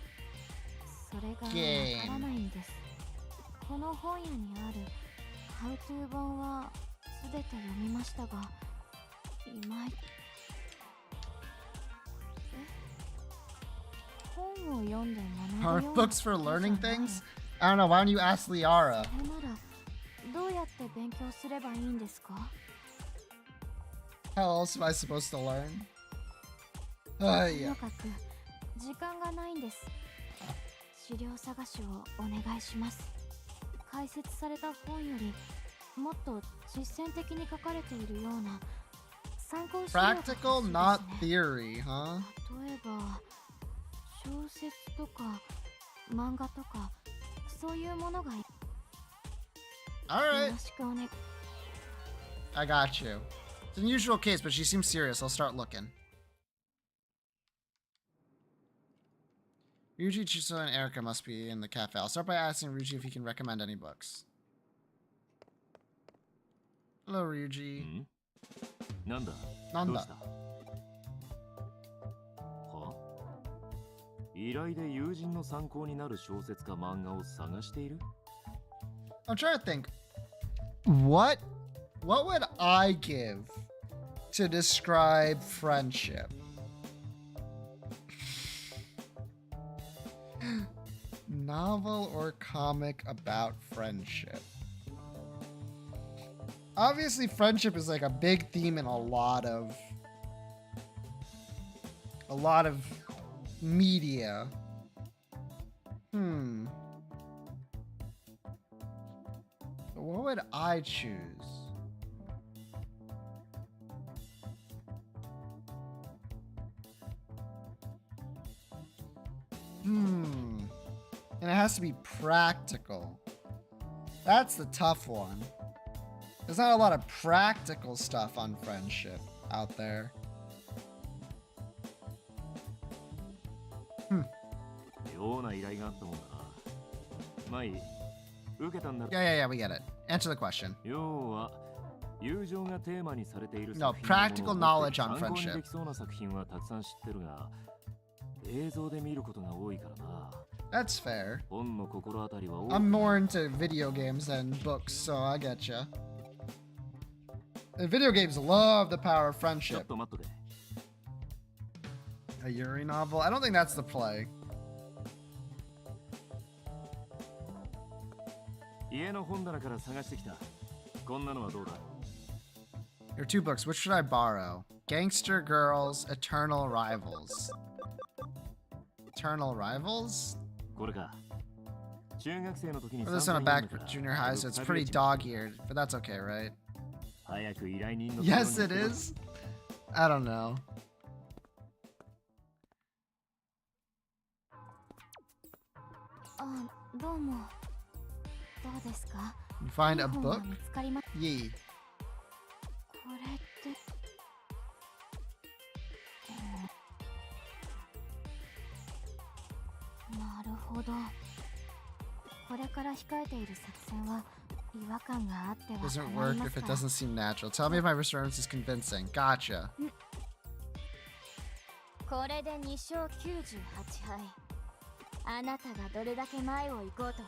それがわ game. からないんです。この本屋にある How to 本はすべて読みましたが、いまいち。本を読んで学 Are ぶような books for ことじゃ learning ない。 things? I don't know. Why don't you ask Liara? それならどうやって勉強すればいいんですか？ How else am I supposed to learn? と Yeah. にかく時間がないんです。資料探しをお願いします。解説された本よりもっと実践的に書かれているような参考資料が欲しいですね。 Practical, not theory, huh? 例えば小説とか漫画とかそういうものがいい。 Alright, よろしくお願い。 I got you. It's an unusual case, but she seems serious. I'll start looking. Ryuji, Chiso, and Erica must be in the cafe. I'll start by asking Ryuji if he can recommend any books. Hello, Ryuji. なんだなんだどうしたは依頼で友人の参考になる小説か漫画を探している I'm trying to think. What would I give to describe friendship? Novel or comic about friendship? Obviously, friendship is like a big theme in a lot of media. What would I choose? And it has to be practical. That's the tough one. There's not a lot of practical stuff on friendship out there. ような依頼があったもんだなまあいい受けたんだ Yeah, we get it. Answer the question. 要は友情がテーマにされている No, 作品 practical のものを knowledge on 参考に friendship. できそうな作品はたくさん知ってるが、映像で見ることが多いからな。 That's fair. 本の心当たりは多い。 I'm more into video games than books, so I get ya. And video games love the power of ちょっ friendship. と待っとけ。 A Yuri novel? I don't think that's the play. 家の本棚から探してきた。こんなのはどうだ？ There are two books. Which should I borrow? Gangster Girls, Eternal Rivals. Eternal Rivals? これか。中学生の時に Or this 散 on 々 a 読ん back だから junior high, so it's だいぶ pretty dog-eared, but that's okay, right? 早く依頼人の Yes, it is. I don't know. You find a book? Yee. これってなるほど。これから控えている作戦は違和感があっては Doesn't 困り work ま if す it から。 doesn't seem natural. Tell me if my response is convincing. Gotcha. これで2勝98敗。あなたがどれだけ前を行こうと、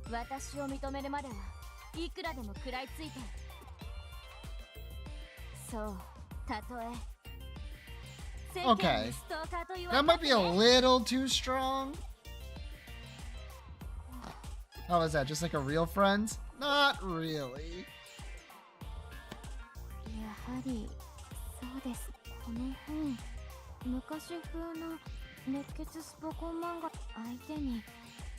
私を認めるまではいくらでも食らいついて。そう、たとえ。世間 Okay. にストーカーと言わ That れた might be a ってね。 little too strong. How was that? Just like a real friend? Not really. やはりそうです。この本、昔風の熱血スポコン漫画相手に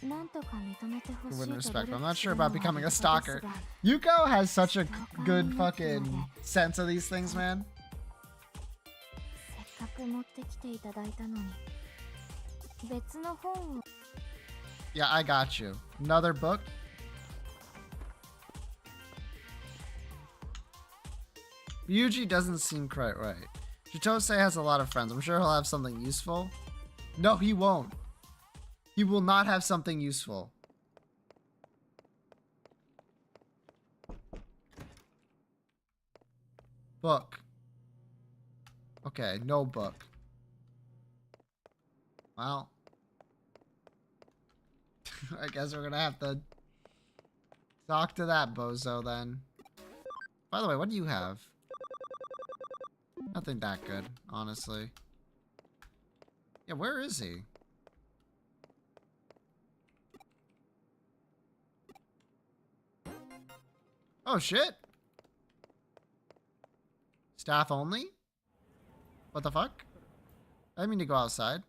なんとか認めてほしい Wouldn't と respect, 努 but I'm 力 not す sure るの about は becoming a 立派です stalker. が、 Yuko has such a good fucking sense of these things, man. せっかく持ってきていただいたのに別の本を。 Yeah, I got you. Another book? Ryuji doesn't seem quite right. Chitose has a lot of friends. I'm sure he'll have something useful. No, he won't. He will not have something useful. Book. Okay, no book. Well. I guess we're gonna have to talk to that bozo then. By the way, what do you have? Nothing that good, honestly. Yeah, where is he? Oh shit! Staff only? What the fuck? I didn't mean to go outside.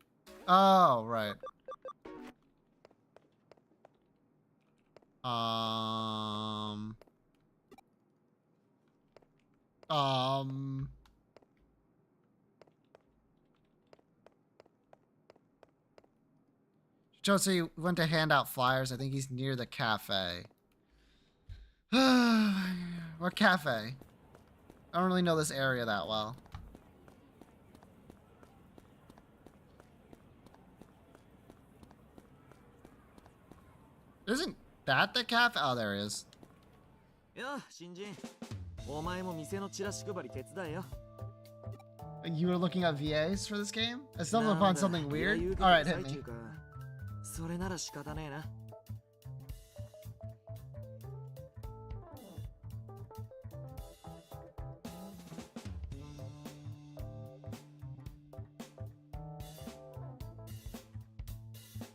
Oh, right. Josie went to hand out flyers. I think he's near the cafe. What cafe? I don't really know this area that well. Isn't that the cafe? Oh, there he is. よ、新人。お前も店のチラシ配り手伝えよ。You were looking at VAs for this game? I stumbled なんだ upon something いや weird. 言うて Alright, た hit 最 me. 中か。それなら仕方ねえな。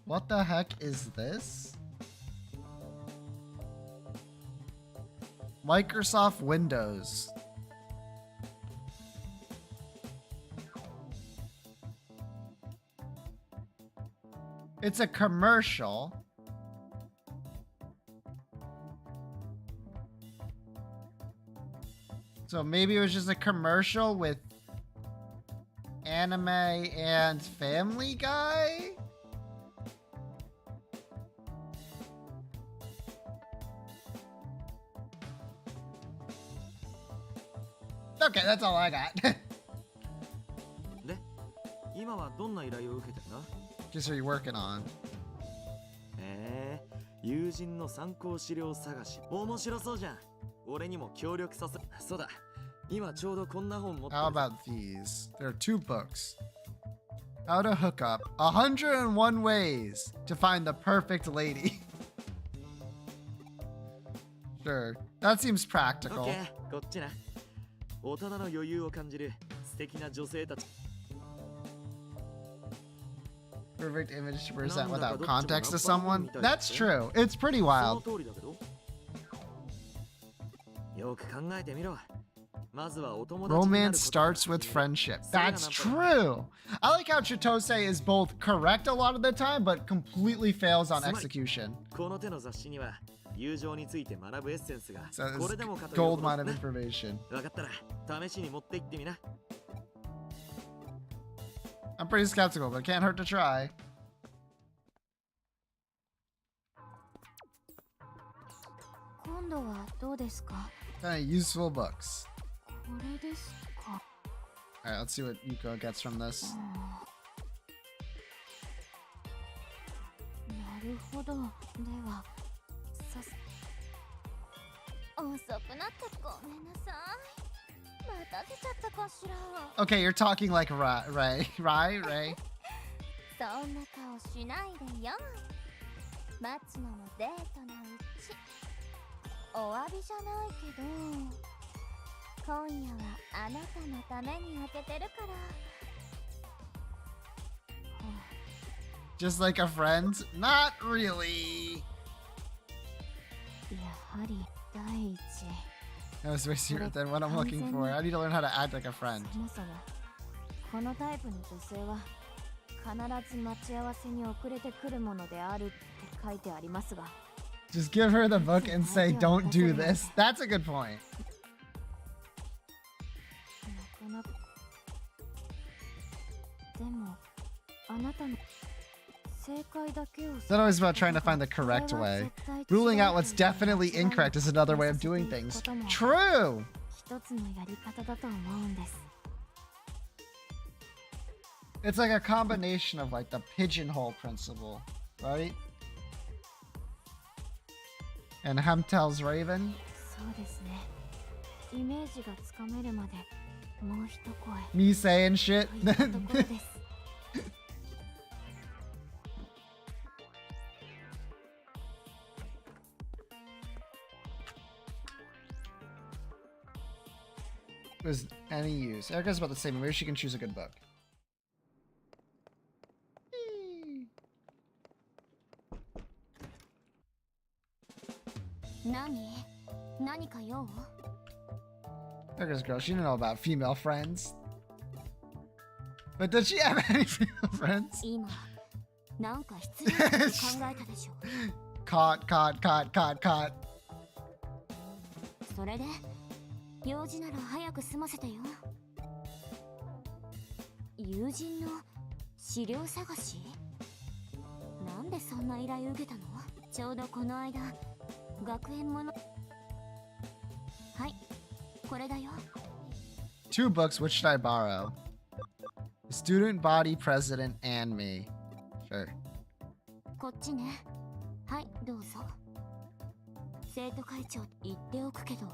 What the heck is this? Microsoft Windows. It's a commercial. So maybe it was just a commercial with anime and Family Guy? Okay, that's all I got. で、今はどんな依頼を受けてるんだ？ Just are you working on? 友人の参考資料探し。面白そうじゃん。俺にも協力させ。そうだ。今ちょうどこんな本持って How る。 about these? There are 2 books. How to hook up 101 ways to find the perfect lady. Sure. That seems オッ practical. ケー、こっちな。大人の余裕を感じる素敵な女性たち。 Perfect image to present Nanda without ka context to dochi mo someone. nappa That's mitai true. It's pretty その wild. 通りだけど。よく考えてみろ。まずはお友達になる Romance ことから starts with 始める。 friendship. それが That's ナンパだ。 true. I like how Chitose is both correct a lot of the time, but completely fails on つまり execution. この手の雑誌には友情について学ぶエッセンスが So こ it's れでもかという gold ほど mine of ね。 information. わかったら試しに持って行ってみな。 I'm pretty skeptical, but it can't hurt to try. 今度はどうですか？ Kind of useful books. これですか？ All right, let's see what Yuko gets from this. なるほど。では、遅くなってごめんなさい。待たせちゃったかしら。 Okay, you're talking like Ray. Ray. そんな顔しないでよ。待つのもデートのうち。お詫びじゃないけど、今夜はあなたのために開けてるから。 Just like a friend? Not really. やはり第一。 That was way secret than what I'm looking for. I need to learn how to act like a friend. そもそもこのタイプの女性は必ず待ち合わせに遅れてくるものであるって書いてありますが、 Just give her the book and say, don't do this. That's a good point. なかなか。でもあなたの正解だけを。 It's not always about trying to find the correct way. Ruling out what's definitely incorrect is another way of doing things. True! 一つのやり方だと思うんです。 It's like a combination of like the pigeonhole principle, right? And Hemtel's Raven. そうですね。イメージがつかめるまでもう一声。 Me saying shit. といったところです。 Was any use. Erica's about the same. Maybe she can choose a good book. Erica's girl. She didn't know about female friends. But did she have any female friends? 今なんか失礼なこと考えたでしょ。 Caught. それで用事なら早く済ませてよ。友人の資料探し？なんでそんな依頼受けたの？ちょうどこの間学園もの。はい、これだよ。 2 books. Which should I borrow? The Student Body President and Me. Sure. こっちね。はい、どうぞ。生徒会長言っておくけど、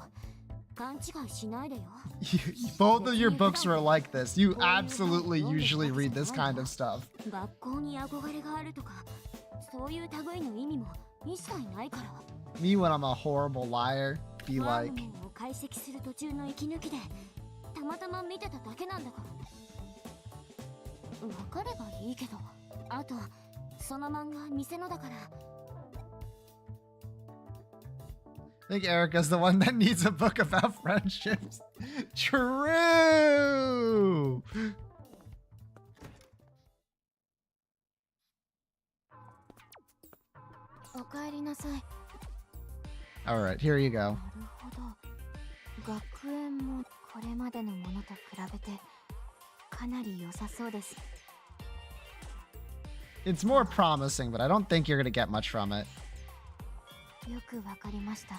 勘違いしないでよ。Both of your books were like this. You absolutely usually read this kind of stuff. 学校に憧れがあるとか、そういう類の意味も一切ないから。 Me when I'm a horrible liar. Be ワー like, ムを解析する途中の息抜きで、たまたま見てただけなんだから。わかればいいけど、あとその漫画店のだから。 I think Erica's the one that needs a book about friendships. True! Alright, here you go. なるほど。学園もこれまでのものと比べてかなり良さそうです。 It's more promising, but I don't think you're gonna get much from it. よくわかりました。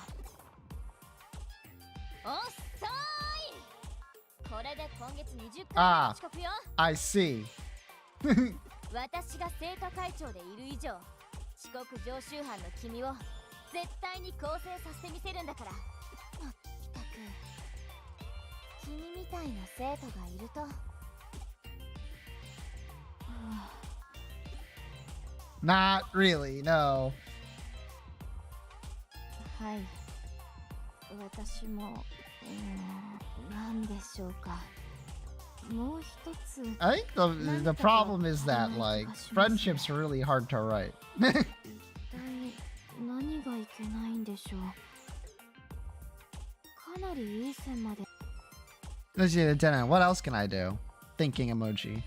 おっさーい。これで今月20回目の遅刻よ。I see. 私が生徒会長でいる以上、遅刻常習犯の君を絶対に更生させてみせるんだから。まっ君みたいな生徒がいると、Not really, no. はい、私も、なんでしょうか。もう一つ。 I think the problem is that, like, friendships are really hard to write. 一体何がいけないんでしょう。かなりいい線まで。 Let's see, Lieutenant, what else can I do? Thinking emoji.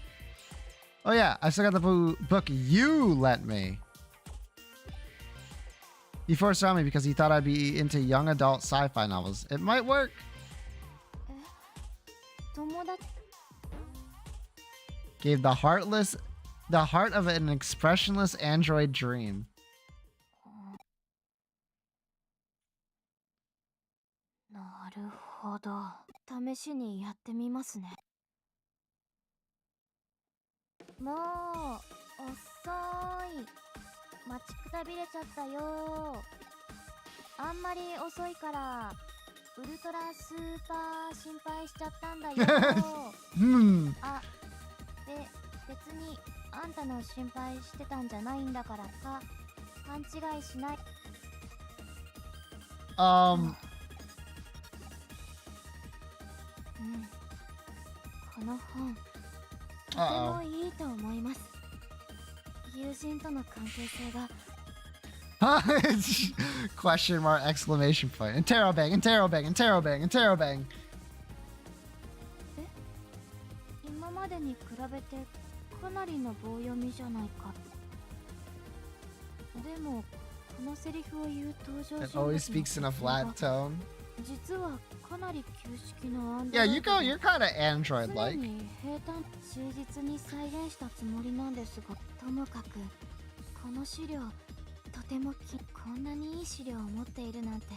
Oh yeah, I still got the book you lent me. He forced it on me because he thought I'd be into young adult sci-fi novels. It might work. 友達。 Gave the heart of an expressionless android dream. なるほど。試しにやってみますね。もう遅い。待ちくたびれちゃったよ。あんまり遅いからウルトラスーパー心配しちゃったんだよ。Hmm. あ、で、別にあんたの心配してたんじゃないんだからさ、勘違いしない。この本、とてもいいと思います。友人との関係性が。Question mark, exclamation point. Interrobang, interrobang, interrobang, interrobang. え、今までに比べてかなりの棒読みじゃないか。でも、このセリフを言う登場人 It 物の always speaks in a flat tone. 実はかなり旧式のアンド Yeah, ロイ you ド go. で You're kind of 常 android-like. に平坦忠実に再現したつもりなんですが、ともかくこの資料とてもこんなにいい資料を持っているなんて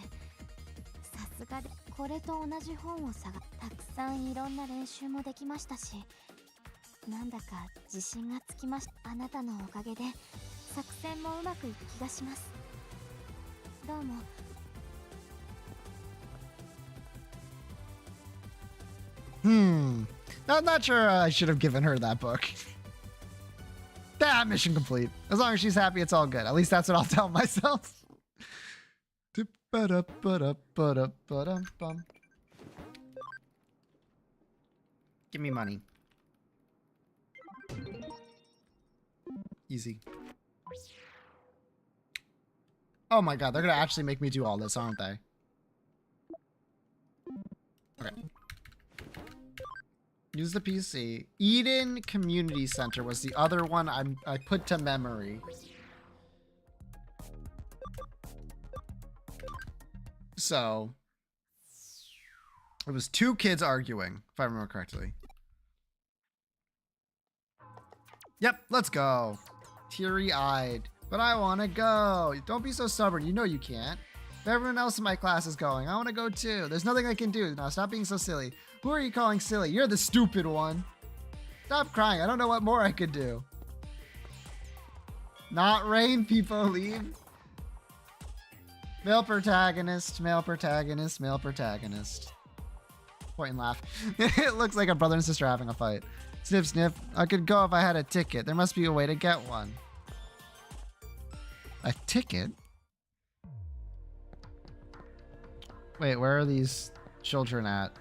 さすがで、これと同じ本をたくさんいろんな練習もできましたし、なんだか自信がつきました。あなたのおかげで作戦もうまくいく気がします。どうも。I'm not sure I should have given her that book. Mission complete. As long as she's happy, it's all good. At least that's what I'll tell myself. Give me money. Easy. Oh my god, they're gonna actually make me do all this, aren't they? Okay. Use the PC. Eden Community Center was the other one I put to memory. So, it was two kids arguing, if I remember correctly. Yep, let's go. Teary-eyed. But I want to go. Don't be so stubborn. You know you can't. If everyone else in my class is going, I want to go too. There's nothing I can do. Now stop being so silly. Who are you calling silly? You're the stupid one. Stop crying. I don't know what more I could do. Not rain, people. Leave. Male protagonist, male protagonist, male protagonist. Point and laugh. It looks like a brother and sister having a fight. Sniff, sniff. I could go if I had a ticket. There must be a way to get one. A ticket? Wait, where are these children at?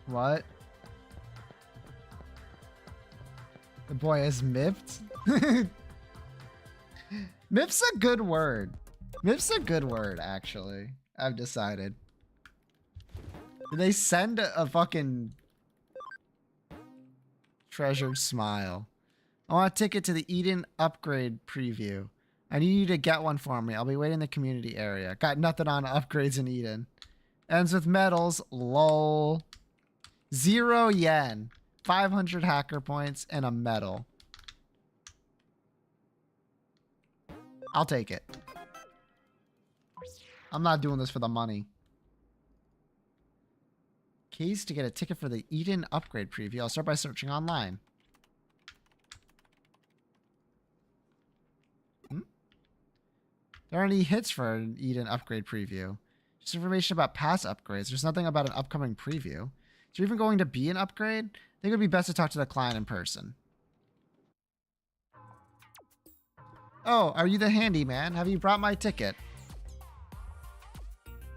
What? The boy is mipped? Mip's a good word. Mip's a good word, actually. I've decided. Did they send a fucking treasured smile? I want a ticket to the Eden upgrade preview. I need you to get one for me. I'll be waiting in the community area. Got nothing on upgrades in Eden. Ends with medals. Lol. 0 yen. 500 hacker points and a medal. I'll take it. I'm not doing this for the money. Keys to get a ticket for the Eden upgrade preview. I'll start by searching online. There aren't any hits for an Eden upgrade preview. Just information about past upgrades. There's nothing about an upcoming preview. Is there even going to be an upgrade? I think it would be best to talk to the client in person. Oh, are you the handyman? Have you brought my ticket?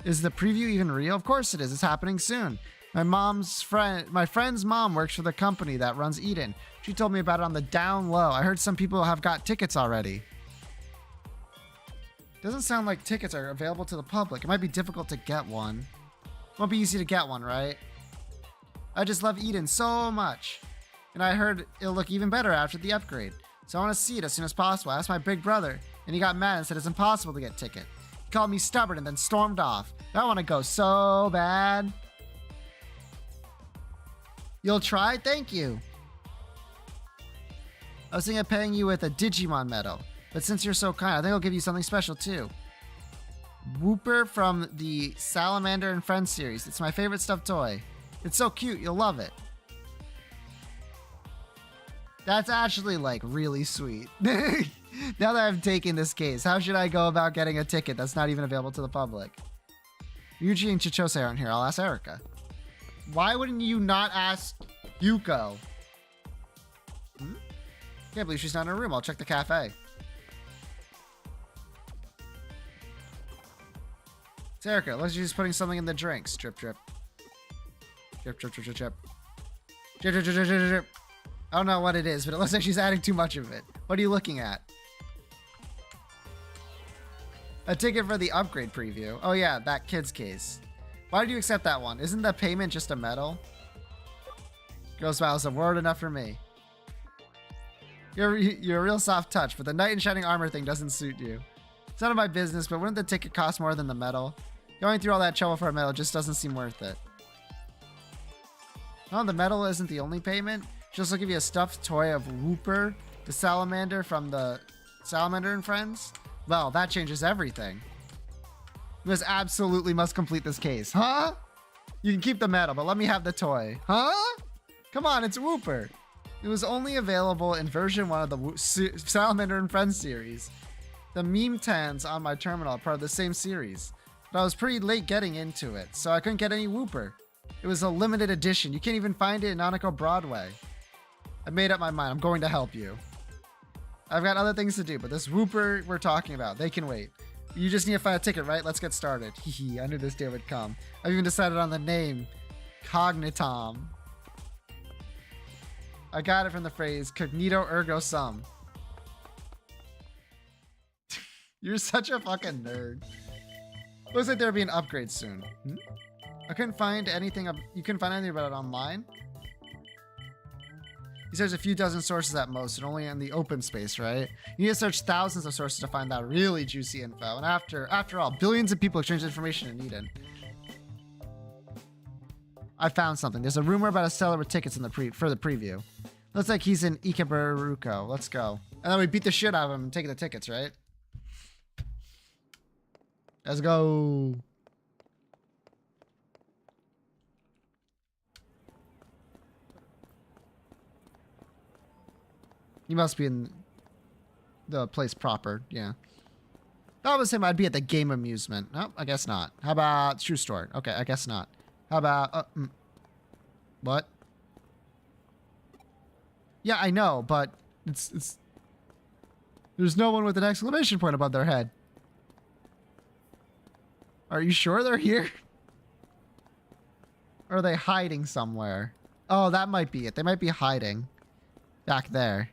Is the preview even real? Of course it is. It's happening soon. My friend's mom works for the company that runs Eden. She told me about it on the down low. I heard some people have got tickets already. Doesn't sound like tickets are available to the public. It might be difficult to get one. Won't be easy to get one, right? I just love Eden so much. And I heard it'll look even better after the upgrade. So I want to see it as soon as possible. I asked my big brother, and he got mad and said it's impossible to get a ticket. He called me stubborn and then stormed off. I want to go so bad. You'll try? Thank you. I was thinking of paying you with a Digimon medal, but since you're so kind, I think I'll give you something special too. Whooper from the Salamander and Friends series. It's my favorite stuffed toy. It's so cute, you'll love it. That's actually like really sweet. Now that I've taken this case, how should I go about getting a ticket that's not even available to the public? Yuji and Chichose aren't here. I'll ask Erika. Why wouldn't you not ask Yuko? Can't believe she's not in her room. I'll check the cafe. It's Erika. Looks like she's putting something in the drinks. Drip, drip. Drip, drip, drip, drip, drip. Drip, drip, drip, drip, drip, drip. I don't know what it is, but it looks like she's adding too much of it. What are you looking at? A ticket for the upgrade preview. Oh yeah, that kid's case. Why did you accept that one? Isn't the payment just a medal? Girl smiles, a word enough for me. You're a real soft touch, but the knight in shining armor thing doesn't suit you. It's none of my business, but wouldn't the ticket cost more than the medal? Going through all that trouble for a medal just doesn't seem worth it. Oh, the medal isn't the only payment? She'll also give you a stuffed toy of Whooper, the salamander from the Salamander and Friends? Well, that changes everything. You absolutely must complete this case. Huh? You can keep the medal, but let me have the toy. Huh? Come on, it's Whooper. It was only available in version 1 of the Salamander and Friends series. The meme tans on my terminal are part of the same series. But I was pretty late getting into it, so I couldn't get any Whooper. It was a limited edition. You can't even find it in Nanako Broadway. I made up my mind. I'm going to help you. I've got other things to do, but this Whooper we're talking about, they can wait. You just need to find a ticket, right? Let's get started. Hehe, I knew this day would come. I've even decided on the name. Cognitom. I got it from the phrase, cognito ergo sum. You're such a fucking nerd. Looks like there'll be an upgrade soon. I couldn't find anything. You couldn't find anything about it online? He says a few dozen sources at most, and only in the open space, right? You need to search thousands of sources to find that really juicy info. And after all, billions of people exchange information in Eden. I found something. There's a rumor about a seller with tickets in for the preview. Looks like he's in Ikeburuko. Let's go. And then we beat the shit out of him and take the tickets, right? Let's go. You must be in the place proper, yeah. If I was him, I'd be at the game amusement. No, I guess not. How about shoe store? Okay, I guess not. How about... what? Yeah, I know, but it's... There's no one with an exclamation point above their head. Are you sure they're here? Or are they hiding somewhere? Oh, that might be it. They might be hiding back there.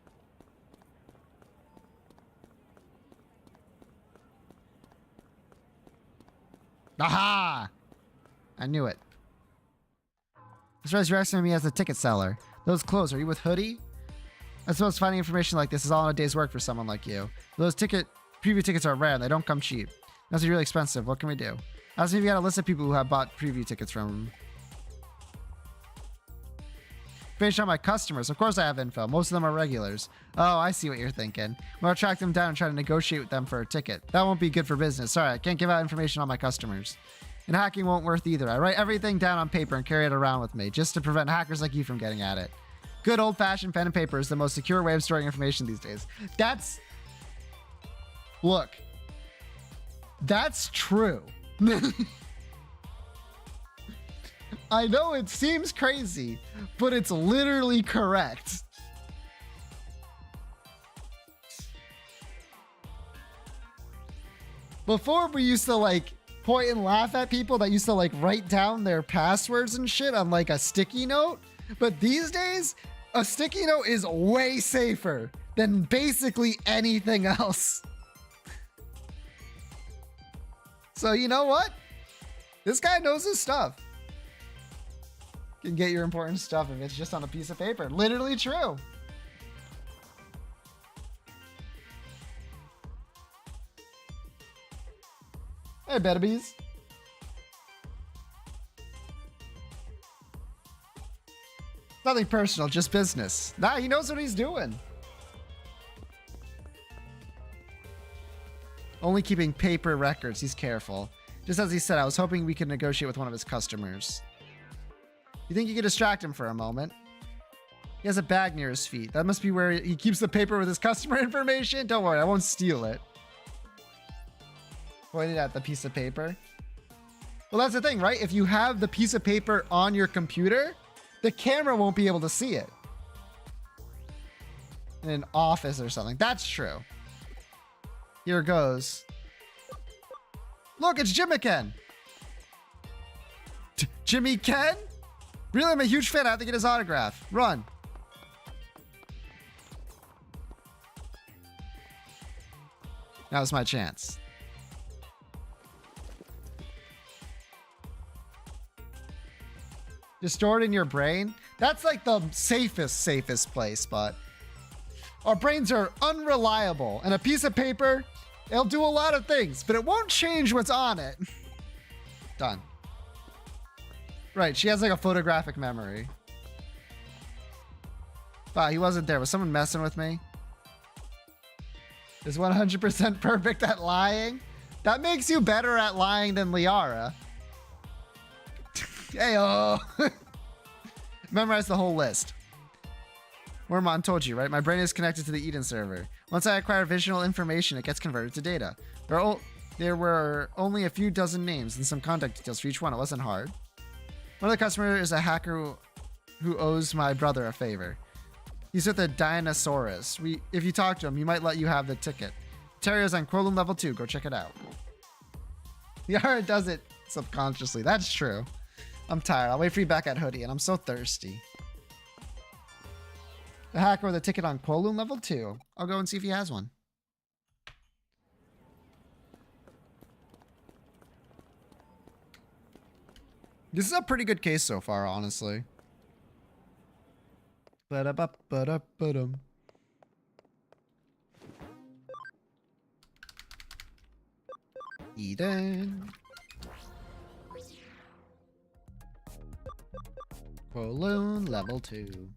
Aha! I knew it. I suppose you're asking me as a ticket seller. Those clothes, are you with Hoodie? I suppose finding information like this is all in a day's work for someone like you. Those preview tickets are rare and they don't come cheap. That's really expensive. What can we do? Ask me if you got a list of people who have bought preview tickets from. Based on my customers, of course I have info. Most of them are regulars. Oh, I see what you're thinking. We'll track them down and try to negotiate with them for a ticket. That won't be good for business. Sorry, I can't give out information on my customers. And hacking won't worth either. I write everything down on paper and carry it around with me, just to prevent hackers like you from getting at it. Good old-fashioned pen and paper is the most secure way of storing information these days. Look. That's true. I know it seems crazy, but it's literally correct. Before, we used to like point and laugh at people that used to like write down their passwords and shit on like a sticky note. But these days, a sticky note is way safer than basically anything else. So you know what? This guy knows his stuff. Can get your important stuff if it's just on a piece of paper. Literally true. Hey, Bettabees. Nothing personal, just business. Nah, he knows what he's doing. Only keeping paper records. He's careful. Just as he said, I was hoping we could negotiate with one of his customers. You think you could distract him for a moment? He has a bag near his feet. That must be where he keeps the paper with his customer information. Don't worry, I won't steal it. Pointed at the piece of paper. Well, that's the thing, right? If you have the piece of paper on your computer, the camera won't be able to see it. In an office or something. That's true. Here goes. Look, it's Jimmy Ken. Jimmy Ken? Really, I'm a huge fan. I have to get his autograph. Run. Now's my chance. Just store it in your brain. That's like the safest place, but our brains are unreliable. And a piece of paper, it'll do a lot of things, but it won't change what's on it. Done. Right, she has like a photographic memory. Wow, he wasn't there. Was someone messing with me? Is 100% perfect at lying? That makes you better at lying than Liara. Heyo. Memorize the whole list. Wormon told you, right? My brain is connected to the Eden server. Once I acquire visual information, it gets converted to data. There were only a few dozen names and some contact details for each one. It wasn't hard. One of the customers is a hacker who owes my brother a favor. He's with a Dinosaurus. If you talk to him, he might let you have the ticket. Terrier's on Quolum level 2. Go check it out. Yara does it subconsciously. That's true. I'm tired. I'll wait for you back at Hoodie, and I'm so thirsty. The hacker with a ticket on Quolum level 2. I'll go and see if he has one. This is a pretty good case so far, honestly. Ba-da-ba-ba-da-ba-dum. Eden. Quolum level 2.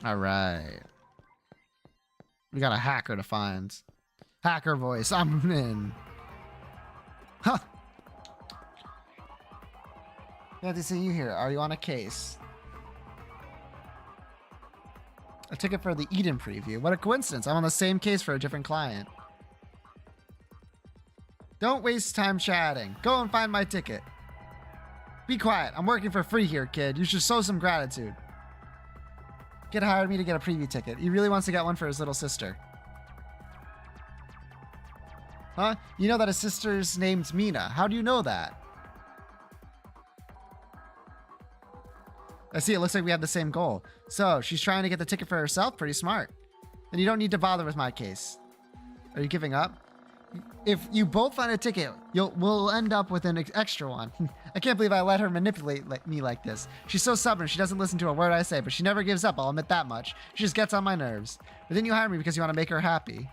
All right. We got a hacker to find. Hacker voice. I'm in. Huh. Glad to see you here. Are you on a case? A ticket for the Eden preview. What a coincidence. I'm on the same case for a different client. Don't waste time chatting. Go and find my ticket. Be quiet. I'm working for free here, kid. You should show some gratitude. Kid hired me to get a preview ticket. He really wants to get one for his little sister. Huh? You know that his sister's name's Mina. How do you know that? I see. It looks like we have the same goal. So, she's trying to get the ticket for herself? Pretty smart. Then you don't need to bother with my case. Are you giving up? If you both find a ticket, we'll end up with an extra one. I can't believe I let her manipulate me like this. She's so stubborn. She doesn't listen to a word I say, but she never gives up. I'll admit that much. She just gets on my nerves. But then you hire me because you want to make her happy.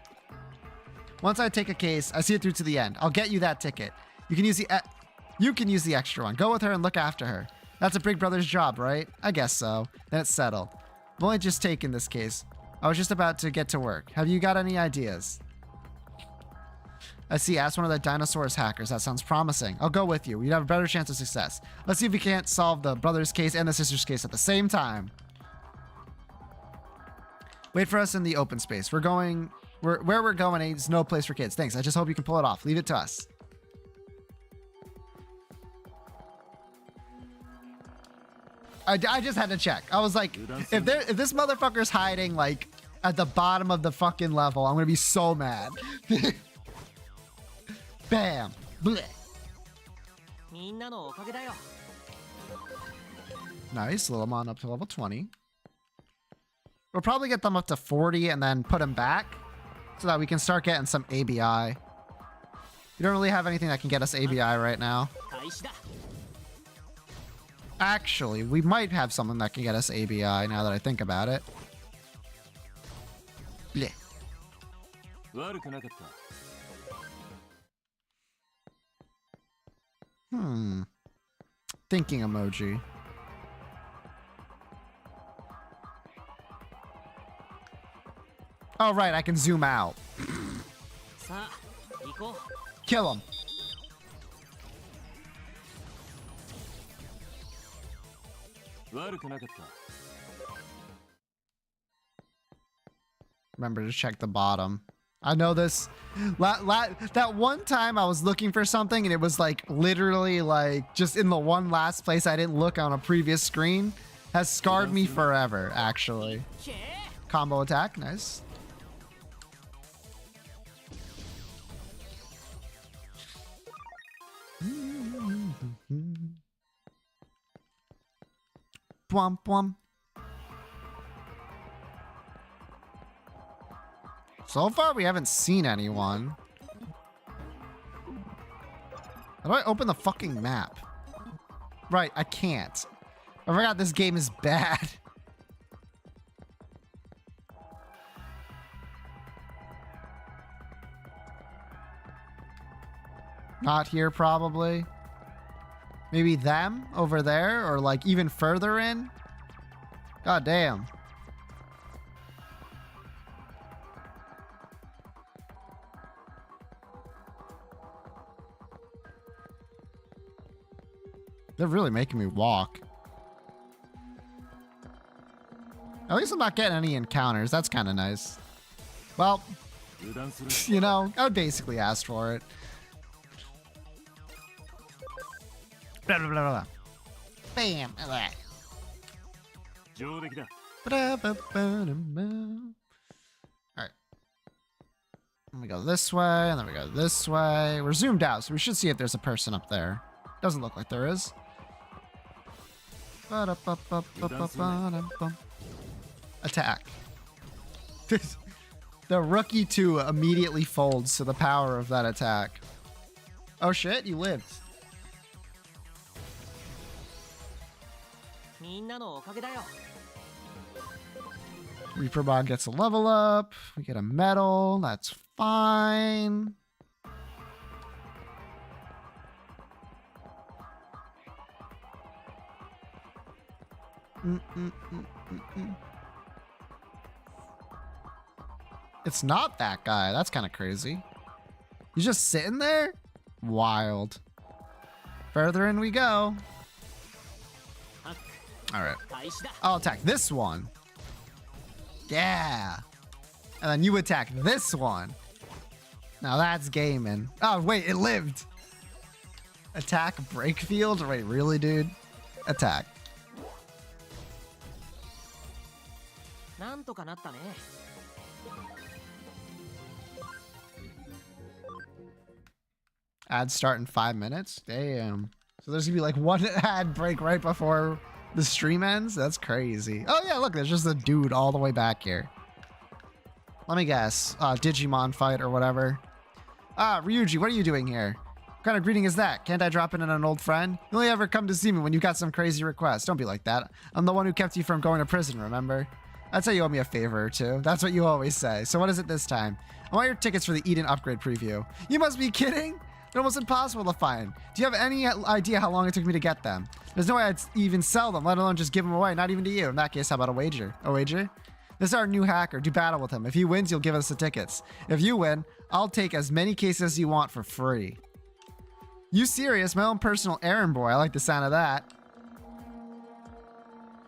Once I take a case, I see it through to the end. I'll get you that ticket. You can use the extra one. Go with her and look after her. That's a big brother's job, right? I guess so. Then it's settled. I've only just taken this case. I was just about to get to work. Have you got any ideas? I see. Ask one of the Dinosaurus hackers. That sounds promising. I'll go with you. We'd have a better chance of success. Let's see if we can't solve the brother's case and the sister's case at the same time. Wait for us in the open space. We're going Where we're going is no place for kids. Thanks. I just hope you can pull it off. Leave it to us. I just had to check. I was like, if this motherfucker's hiding like at the bottom of the fucking level, I'm gonna be so mad. Bam. Blech. みんなのおかげだよ Nice. Little Mon up to level 20. We'll probably get them up to 40 and then put them back so that we can start getting some ABI. We don't really have anything that can get us ABI right now. 開始だ Actually, we might have something that can get us ABI now that I think about it. Blech. 悪くなかった。 Thinking emoji. Oh, right. I can zoom out. さあ行こう Kill him. Remember to check the bottom. I know this. That one time I was looking for something and it was like literally like just in the one last place I didn't look on a previous screen has scarred me forever, actually. Combo attack. Nice. Bwom, bwom. So far, we haven't seen anyone. How do I open the fucking map? Right, I can't. I forgot this game is bad. Not here, probably. Maybe them over there, or like even further in? God damn. They're really making me walk. At least I'm not getting any encounters. That's kind of nice. Well, you know, I would basically ask for it. Blah, blah, blah, blah. Bam. Alright. Let me go this way, and then we go this way. We're zoomed out, so we should see if there's a person up there. Doesn't look like there is. Attack. The rookie 2 immediately folds to the power of that attack. Oh shit, you lived. みんなのおかげだよ Reaper Bog gets a level up. We get a medal. That's fine. It's not that guy. That's kind of crazy. He's just sitting there? Wild. Further in we go. All right. I'll attack this one. Yeah. And then you attack this one. Now that's gaming. Oh, wait, it lived. Attack break field? Wait, really, dude? Attack. なんとかなったね Ad start in 5 minutes? Damn. So there's gonna be like one ad break right before the stream ends? That's crazy. Oh yeah, look, there's just a dude all the way back here. Let me guess. Digimon fight or whatever. Ryuji, what are you doing here? What kind of greeting is that? Can't I drop in on an old friend? You only ever come to see me when you got some crazy request. Don't be like that. I'm the one who kept you from going to prison, remember? I'd say you owe me a favor or two. That's what you always say. So what is it this time? I want your tickets for the Eden upgrade preview. You must be kidding? They're almost impossible to find. Do you have any idea how long it took me to get them? There's no way I'd even sell them, let alone just give them away. Not even to you. In that case, how about a wager? A wager? This is our new hacker. Do battle with him. If he wins, you'll give us the tickets. If you win, I'll take as many cases as you want for free. You serious? My own personal errand boy. I like the sound of that.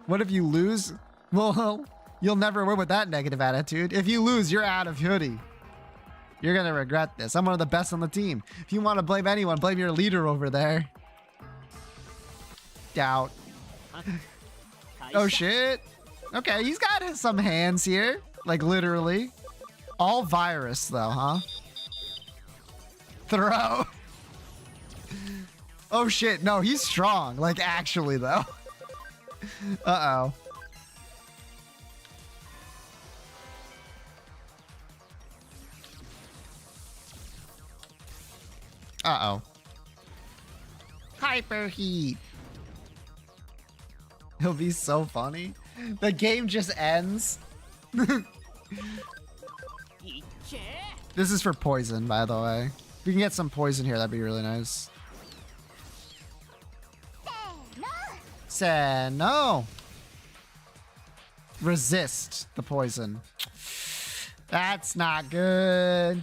What if you lose? Well, you'll never win with that negative attitude. If you lose, you're out of hoodie. You're gonna regret this. I'm one of the best on the team. If you want to blame anyone, blame your leader over there. Doubt. Oh shit. Okay, he's got some hands here. Like literally. All virus though, huh? Throw. Oh shit, no, he's strong. Like actually though. Uh-oh. Uh-oh. Hyperheat. It'll be so funny. The game just ends. This is for poison, by the way. If we can get some poison here, that'd be really nice. Say no. Resist the poison. That's not good.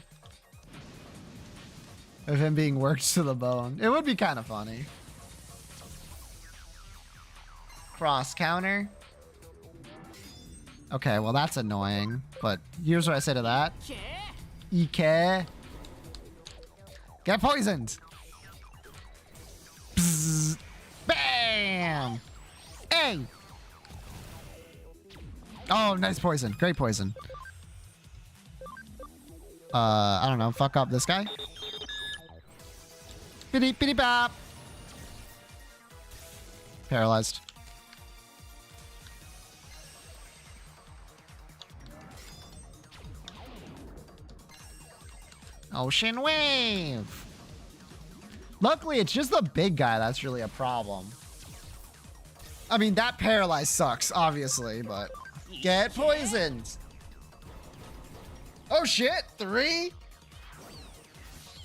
Of him being worked to the bone. It would be kind of funny. Cross counter. Okay, well that's annoying. But here's what I say to that. Ike. Get poisoned. Bzz. Bam. Hey. Oh, nice poison. Great poison. I don't know. Fuck up this guy. Bitty bitty bop. Paralyzed. Ocean wave. Luckily, it's just the big guy that's really a problem. I mean, that paralyzed sucks, obviously, but get poisoned. Oh shit, 3?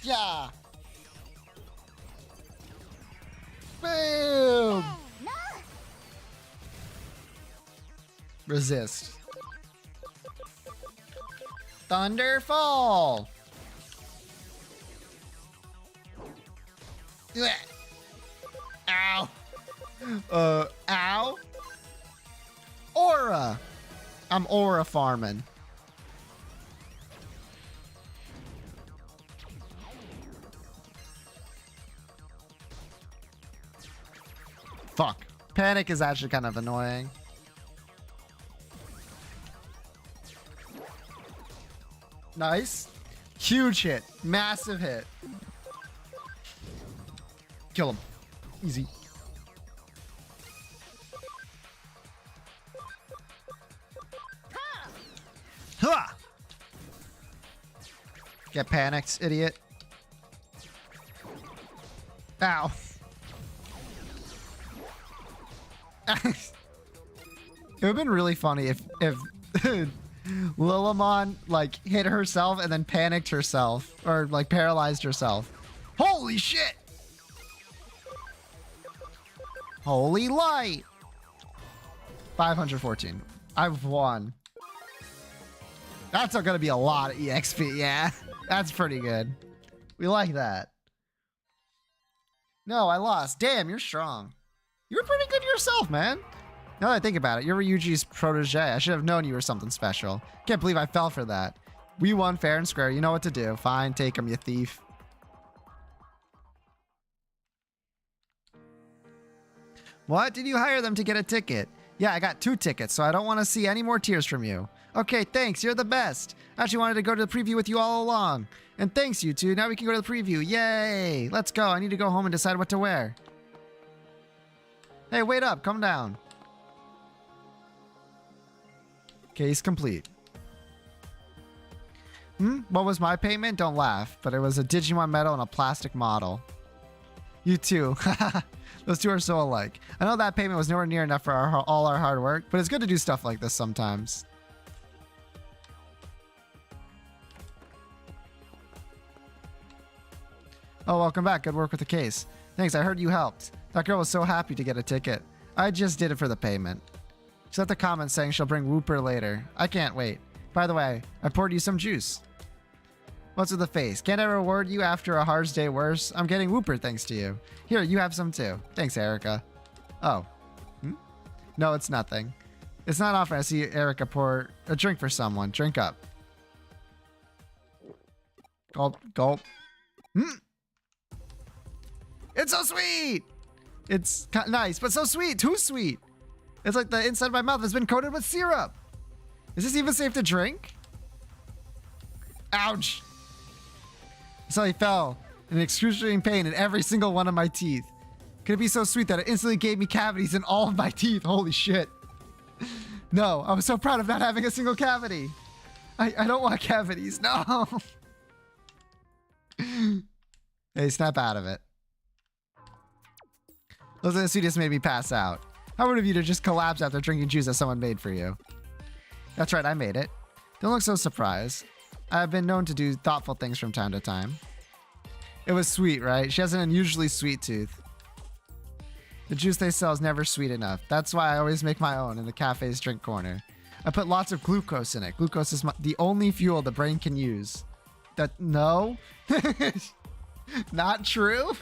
Yeah. Boom. Resist. Thunderfall. Ow. Ow. Aura. I'm aura farming. Fuck. Panic is actually kind of annoying. Nice. Huge hit. Massive hit. Kill him. Easy. Ha! Get panicked, idiot. Ow. It would have been really funny if Lilimon like hit herself and then panicked herself or like paralyzed herself. Holy shit! Holy light! 514. I've won. That's gonna be a lot of EXP, yeah. That's pretty good. We like that. No, I lost. Damn, you're strong. You were pretty good yourself, man. Now that I think about it, you're Ryuji's protege. I should have known you were something special. Can't believe I fell for that. We won fair and square. You know what to do. Fine, take him, you thief. What? Did you hire them to get a ticket? Yeah, I got 2 tickets, so I don't want to see any more tears from you. Okay, thanks. You're the best. I actually wanted to go to the preview with you all along. And thanks, you two. Now we can go to the preview. Yay! Let's go. I need to go home and decide what to wear. Hey, wait up. Come down. Case complete. What was my payment? Don't laugh. But it was a Digimon medal and a plastic model. You too. Those two are so alike. I know that payment was nowhere near enough for all our hard work, but it's good to do stuff like this sometimes. Oh, welcome back. Good work with the case. Thanks, I heard you helped. That girl was so happy to get a ticket. I just did it for the payment. She left a comment saying she'll bring Whooper later. I can't wait. By the way, I poured you some juice. What's with the face? Can't I reward you after a hard day worse? I'm getting Whooper thanks to you. Here, you have some too. Thanks, Erica. Oh. No, it's nothing. It's not often I see Erica pour a drink for someone. Drink up. Gulp, gulp. Mm. It's so sweet. It's nice, but so sweet. Too sweet. It's like the inside of my mouth has been coated with syrup. Is this even safe to drink? Ouch. So he fell in excruciating pain in every single one of my teeth. Could it be so sweet that it instantly gave me cavities in all of my teeth? Holy shit. No, I was so proud of not having a single cavity. I don't want cavities. No. Hey, snap out of it. Those are the sweetest made me pass out. How rude of you to just collapse after drinking juice that someone made for you. That's right, I made it. Don't look so surprised. I've been known to do thoughtful things from time to time. It was sweet, right? She has an unusually sweet tooth. The juice they sell is never sweet enough. That's why I always make my own in the cafe's drink corner. I put lots of glucose in it. Glucose is the only fuel the brain can use. No? Not true?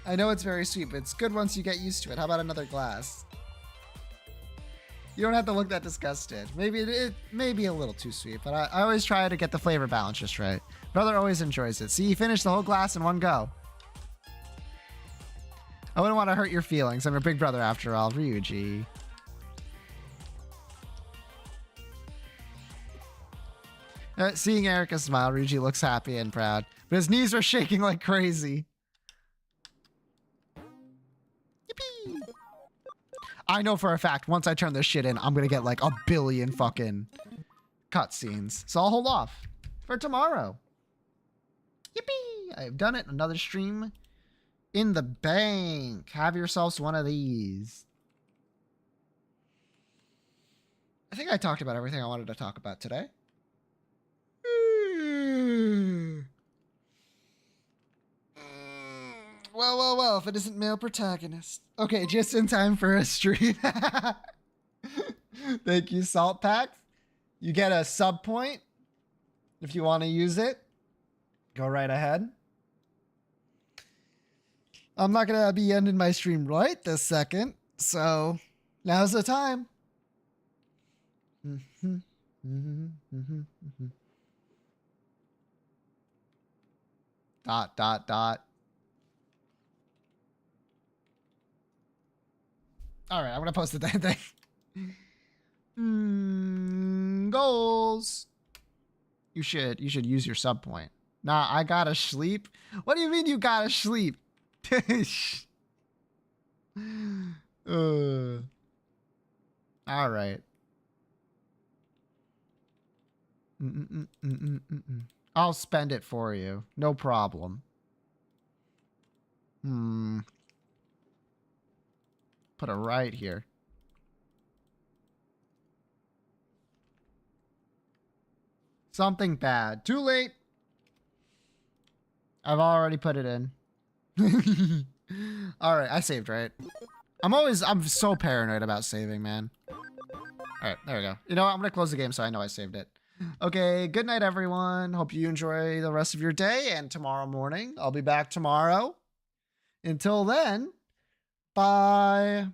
I know it's very sweet, but it's good once you get used to it. How about another glass? You don't have to look that disgusted. Maybe it may be a little too sweet, but I always try to get the flavor balance just right. Brother always enjoys it. See, you finished the whole glass in one go. I wouldn't want to hurt your feelings. I'm your big brother after all, Ryuji. Seeing Erica smile, Ryuji looks happy and proud, but his knees are shaking like crazy. Yippee! I know for a fact, once I turn this shit in, I'm gonna get like 1 billion fucking cutscenes. So I'll hold off for tomorrow. Yippee! I've done it. Another stream in the bank. Have yourselves one of these. I think I talked about everything I wanted to talk about today. Well, if it isn't male protagonist. Okay, just in time for a stream. Thank you, Salt Pack. You get a sub point if you want to use it. Go right ahead. I'm not going to be ending my stream right this second, so now's the time. Dot, dot, dot. All right, I'm going to post the damn thing. Goals. You should use your sub point. Nah, I gotta sleep. What do you mean you gotta sleep? All right. I'll spend it for you. No problem. Put it right here. Something bad. Too late. I've already put it in. All right, I saved, right? I'm so paranoid about saving, man. All right, there we go. You know what? I'm going to close the game so I know I saved it. Okay, good night, everyone. Hope you enjoy the rest of your day and tomorrow morning. I'll be back tomorrow. Until then, bye.